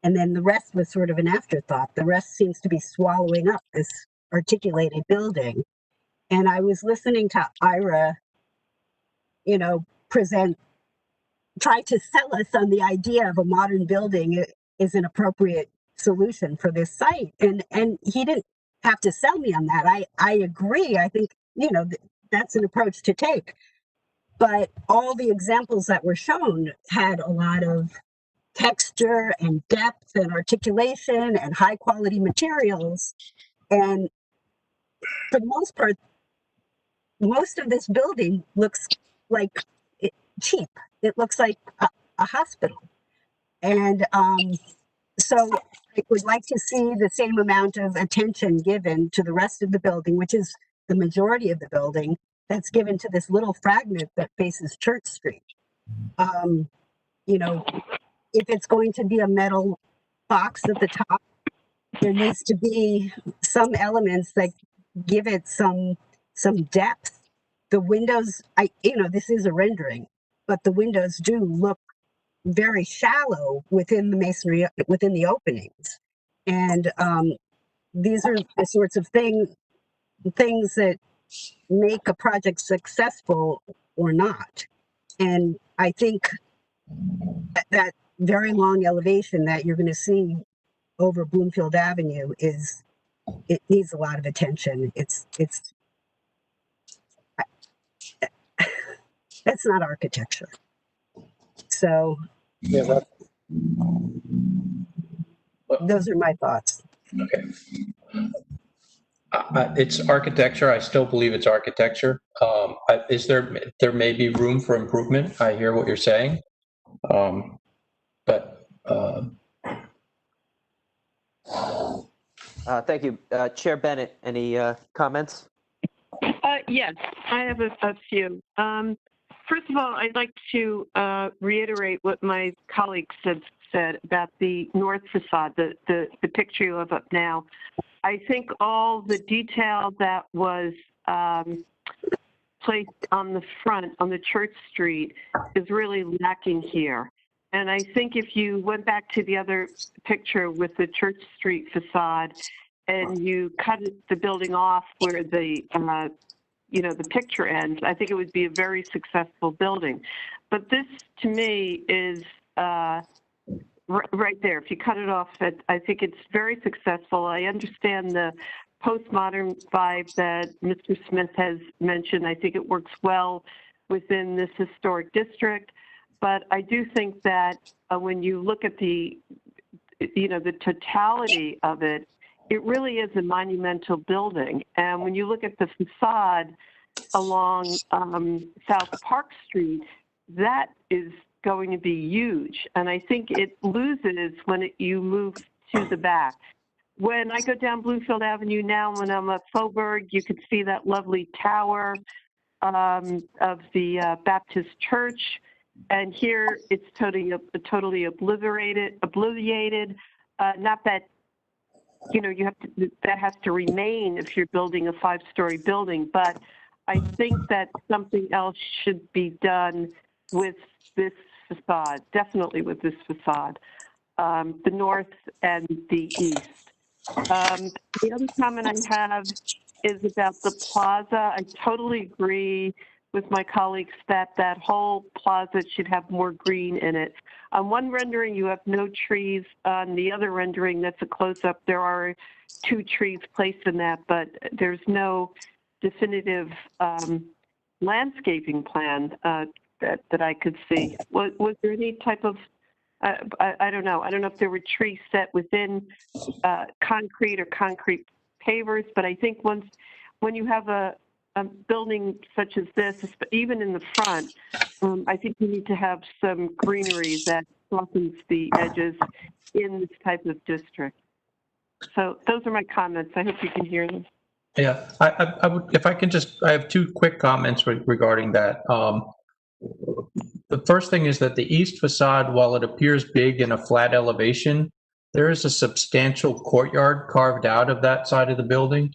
then the rest was sort of an afterthought. The rest seems to be swallowing up this articulated building. And I was listening to Ira, try to sell us on the idea of a modern building is an appropriate solution for this site. And he didn't have to sell me on that. I agree. I think, that's an approach to take. But all the examples that were shown had a lot of texture and depth and articulation and high quality materials. And for the most part, most of this building looks like cheap. It looks like a hospital. And so I would like to see the same amount of attention given to the rest of the building, which is the majority of the building, that's given to this little fragment that faces Church Street. If it's going to be a metal box at the top, there needs to be some elements that give it some depth. The windows, this is a rendering, but the windows do look very shallow within the masonry, within the openings. And these are the sorts of things that make a project successful or not. And I think that very long elevation that you're going to see over Bloomfield Avenue it needs a lot of attention. It's that's not architecture. So yeah, those are my thoughts. Okay. It's architecture. I still believe it's architecture. Is there may be room for improvement? I hear what you're saying. Thank you. Chair Bennett, any comments? Yes, I have a few. First of all, I'd like to reiterate what my colleagues said about the north facade, the picture you have up now. I think all the detail that was placed on the front, on the Church Street, is really lacking here. And I think if you went back to the other picture with the Church Street facade and you cut the building off where the picture ends, I think it would be a very successful building. But this, to me, is right there. If you cut it off, I think it's very successful. I understand the postmodern vibe that Mr. Smith has mentioned. I think it works well within this historic district. But I do think that when you look at the totality of it, it really is a monumental building. And when you look at the facade along South Park Street, that is going to be huge. And I think it loses when you move to the back. When I go down Bloomfield Avenue now, when I'm at Faubourg, you can see that lovely tower of the Baptist Church. And here it's totally obliterated. Not that, you know, that has to remain if you're building a 5-story building, but I think that something else should be done with this facade, definitely with this facade, the north and the east. The other comment I have is about the plaza. I totally agree with my colleagues that that whole plaza should have more green in it. On one rendering, you have no trees. On the other rendering, that's a close-up, there are 2 trees placed in that, but there's no definitive landscaping plan that I could see. Was there any type of, I don't know. I don't know if there were trees set within concrete or concrete pavers, but I think when you have a building such as this, even in the front, I think you need to have some greenery that softens the edges in this type of district. So those are my comments. I hope you can hear them. Yeah, I would, if I can just, I have 2 quick comments regarding that. The first thing is that the east facade, while it appears big in a flat elevation, there is a substantial courtyard carved out of that side of the building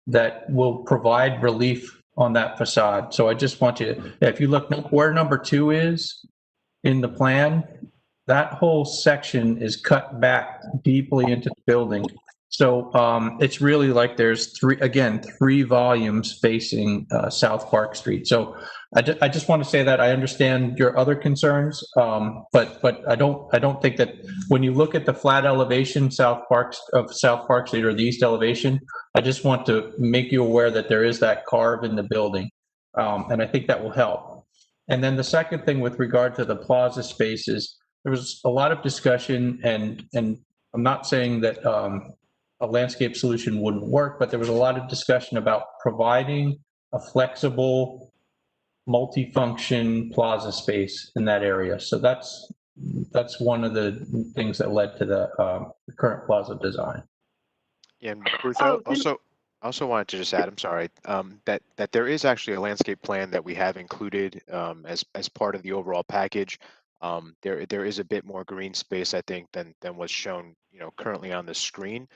that will provide relief on that facade. So I just want you to, if you look where number 2 is in the plan, that whole section is cut back deeply into the building. So it's really like there's 3 volumes facing South Park Street. So I just want to say that I understand your other concerns, but I don't think that when you look at the flat elevation South Park Street or the east elevation, I just want to make you aware that there is that carve in the building, and I think that will help. And then the second thing with regard to the plaza spaces, there was a lot of discussion, and I'm not saying that a landscape solution wouldn't work, but there was a lot of discussion about providing a flexible, multifunction plaza space in that area. So that's one of the things that led to the current plaza design. Yeah, and Bruce, I also wanted to just add, I'm sorry, that there is actually a landscape plan that we have included as part of the overall package. There is a bit more green space, I think, than what's shown, you know, currently on the screen.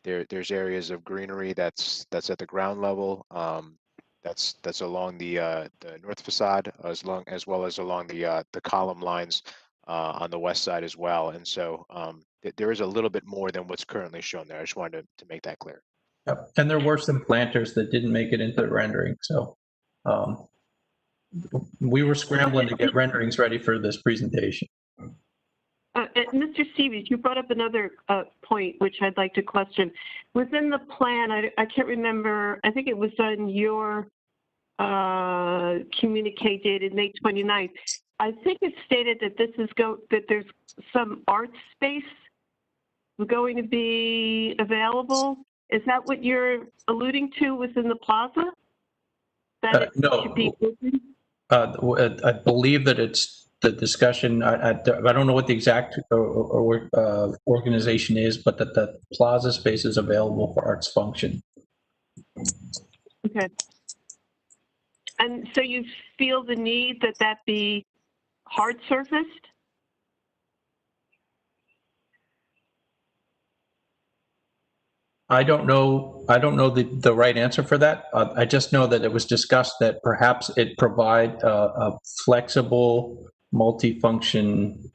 There's areas of greenery that's at the ground level. That's along the north facade, as well as along the column lines on the west side as well. And so there is a little bit more than what's currently shown there. I just wanted to make that clear. Yep. And there were some planters that didn't make it into the rendering. So we were scrambling to get renderings ready for this presentation. Mr. Stevens, you brought up another point which I'd like to question. Within the plan, I can't remember, I think it was on your communique dated May 29th. I think it stated that that there's some art space going to be available. Is that what you're alluding to within the plaza? That it should be open? I believe that it's the discussion. I don't know what the exact organization is, but that the plaza space is available for arts function. Okay. And so you feel the need that be hard surfaced? I don't know the right answer for that. I just know that it was discussed that perhaps it provide a flexible, multi-function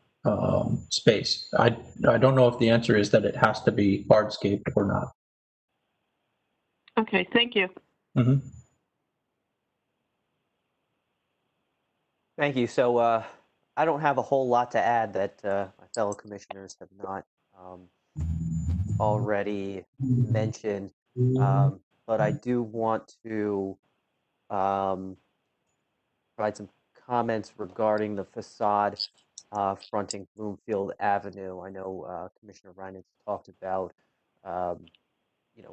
space. I don't know if the answer is that it has to be hardscape or not. Okay, thank you. Mm-hmm. Thank you. So I don't have a whole lot to add that my fellow commissioners have not already mentioned, but I do want to provide some comments regarding the facade fronting Bloomfield Avenue. I know Commissioner Reynolds talked about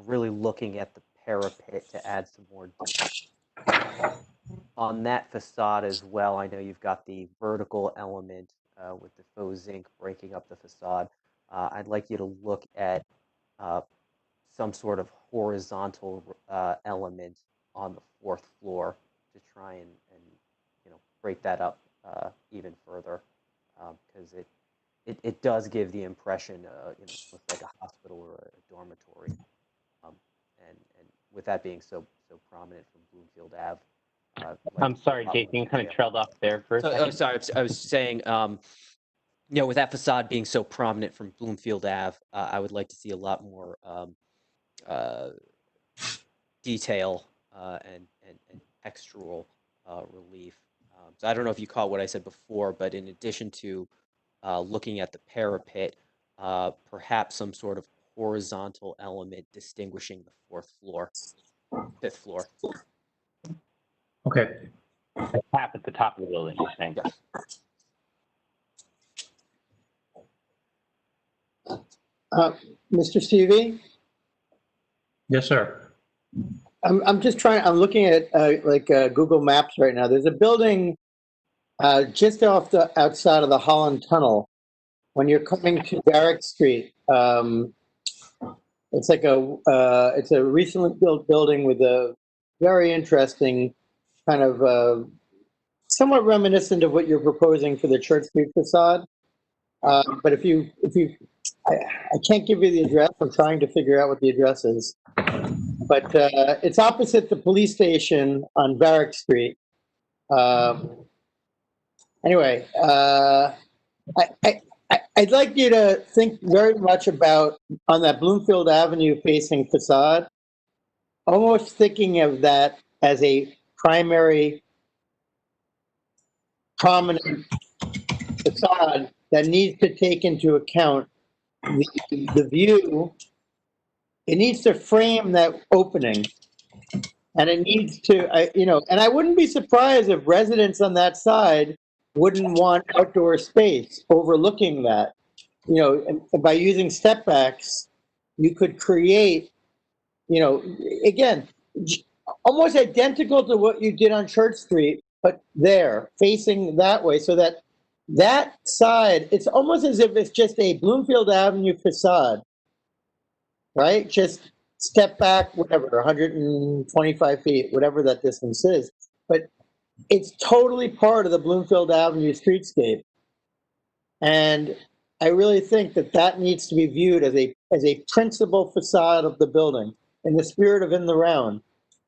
really looking at the parapet to add some more detail. on that facade as well, I know you've got the vertical element with the faux zinc breaking up the facade. I'd like you to look at some sort of horizontal element on the 4th floor to try and break that up even further, because it does give the impression looks like a hospital or a dormitory. And with that being so prominent from Bloomfield Ave. I'm sorry, Jason, you kind of trailed off there for a second. Sorry, I was saying, with that facade being so prominent from Bloomfield Ave, I would like to see a lot more detail and textural relief. So I don't know if you caught what I said before, but in addition to looking at the parapet, perhaps some sort of horizontal element distinguishing the 5th floor. Okay. A tap at the top of the building, you're saying? Yes. Mr. Stevie? Yes, sir. I'm looking at Google Maps right now. There's a building just outside of the Holland Tunnel when you're coming to Barrack Street. It's it's a recently built building with a very interesting kind of somewhat reminiscent of what you're proposing for the Church Street facade. But I can't give you the address. I'm trying to figure out what the address is. But it's opposite the police station on Barrack Street. Anyway, I'd like you to think very much about, on that Bloomfield Avenue facing facade, almost thinking of that as a primary prominent facade that needs to take into account the view. It needs to frame that opening, and it needs to, and I wouldn't be surprised if residents on that side wouldn't want outdoor space overlooking that. And by using step backs, you could create, again, almost identical to what you did on Church Street, but there, facing that way, so that that side, it's almost as if it's just a Bloomfield Avenue facade. Right? Just step back, whatever, 125 feet, whatever that distance is. But it's totally part of the Bloomfield Avenue streetscape. And I really think that needs to be viewed as a principal facade of the building in the spirit of In the Round,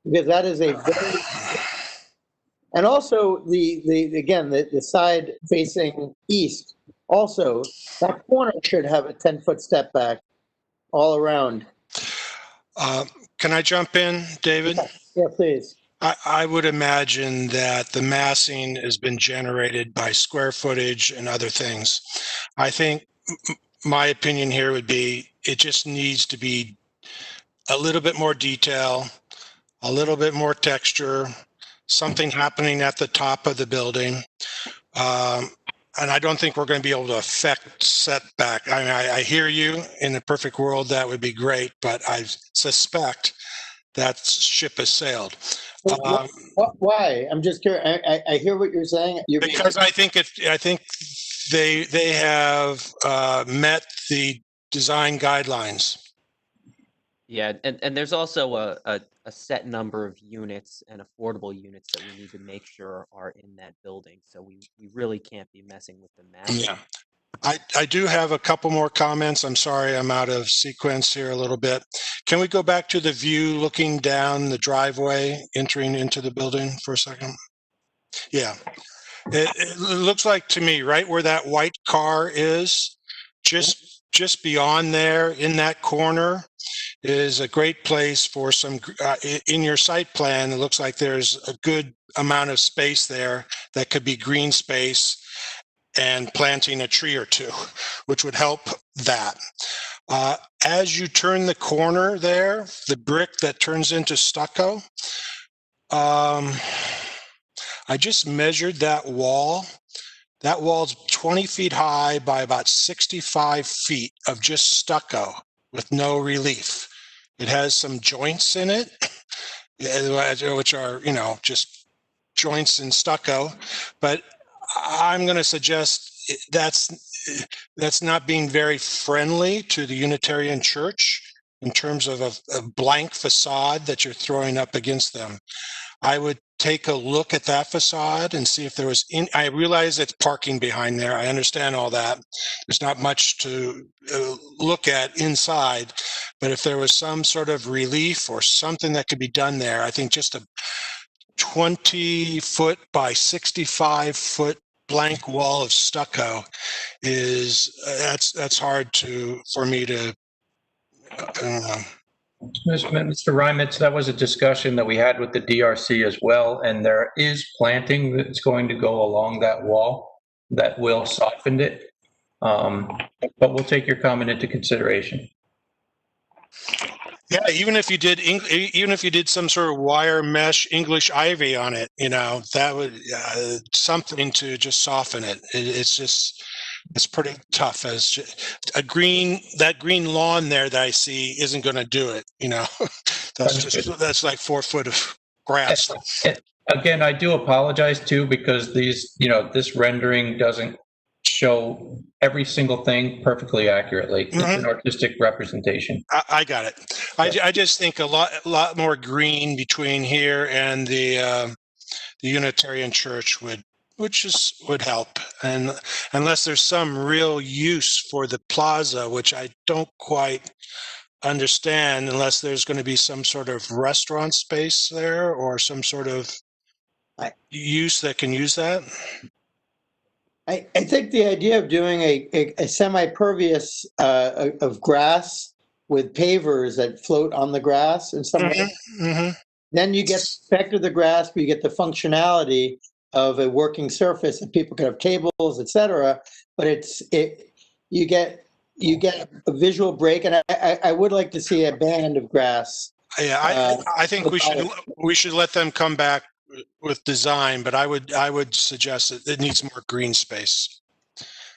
because that is a very, and also the side facing east, also that corner should have a 10-foot step back all around. Can I jump in, David? Yeah, please. I would imagine that the massing has been generated by square footage and other things. I think my opinion here would be it just needs to be a little bit more detail, a little bit more texture, something happening at the top of the building. And I don't think we're going to be able to affect setback. I mean, I hear you. In the perfect world, that would be great, but I suspect that ship has sailed. Why? I'm just curious. I hear what you're saying. Because I think they have met the design guidelines. Yeah, and there's also a set number of units and affordable units that we need to make sure are in that building. So we really can't be messing with the math. Yeah. I do have a couple more comments. I'm sorry, I'm out of sequence here a little bit. Can we go back to the view looking down the driveway, entering into the building for a second? Yeah. It looks like to me, right where that white car is, just beyond there in that corner, is a great place for some, in your site plan, it looks like there's a good amount of space there that could be green space and planting a tree or two, which would help that. As you turn the corner there, the brick that turns into stucco, I just measured that wall. That wall's 20 feet high by about 65 feet of just stucco with no relief. It has some joints in it, which are, just joints in stucco, but I'm going to suggest that's not being very friendly to the Unitarian Church in terms of a blank facade that you're throwing up against them. I would take a look at that facade and see if there was I realize it's parking behind there. I understand all that. There's not much to look at inside, but if there was some sort of relief or something that could be done there, I think just a 20-foot by 65-foot blank wall of stucco is that's hard for me to Mr. Reimitz, that was a discussion that we had with the DRC as well, and there is planting that's going to go along that wall that will soften it. But we'll take your comment into consideration. Yeah, even if you did some sort of wire mesh English ivy on it, that would something to just soften it. It's pretty tough. As that green lawn there that I see isn't going to do it. That's like 4 foot of grass. Again, I do apologize too, because this rendering doesn't show every single thing perfectly accurately. It's an artistic representation. I got it. I just think a lot more green between here and the Unitarian Church would help, and unless there's some real use for the plaza, which I don't quite understand, unless there's going to be some sort of restaurant space there or some sort of use that can use that. I think the idea of doing a semi-pervious of grass with pavers that float on the grass in some way, then you get the effect of the grass, but you get the functionality of a working surface that people can have tables, etc. But you get a visual break, and I would like to see a band of grass. Yeah, I think we should let them come back with design, but I would suggest that it needs more green space.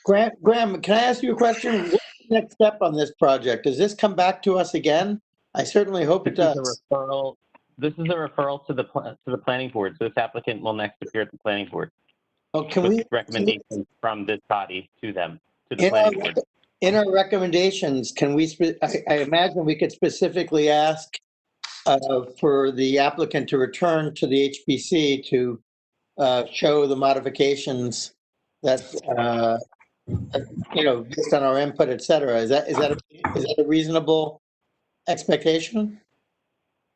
Graham, can I ask you a question? What's the next step on this project? Does this come back to us again? I certainly hope it does. This is a referral to the planning board. So this applicant will next appear at the planning board. Oh, recommendations from this body to them, to the planning board. In our recommendations, can we? I imagine we could specifically ask for the applicant to return to the HPC to show the modifications that based on our input, et cetera. Is that a reasonable expectation?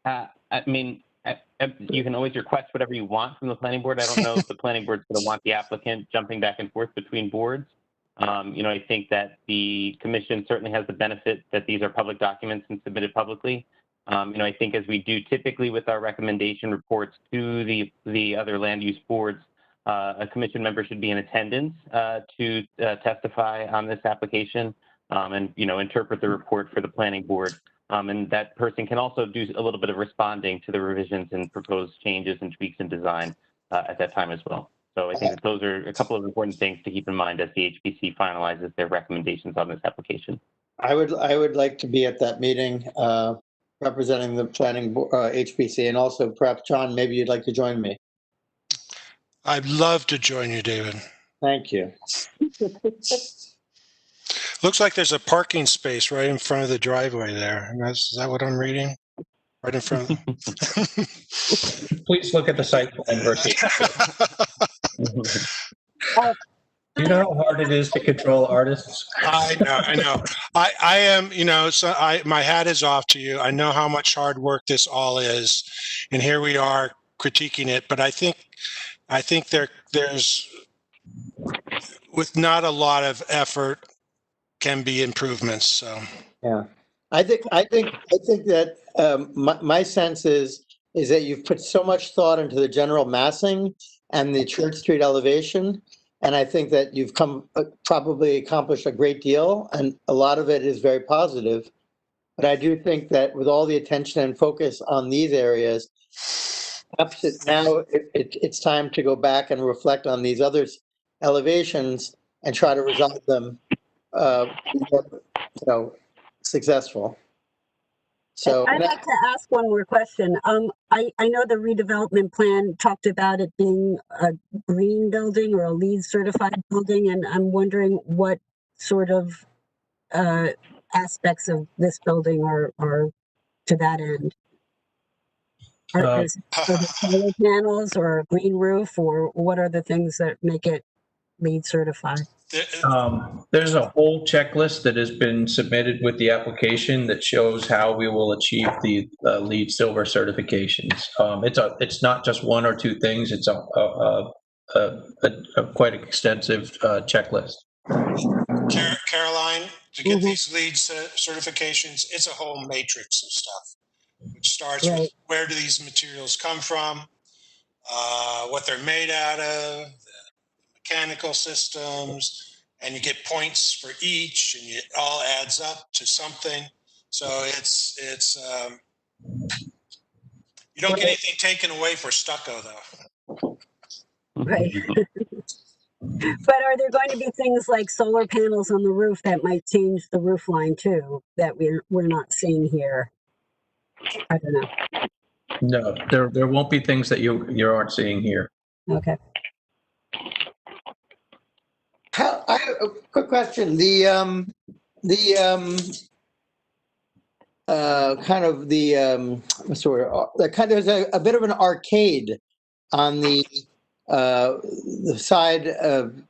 I mean, you can always request whatever you want from the planning board. I don't know if the planning board's going to want the applicant jumping back and forth between boards. I think that the commission certainly has the benefit that these are public documents and submitted publicly. I think as we do typically with our recommendation reports to the other land use boards, a commission member should be in attendance to testify on this application and, interpret the report for the planning board. And that person can also do a little bit of responding to the revisions and proposed changes and tweaks in design at that time as well. So I think that those are a couple of important things to keep in mind as the HPC finalizes their recommendations on this application. I would like to be at that meeting representing the planning HPC, and also perhaps John, maybe you'd like to join me. I'd love to join you, David. Thank you. Looks like there's a parking space right in front of the driveway there. Is that what I'm reading? Right in front of Please look at the site plan versus. Do you know how hard it is to control artists? I know. I am, my hat is off to you. I know how much hard work this all is, and here we are critiquing it. But I think there's, with not a lot of effort, can be improvements. So yeah, I think that my sense is that you've put so much thought into the general massing and the Church Street elevation. And I think that you've probably accomplished a great deal, and a lot of it is very positive. But I do think that with all the attention and focus on these areas, perhaps it's time to go back and reflect on these other elevations and try to resolve them, successful. So I'd like to ask one more question. I know the redevelopment plan talked about it being a green building or a LEED certified building, and I'm wondering what sort of aspects of this building are to that end. Are there solar panels or a green roof, or what are the things that make it LEED certified? There's a whole checklist that has been submitted with the application that shows how we will achieve the LEED Silver certifications. It's not just one or two things. It's a quite extensive checklist. Caroline, to get these LEED certifications, it's a whole matrix of stuff, which starts with where do these materials come from, what they're made out of, mechanical systems, and you get points for each, and it all adds up to something. So it's you don't get anything taken away for stucco, though. Right. But are there going to be things like solar panels on the roof that might change the roof line too, that we're not seeing here? I don't know. No, there won't be things that you aren't seeing here. Okay. I have a quick question. There's a bit of an arcade on the side of.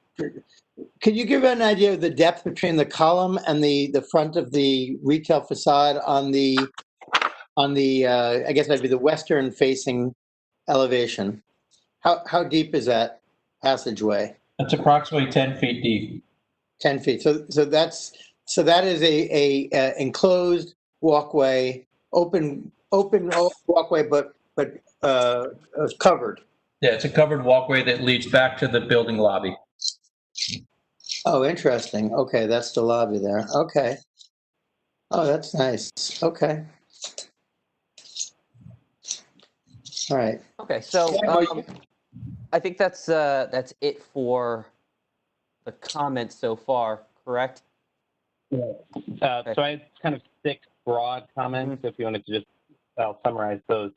Could you give an idea of the depth between the column and the front of the retail facade on the I guess that'd be the western facing elevation? How deep is that passageway? It's approximately 10 feet deep. 10 feet. So that is a enclosed walkway, open walkway, but covered. Yeah, it's a covered walkway that leads back to the building lobby. Oh, interesting. Okay, that's the lobby there. Okay. Oh, that's nice. Okay. All right. Okay, so I think that's it for the comments so far, correct? Yeah. So I had kind of 6 broad comments. If you wanted to just, I'll summarize those.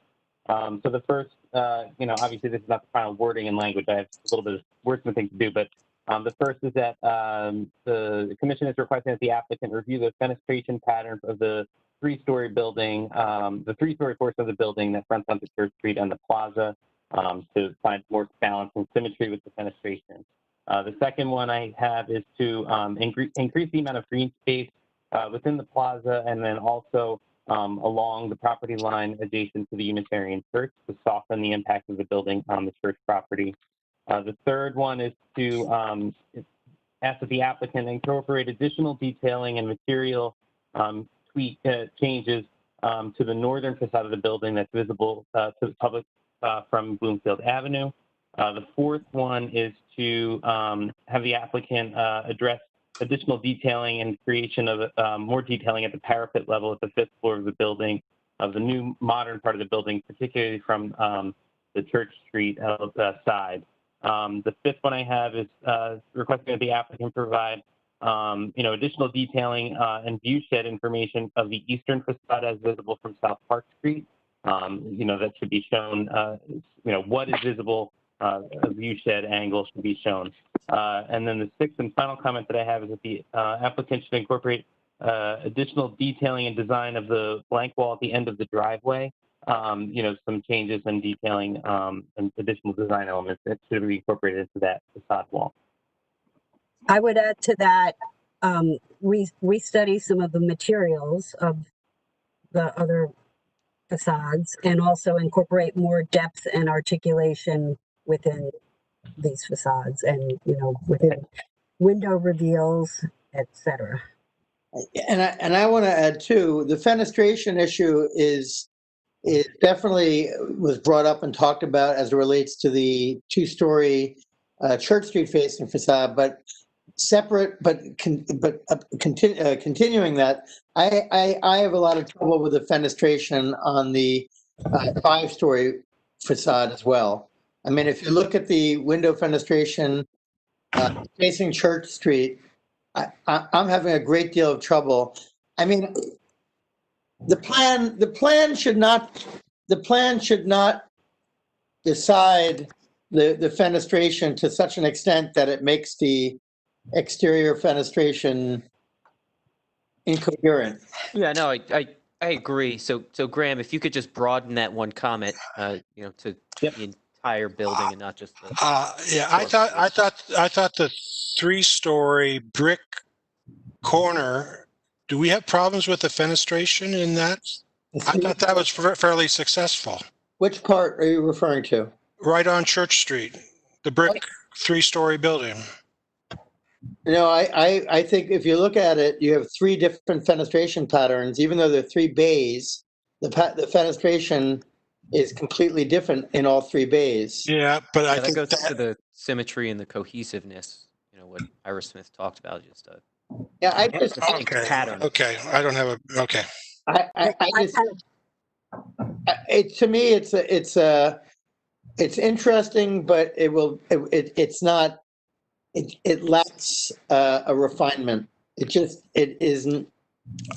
So the first, obviously this is not the final wording and language. I have a little bit of wordsmithing to do, but the first is that the commission is requesting that the applicant review the fenestration patterns of the 3-story building, the 3-story portion of the building that fronts onto Church Street and the plaza to find more balance and symmetry with the fenestration. The second one I have is to increase the amount of green space within the plaza and then also along the property line adjacent to the Unitarian Church to soften the impact of the building on the church property. The third one is to ask that the applicant incorporate additional detailing and material tweak changes to the northern facade of the building that's visible to the public from Bloomfield Avenue. The fourth one is to have the applicant address additional detailing and creation of more detailing at the parapet level at the 5th floor of the building, of the new modern part of the building, particularly from the Church Street side. The fifth one I have is requesting that the applicant provide additional detailing and view shed information of the eastern facade as visible from South Park Street. That should be shown, what is visible, a view shed angle should be shown. And then the sixth and final comment that I have is that the applicant should incorporate additional detailing and design of the blank wall at the end of the driveway. Some changes and detailing and additional design elements that should be incorporated into that facade wall. I would add to that, restudy some of the materials of the other facades and also incorporate more depth and articulation within these facades and, within window reveals, etc. And I want to add too, the fenestration issue it definitely was brought up and talked about as it relates to the 2-story Church Street facing facade, but separate, continuing that, I have a lot of trouble with the fenestration on the 5-story facade as well. I mean, if you look at the window fenestration facing Church Street, I'm having a great deal of trouble. I mean, The plan should not decide the fenestration to such an extent that it makes the exterior fenestration incoherent. Yeah, no, I agree. So Graham, if you could just broaden that one comment, to the entire building and not just the. Yeah, I thought the 3-story brick corner. Do we have problems with the fenestration in that? I thought that was fairly successful. Which part are you referring to? Right on Church Street, the brick 3-story building. I think if you look at it, you have 3 different fenestration patterns. Even though they're 3 bays, the fenestration is completely different in all 3 bays. Yeah, but I that think goes to the symmetry and the cohesiveness. What Ira Smith talked about. Just pattern. Okay, I don't have a okay. To me, it's interesting, but it's not. It lacks a refinement. It isn't.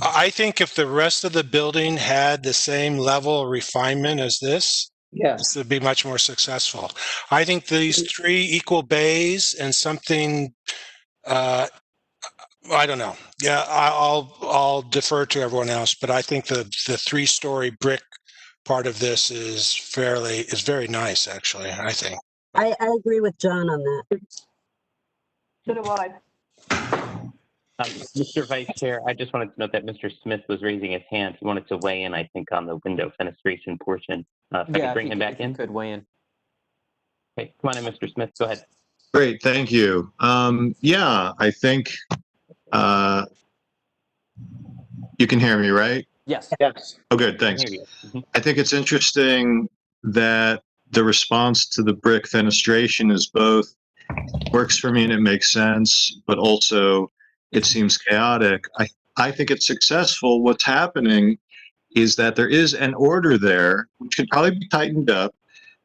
I think if the rest of the building had the same level of refinement as this, this would be much more successful. I think these 3 equal bays and something. I don't know. Yeah, I'll defer to everyone else, but I think the 3-story brick part of this is very nice, actually. I think. I agree with John on that. So do I. Mr. Vice Chair, I just wanted to note that Mr. Smith was raising his hand. He wanted to weigh in, I think, on the window fenestration portion. If I could bring him back in. Could weigh in. Okay, come on in, Mr. Smith. Go ahead. Great, thank you. Yeah, I think you can hear me, right? Yes. Oh, good, thanks. I think it's interesting that the response to the brick fenestration is both works for me and it makes sense, but also it seems chaotic. I think it's successful. What's happening is that there is an order there, which could probably be tightened up,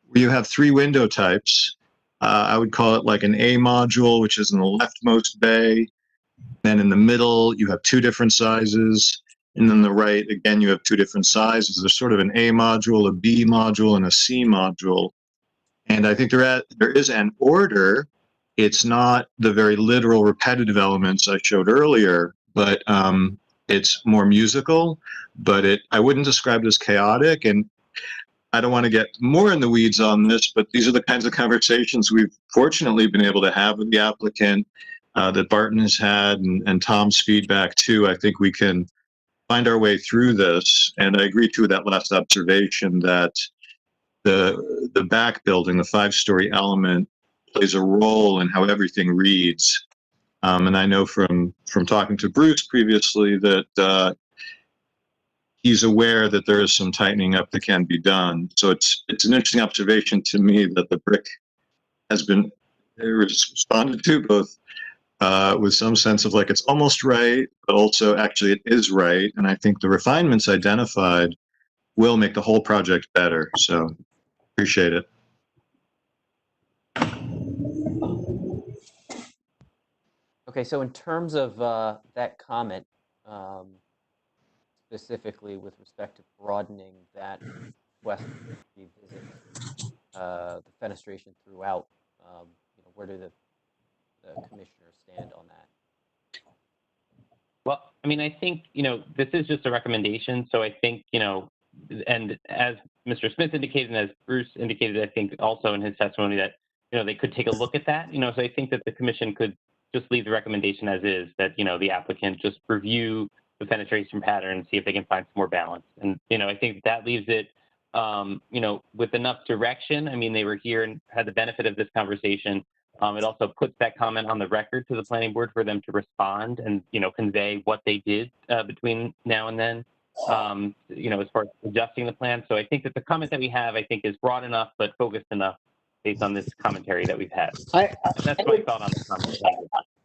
where you have 3 window types. I would call it like an A module, which is in the leftmost bay. Then in the middle, you have 2 different sizes. And then the right, again, you have 2 different sizes. There's sort of an A module, a B module, and a C module. And I think there is an order. It's not the very literal repetitive elements I showed earlier, but it's more musical. But I wouldn't describe it as chaotic. And I don't want to get more in the weeds on this, but these are the kinds of conversations we've fortunately been able to have with the applicant, that Barton has had, and Tom's feedback too. I think we can find our way through this. And I agree too with that last observation that the back building, the 5-story element, plays a role in how everything reads. And I know from talking to Bruce previously that he's aware that there is some tightening up that can be done. So it's an interesting observation to me that the brick has been responded to both with some sense of like it's almost right, but also actually it is right. And I think the refinements identified will make the whole project better. So appreciate it. Okay, so in terms of that comment, specifically with respect to broadening that request to revisit the fenestration throughout, where do the commissioners stand on that? Well, I mean, I think, this is just a recommendation. So I think, and as Mr. Smith indicated, and as Bruce indicated, I think also in his testimony that, they could take a look at that, so I think that the commission could just leave the recommendation as is, that, the applicant just review the penetration pattern, see if they can find some more balance. And, I think that leaves it, with enough direction. I mean, they were here and had the benefit of this conversation. It also puts that comment on the record to the planning board for them to respond and, convey what they did between now and then, as far as adjusting the plan. So I think that the comment that we have, I think, is broad enough, but focused enough based on this commentary that we've had. That's my thought on the comment.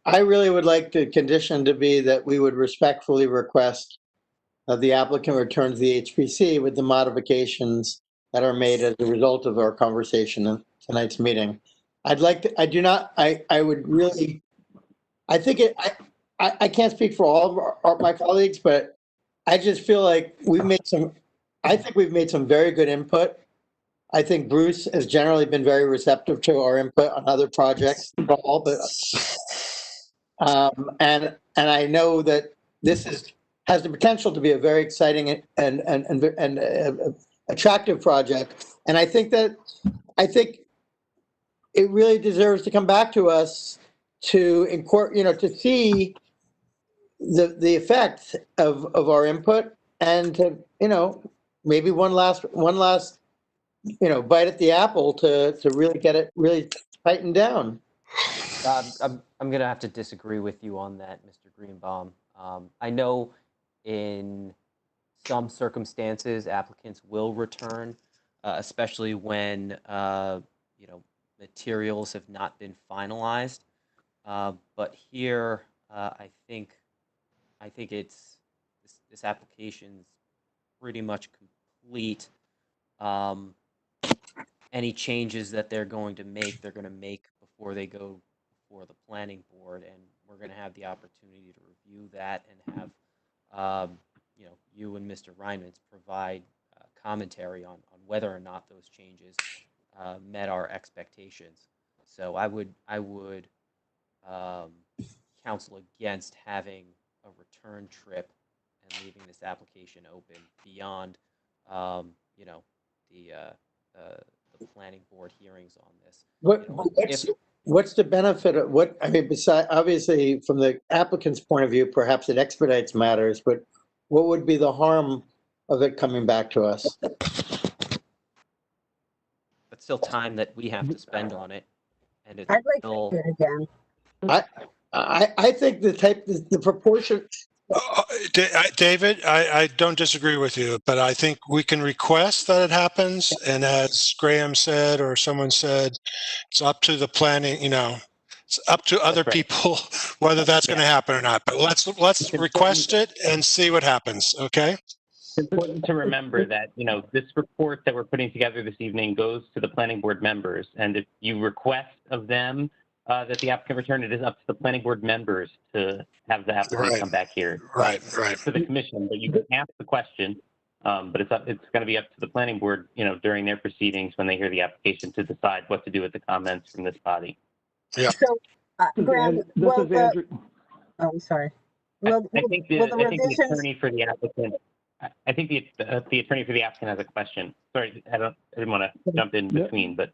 I really would like the condition to be that we would respectfully request that the applicant return to the HPC with the modifications that are made as a result of our conversation in tonight's meeting. I can't speak for all of my colleagues, but I just feel like I think we've made some very good input. I think Bruce has generally been very receptive to our input on other projects, but and I know that this has the potential to be a very exciting and attractive project. And I think it really deserves to come back to us to to see the effect of our input, and to maybe one last bite at the apple to really get it really tightened down. I'm going to have to disagree with you on that, Mr. Greenbaum. I know in some circumstances applicants will return, especially when materials have not been finalized. But here, I think this application's pretty much complete. Any changes that they're going to make before they go before the planning board, and we're going to have the opportunity to review that and have you and Mr. Reimans provide commentary on whether or not those changes met our expectations. So I would counsel against having a return trip and leaving this application open beyond the planning board hearings on this. What's the benefit of besides, obviously from the applicant's point of view, perhaps it expedites matters, but what would be the harm of it coming back to us? But still time that we have to spend on it, and it's I'd like still. to do it again. I think the proportion. David, I don't disagree with you, but I think we can request that it happens. And as Graham said, or someone said, it's up to the planning, it's up to other people whether that's going to happen or not. But let's request it and see what happens. Okay. It's important to remember that, this report that we're putting together this evening goes to the planning board members. And if you request of them that the applicant return, it is up to the planning board members to have the applicant come back here. Right. To the commission, but you can ask the question, but it's going to be up to the planning board, during their proceedings when they hear the application to decide what to do with the comments from this body. Yeah. So, Graham, I'm sorry. I think the attorney for the applicant. I think the attorney for the applicant has a question. Sorry, I didn't want to jump in between, but.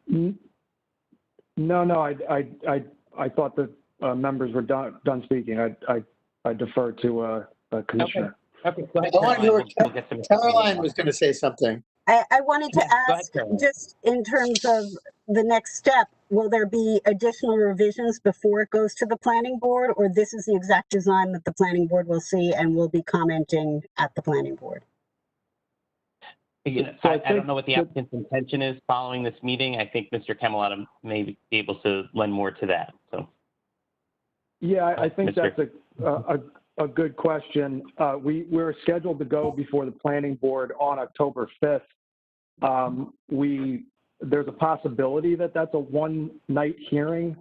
No, I thought that members were done speaking. I defer to Commissioner. Okay. Go ahead, Caroline was going to say something. I wanted to ask, just in terms of the next step, will there be additional revisions before it goes to the planning board, or this is the exact design that the planning board will see and will be commenting at the planning board? I don't know what the applicant's intention is following this meeting. I think Mr. Camilata may be able to lend more to that. So, yeah, I think that's a good question. We're scheduled to go before the planning board on October 5th. There's a possibility that that's a one-night hearing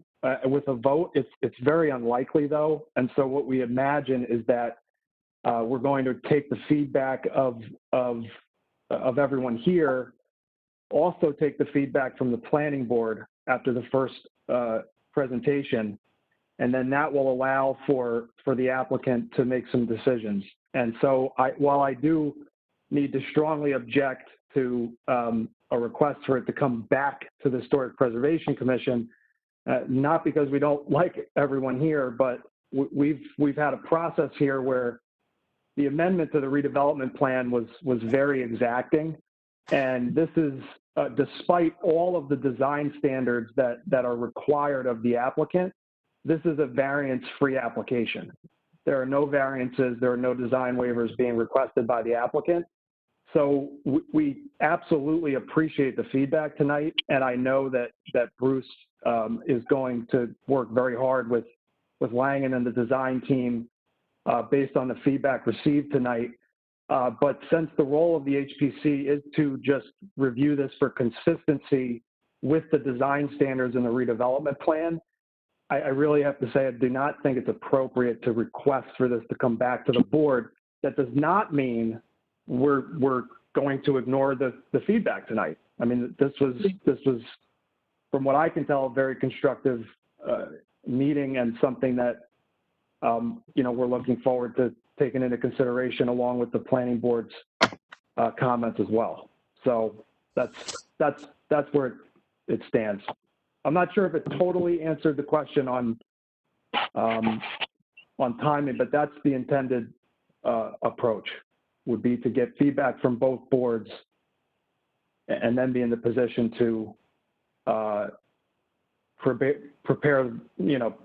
with a vote. It's very unlikely though, and so what we imagine is that we're going to take the feedback of everyone here, also take the feedback from the planning board after the first presentation, and then that will allow for the applicant to make some decisions. And so while I do need to strongly object to a request for it to come back to the Historic Preservation Commission, not because we don't like everyone here, but we've had a process here where the amendment to the redevelopment plan was very exacting. And this is, despite all of the design standards that are required of the applicant, this is a variance-free application. There are no variances, there are no design waivers being requested by the applicant. So we absolutely appreciate the feedback tonight. And I know that Bruce is going to work very hard with Langen and the design team based on the feedback received tonight. But since the role of the HPC is to just review this for consistency with the design standards in the redevelopment plan, I really have to say I do not think it's appropriate to request for this to come back to the board that does not mean we're going to ignore the feedback tonight. I mean, this was, from what I can tell, a very constructive meeting and something that, we're looking forward to taking into consideration along with the planning board's comments as well. So that's where it stands. I'm not sure if it totally answered the question on timing, but that's the intended approach, would be to get feedback from both boards and then be in the position to prepare,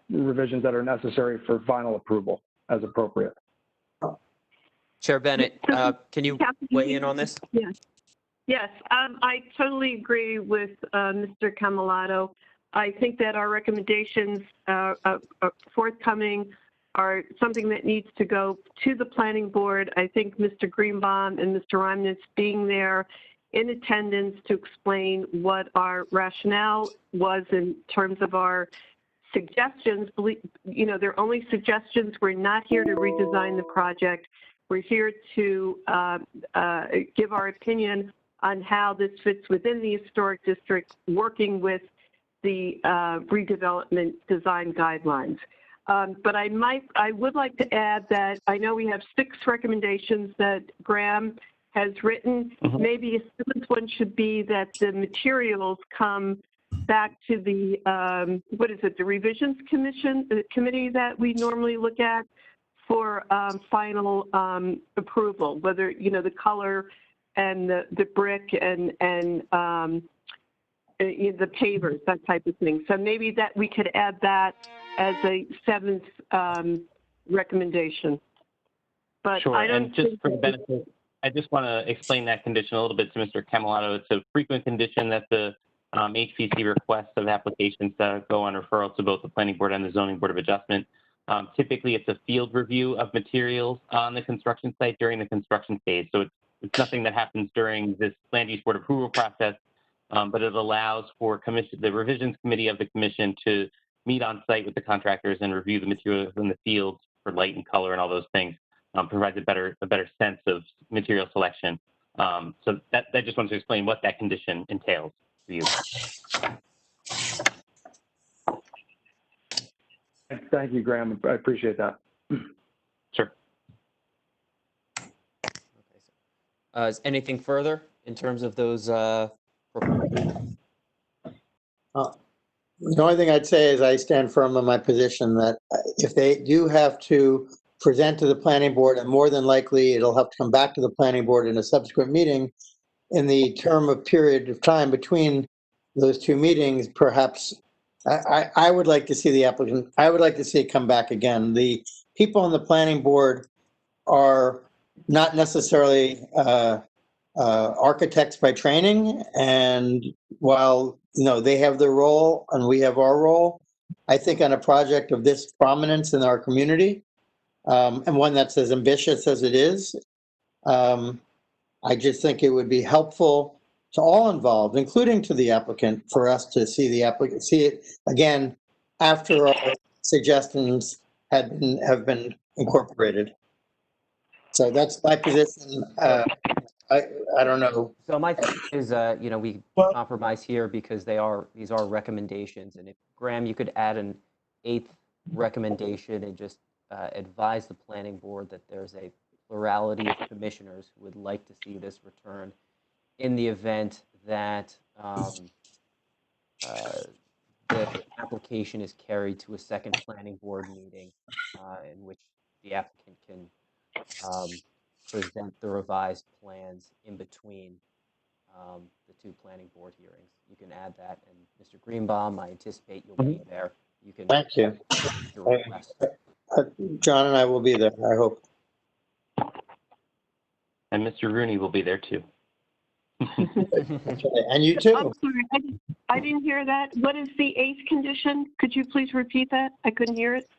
revisions that are necessary for final approval as appropriate. Chair Bennett, can you weigh in on this? Yes, I totally agree with Mr. Camalato. I think that our recommendations forthcoming are something that needs to go to the planning board. I think Mr. Greenbaum and Mr. Reimnitz being there in attendance to explain what our rationale was in terms of our suggestions. They're only suggestions. We're not here to redesign the project. We're here to give our opinion on how this fits within the historic district, working with the redevelopment design guidelines. But I would like to add that I know we have 6 recommendations that Graham has written. Maybe a 7th one should be that the materials come back to the, the revisions committee that we normally look at for final approval, whether, the color and the brick and the pavers, that type of thing. So maybe that we could add that as a 7th recommendation. But sure, I don't and just for the benefit, I just want to explain that condition a little bit to Mr. Camalato. It's a frequent condition that the HPC requests of applications go on referral to both the Planning Board and the Zoning Board of Adjustment. Typically, it's a field review of materials on the construction site during the construction phase. So it's nothing that happens during this land use board approval process, but it allows for the revisions committee of the commission to meet on site with the contractors and review the materials in the field for light and color and all those things. Provides a better sense of material selection. So that just wanted to explain what that condition entails for you. Thank you, Graham. I appreciate that. Sure. Is anything further in terms of those proposals? The only thing I'd say is I stand firm on my position that if they do have to present to the planning board, and more than likely it'll have to come back to the planning board in a subsequent meeting, in the term of period of time between those 2 meetings, perhaps I would like to see the applicant, I would like to see it come back again. The people on the planning board are not necessarily architects by training, and while they have their role and we have our role, I think on a project of this prominence in our community, and one that's as ambitious as it is, I just think it would be helpful to all involved, including to the applicant, for us to see it again after our suggestions have been incorporated. So that's my position. I don't know. So my thing is, we compromise here because these are recommendations, and if Graham, you could add an 8th recommendation and just advise the planning board that there's a plurality of commissioners who would like to see this return in the event that the application is carried to a second planning board meeting in which the applicant can present the revised plans in between the 2 planning board hearings. You can add that, and Mr. Greenbaum, I anticipate you'll be there. You can. Thank you. Your request. John and I will be there, I hope. And Mr. Rooney will be there too. And you too. I'm sorry, I didn't hear that. What is the 8th condition? Could you please repeat that? I couldn't hear it.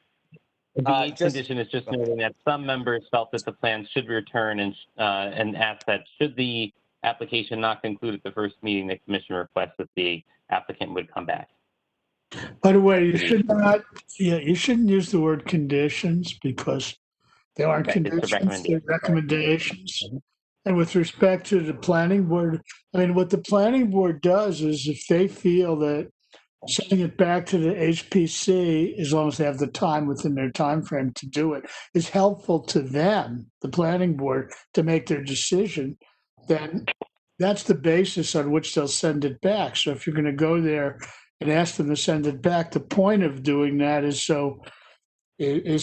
The 8th condition is just noting that some members felt that the plans should return and asked that should the application not conclude at the first meeting, the commission requests that the applicant would come back. By the way, you shouldn't use the word conditions, because They aren't Right, it's a conditions, they're recommendation. recommendations. And with respect to the planning board, I mean, what the planning board does is if they feel that sending it back to the HPC, as long as they have the time within their time frame to do it, is helpful to them, the planning board, to make their decision, then that's the basis on which they'll send it back. So if you're going to go there and ask them to send it back, the point of doing that is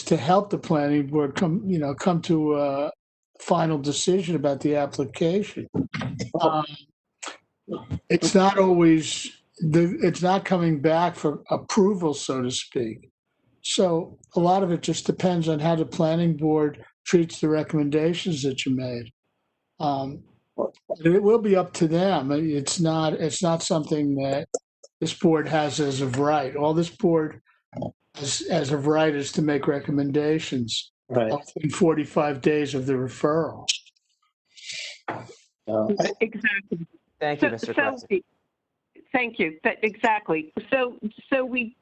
to help the planning board come to a final decision about the application. It's not always it's not coming back for approval, so to speak. So a lot of it just depends on how the planning board treats the recommendations that you made. It will be up to them. It's not something that this board has as of right. All this board has as of right is to make recommendations within 45 days of the referral. Exactly. Thank you, Mr. Kressel. Thank you. Exactly. So we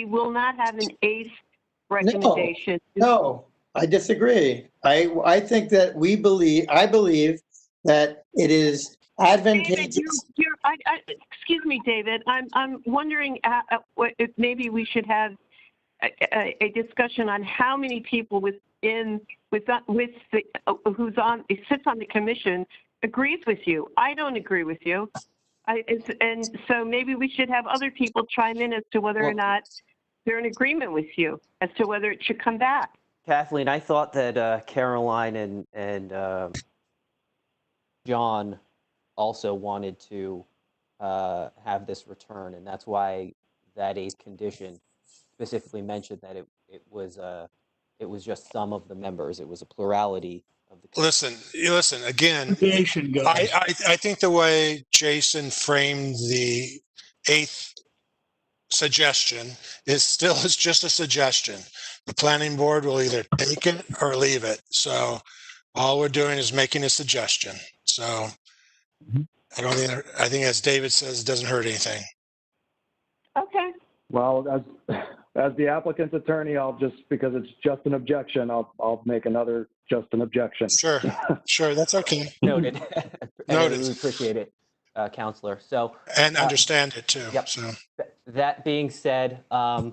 will not have an ACE recommendation. No, I disagree. I think that I believe that it is advantageous. David, excuse me, David. I'm wondering if maybe we should have a discussion on how many people sits on the commission agrees with you. I don't agree with you. And so maybe we should have other people chime in as to whether or not they're in agreement with you as to whether it should come back. Kathleen, I thought that Caroline and John also wanted to have this return, and that's why that eighth condition specifically mentioned that it was just some of the members. It was a plurality of the. Listen again. I think the way Jason framed the eighth suggestion is just a suggestion. The planning board will either take it or leave it. So all we're doing is making a suggestion. So I think as David says, it doesn't hurt anything. Okay. Well, as the applicant's attorney, because it's just an objection, I'll make another just an objection. Sure, that's okay. Noted. Noted. We appreciate it, Counselor. So and understand it too. Yep. So that being said, I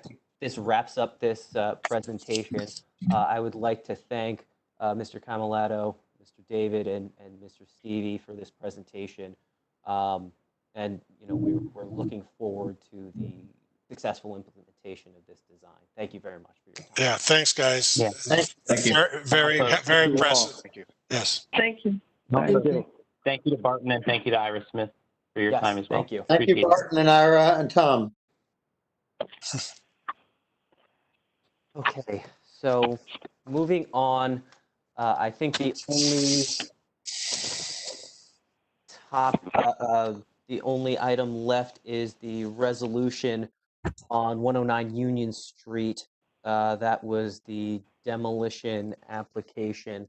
think this wraps up this presentation. I would like to thank Mr. Camalato, Mr. David, and Mr. Stevie for this presentation. And we're looking forward to the successful implementation of this design. Thank you very much for your time. Yeah, thanks, guys. Yeah. Thank you. Very impressive. Thank you. Yes. Thank you. Thank you to Barton and thank you to Ira Smith for your time as well. Thank you. Thank you, Barton and Ira and Tom. Okay, so moving on, I think the only item left is the resolution on 109 Union Street. That was the demolition application.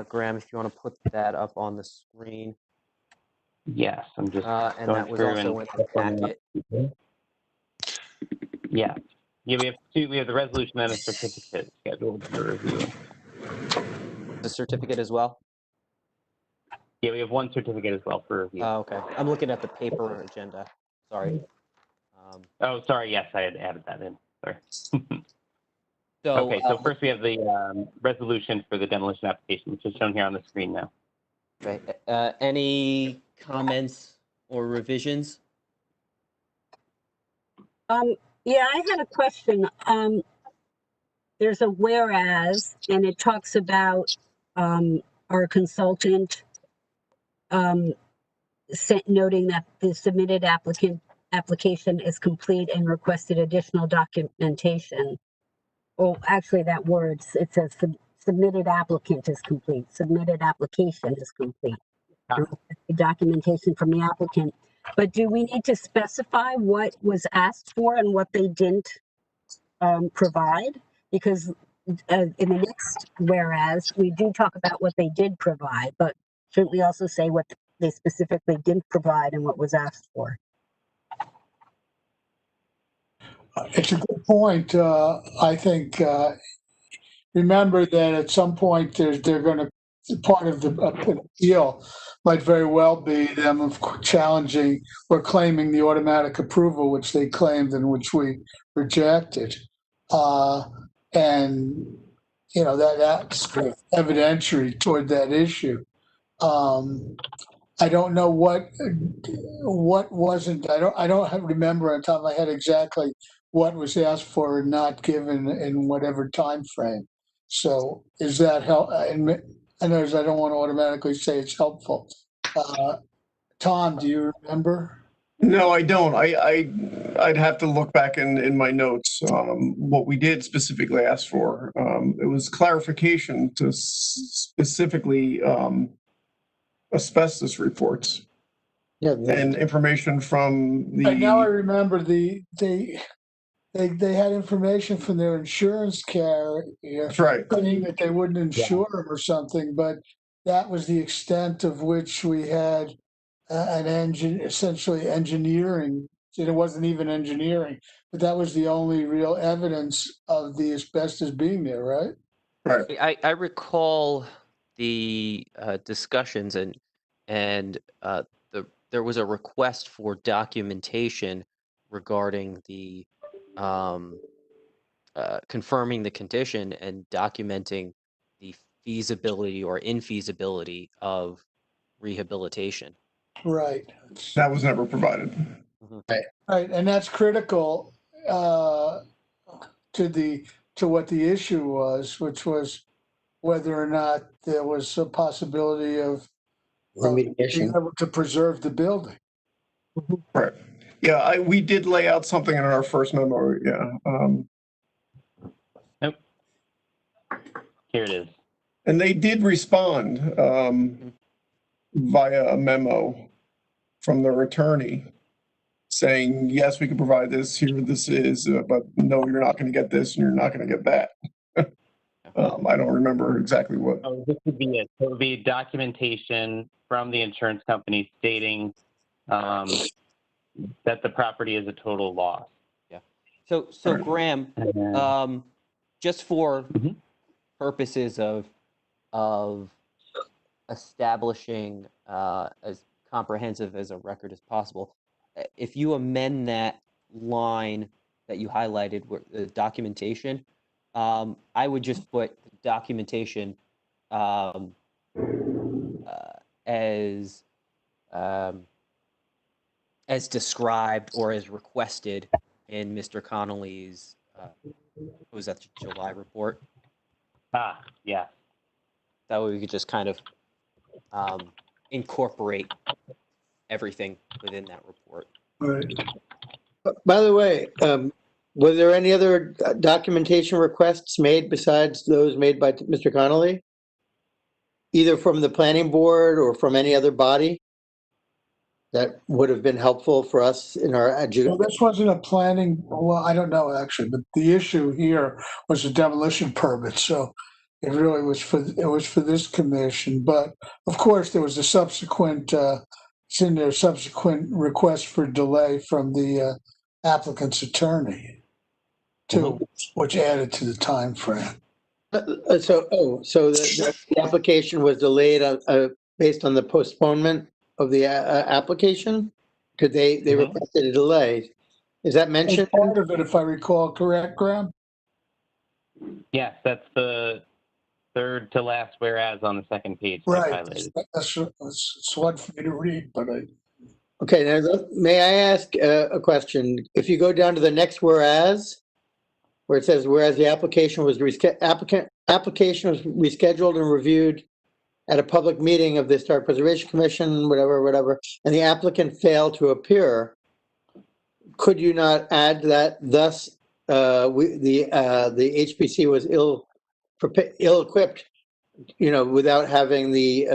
Graham, if you want to put that up on the screen. Yes, I'm just and that was also in the packet. Yeah. Yeah, we have two. We have the resolution and a certificate scheduled for review. The certificate as well? Yeah, we have one certificate as well for review. Oh, okay. I'm looking at the paper agenda. Sorry. Sorry. Yes, I had added that in. Sorry. So first we have the resolution for the demolition application, which is shown here on the screen now. Okay. Any comments or revisions? Yeah, I had a question. There's a whereas, and it talks about our consultant noting that the submitted application is complete and requested additional documentation. Oh, actually, that words, it says submitted applicant is complete. Submitted application is complete. Documentation from the applicant. But do we need to specify what was asked for and what they didn't provide? Because in the next whereas, we do talk about what they did provide, but shouldn't we also say what they specifically didn't provide and what was asked for? It's a good point. I think remember that at some point they're going to, part of the appeal might very well be them of challenging or claiming the automatic approval, which they claimed and which we rejected. And, you know, that's evidentiary toward that issue. I don't know what wasn't, I don't remember on top of my head exactly what was asked for and not given in whatever time frame. So is that help? I know I don't want to automatically say it's helpful. Tom, do you remember? No, I don't. I'd have to look back in my notes. What we did specifically ask for, it was clarification to specifically asbestos reports. Yeah, and information from the. Right, now I remember they had information from their insurance carrier. That's right. Saying that they wouldn't insure them or something, but that was the extent of which we had essentially engineering. It wasn't even engineering, but that was the only real evidence of the asbestos being there, right? Right. I recall the discussions and there was a request for documentation regarding the confirming the condition and documenting the feasibility or infeasibility of rehabilitation. Right. That was never provided. Right, and that's critical to what the issue was, which was whether or not there was a possibility of being able to preserve the building. Right. Yeah, we did lay out something in our first memo. Yeah. Nope. Here it is. And they did respond via a memo from their attorney saying, yes, we can provide this, here this is, but no, you're not going to get this and you're not going to get that. I don't remember exactly what. Oh, this would be it. So it would be documentation from the insurance company stating that the property is a total loss. Yeah. So Graham, just for purposes of establishing as comprehensive as a record as possible, if you amend that line that you highlighted, the documentation, I would just put documentation as described or as requested in Mr. Connolly's was that the July report? Yeah. That way we could just kind of incorporate everything within that report. Right. By the way, were there any other documentation requests made besides those made by Mr. Connolly? Either from the planning board or from any other body that would have been helpful for us in our Well, this wasn't a planning, well, I don't know actually, but the issue here was a demolition permit, so it really was for this commission. But of course, there was a subsequent, it's in their subsequent request for delay from the applicant's attorney, too, which added to the time frame. So the application was delayed based on the postponement of the application? Could they requested a delay? Is that mentioned? That's part of it, if I recall correct, Graham? Yes, that's the third to last whereas on the second page. Right. That's one for me to read, but I. Okay, now may I ask a question? If you go down to the next whereas, where it says whereas the application was application was rescheduled and reviewed at a public meeting of the Historic Preservation Commission, whatever, and the applicant failed to appear, could you not add that thus the HPC was ill-equipped, without having the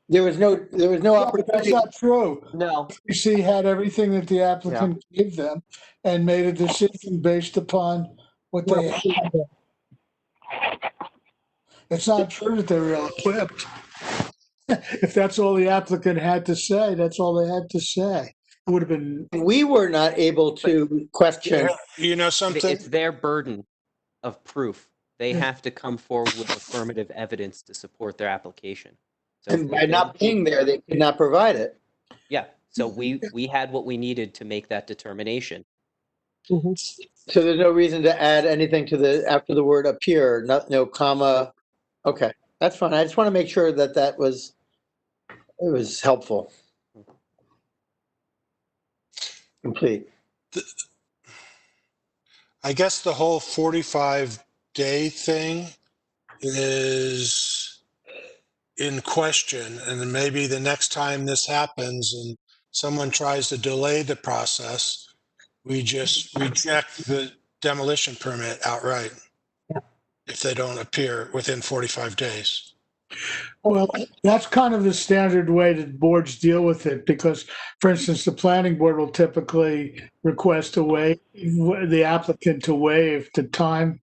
there was no opportunity. That's not true. No. HPC had everything that the applicant gave them and made a decision based upon what they had. It's not true that they were ill-equipped. If that's all the applicant had to say, that's all they had to say. It would have been. We were not able to question. You know something? It's their burden of proof. they have to come forward with affirmative evidence to support their application. So And if by they not don't- being there, they could not provide it. Yeah, so we had what we needed to make that determination. So there's no reason to add anything to after the word appear, no comma. Okay, that's fine. I just want to make sure that it was helpful. Complete. I guess the whole 45-day thing is in question, and then maybe the next time this happens and someone tries to delay the process, we just reject the demolition permit outright if they don't appear within 45 days. Well, that's kind of the standard way that boards deal with it, because, for instance, the planning board will typically request the applicant to waive the time.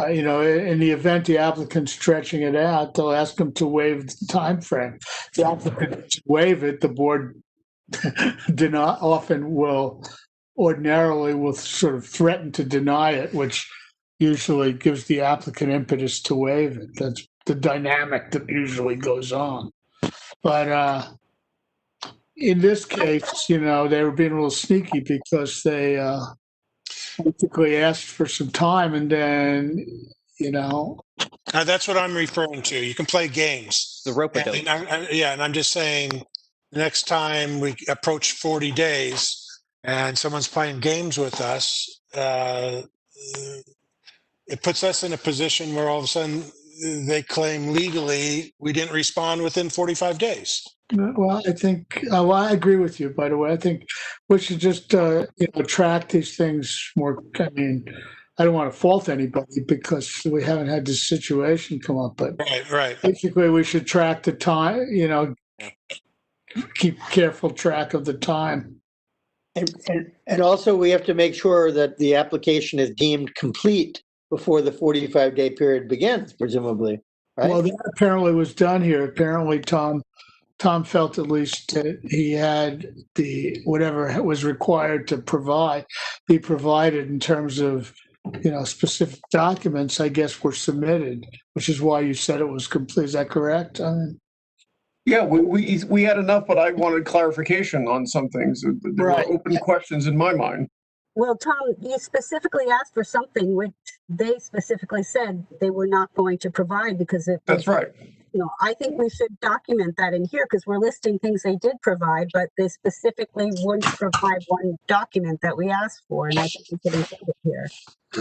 In the event the applicant's stretching it out, they'll ask them to waive the time frame. If the applicant doesn't waive it, the board ordinarily will sort of threaten to deny it, which usually gives the applicant impetus to waive it. That's the dynamic that usually goes on. But in this case, they were being a little sneaky because they basically asked for some time, and then, That's what I'm referring to. You can play games. The rope-a-dope. And I'm just saying, the next time we approach 40 days and someone's playing games with us, it puts us in a position where all of a sudden they claim legally we didn't respond within 45 days. Well, I think, I agree with you, by the way. I think we should just, track these things more. I mean, I don't want to fault anybody because we haven't had this situation come up, but right. Basically we should track the time, keep careful track of the time. And also we have to make sure that the application is deemed complete before the 45-day period begins, presumably, right? Well, that apparently was done here. Apparently Tom felt at least that he had whatever was required to be provided in terms of, specific documents, I guess, were submitted, which is why you said it was complete. Is that correct? Yeah, we had enough, but I wanted clarification on some things. There were open questions in my mind. Well, Tom, you specifically asked for something which they specifically said they were not going to provide because it. That's right. I think we should document that in here because we're listing things they did provide, but they specifically wouldn't provide one document that we asked for, and I think we could include it here.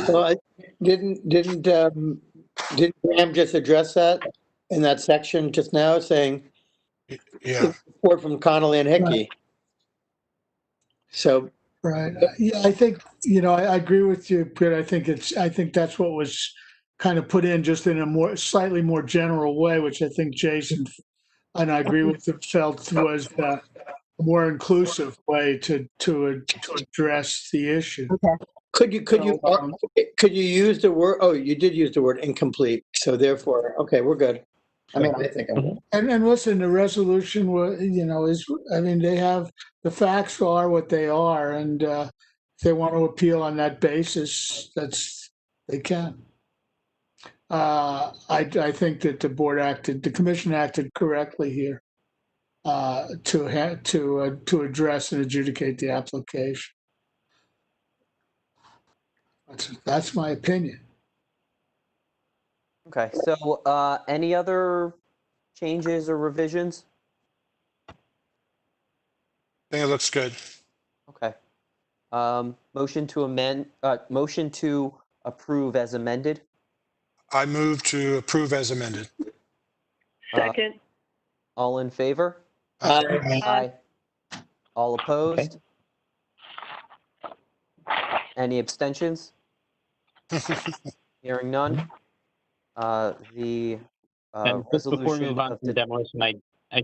Well, didn't Graham just address that in that section just now, saying support from Connolly and Hickey? Right. So. Right. Yeah, I think, I agree with you, but I think that's what was kind of put in just in a slightly more general way, which I think Jason, and I agree with him, felt was a more inclusive way to address the issue. Okay. Could you use the word? Oh, you did use the word incomplete. So therefore, okay, we're good. I think I'm good. And listen, the resolution was, they have, the facts are what they are, and if they want to appeal on that basis, they can. I think that the commission acted correctly here to address and adjudicate the application. That's my opinion. Okay, so any other changes or revisions? I think it looks good. Okay. Motion to approve as amended. I move to approve as amended. Second. All in favor? Aye. All opposed? Any abstentions? Hearing none. The And just before we resolution move on of to demolition, I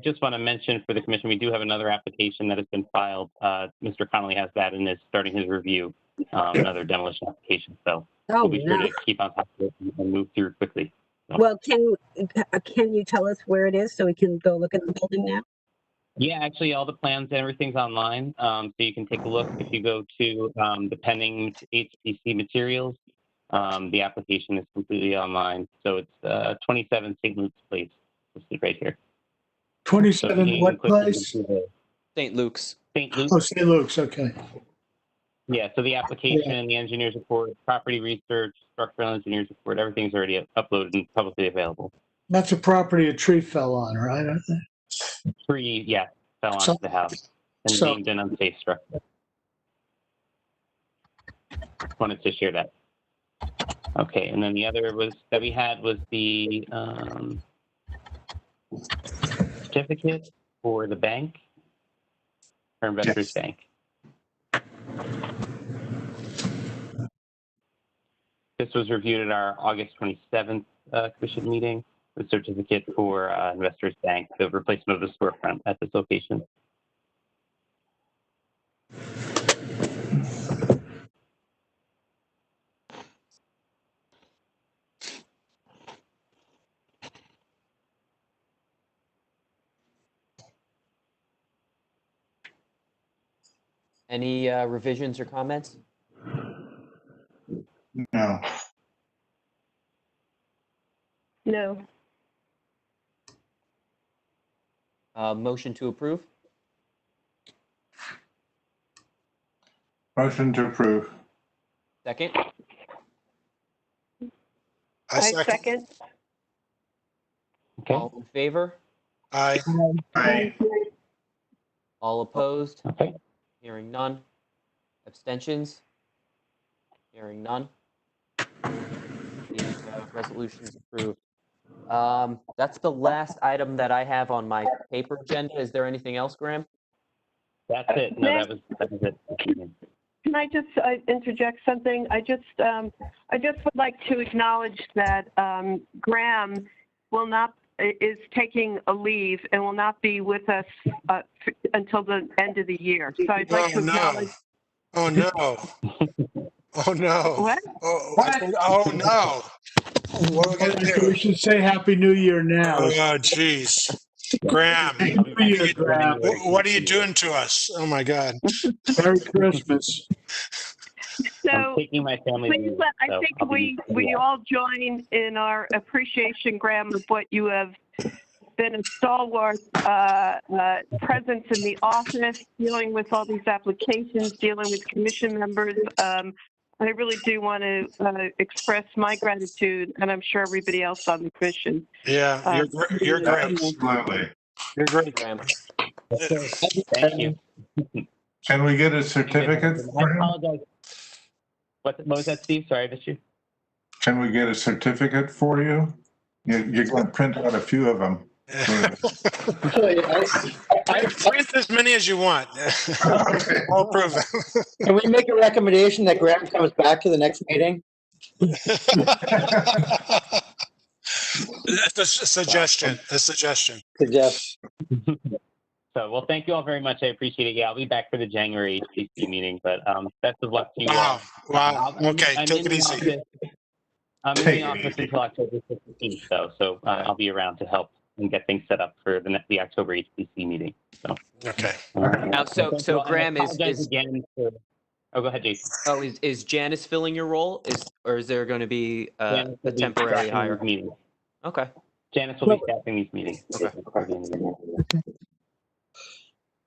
just want to mention for the commission, we do have another application that has been filed. Mr. Connolly has that and is starting his review, another demolition application. So we'll be sure to keep on top of it and move through quickly. So. Well, can you tell us where it is so we can go look at the building now? Yeah, actually, all the plans, everything's online, so you can take a look. If you go to the pending HPC materials, The application is completely online. So it's 27 St. Luke's Place, listed right here. 27 what place? St. Luke's. St. Luke's. Oh, St. Luke's, okay. Yeah, so the application, the engineer's report, property research, structural engineer's report, everything's already uploaded and publicly available. That's a property a tree fell on, right? Tree, yeah, fell onto the house and deemed an unsafe structure. Wanted to share that. Okay, and then the other was that we had was the certificate for the bank, for Investors Bank. This was reviewed at our August 27th commission meeting, the certificate for Investors Bank, the replacement of the storefront at this location. Any revisions or comments? No. No. Motion to approve? Motion to approve. Second? I second. Okay. All in favor? Aye. Aye. All opposed? Okay. Hearing none. Abstentions? Hearing none. The resolution is approved. That's the last item that I have on my paper agenda. Is there anything else, Graham? That's it. No, that was it. Can I just interject something? I just would like to acknowledge that Graham is taking a leave and will not be with us until the end of the year. So I'd like to acknowledge. Oh no! Oh no! What? Oh no! What are we gonna do? We should say Happy New Year now. Oh jeez, Graham! Graham. What are you doing to us? Oh my God! Merry Christmas. So I'm taking my family please leave, I so think I'll be we all join in our appreciation, Graham, of what you have been a stalwart presence in the office, dealing with all these applications, dealing with commission members. I really do want to express my gratitude, and I'm sure everybody else on the commission. Yeah, you're great. Absolutely. You're great, Graham. Thank you. Can we get a certificate I for him? apologize. What was that, Steve? Sorry, I missed you. Can we get a certificate for you? You're going to print out a few of them. Print as many as you want. We'll approve it. Can we make a recommendation that Graham comes back to the next meeting? That's a suggestion. Suggest. So, well, thank you all very much. I appreciate it. Yeah, I'll be back for the January HPC meeting, but best of luck to you all. Wow. Okay, take it easy. I'm in the office until October 15th, though, so I'll be around to help and get things set up for the October HPC meeting. So. Okay. Now, so Graham is again for, oh, go ahead, Jason. Oh, is Janice filling your role? Or is there going to be a temporary hire? Meeting. Okay. Janice will be staffing these meetings. Okay.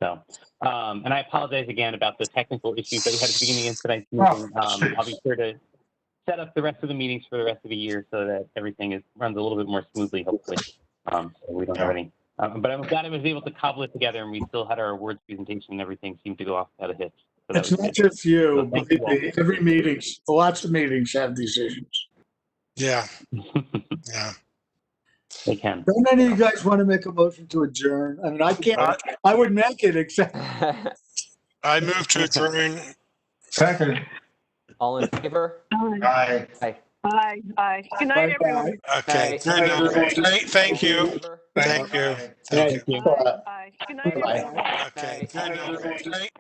So, and I apologize again about the technical issues that we had at the beginning of tonight's meeting. I'll be sure to set up the rest of the meetings for the rest of the year so that everything runs a little bit more smoothly, hopefully. So we don't have any. But I'm glad I was able to cobble it together, and we still had our awards presentation, and everything seemed to go off without a hitch. So It's not just you. So Believe me, every meeting, lots of meetings have these issues. Yeah. Yeah. They can. Don't any of you guys want to make a motion to adjourn? I mean, I can't. I would make it, except. I move to adjourn. Second. All in favor? Aye. Aye. Aye. Aye. Good night, everyone. Okay. Thank you. Thank you. Aye. Good night, everyone. Okay. Good night.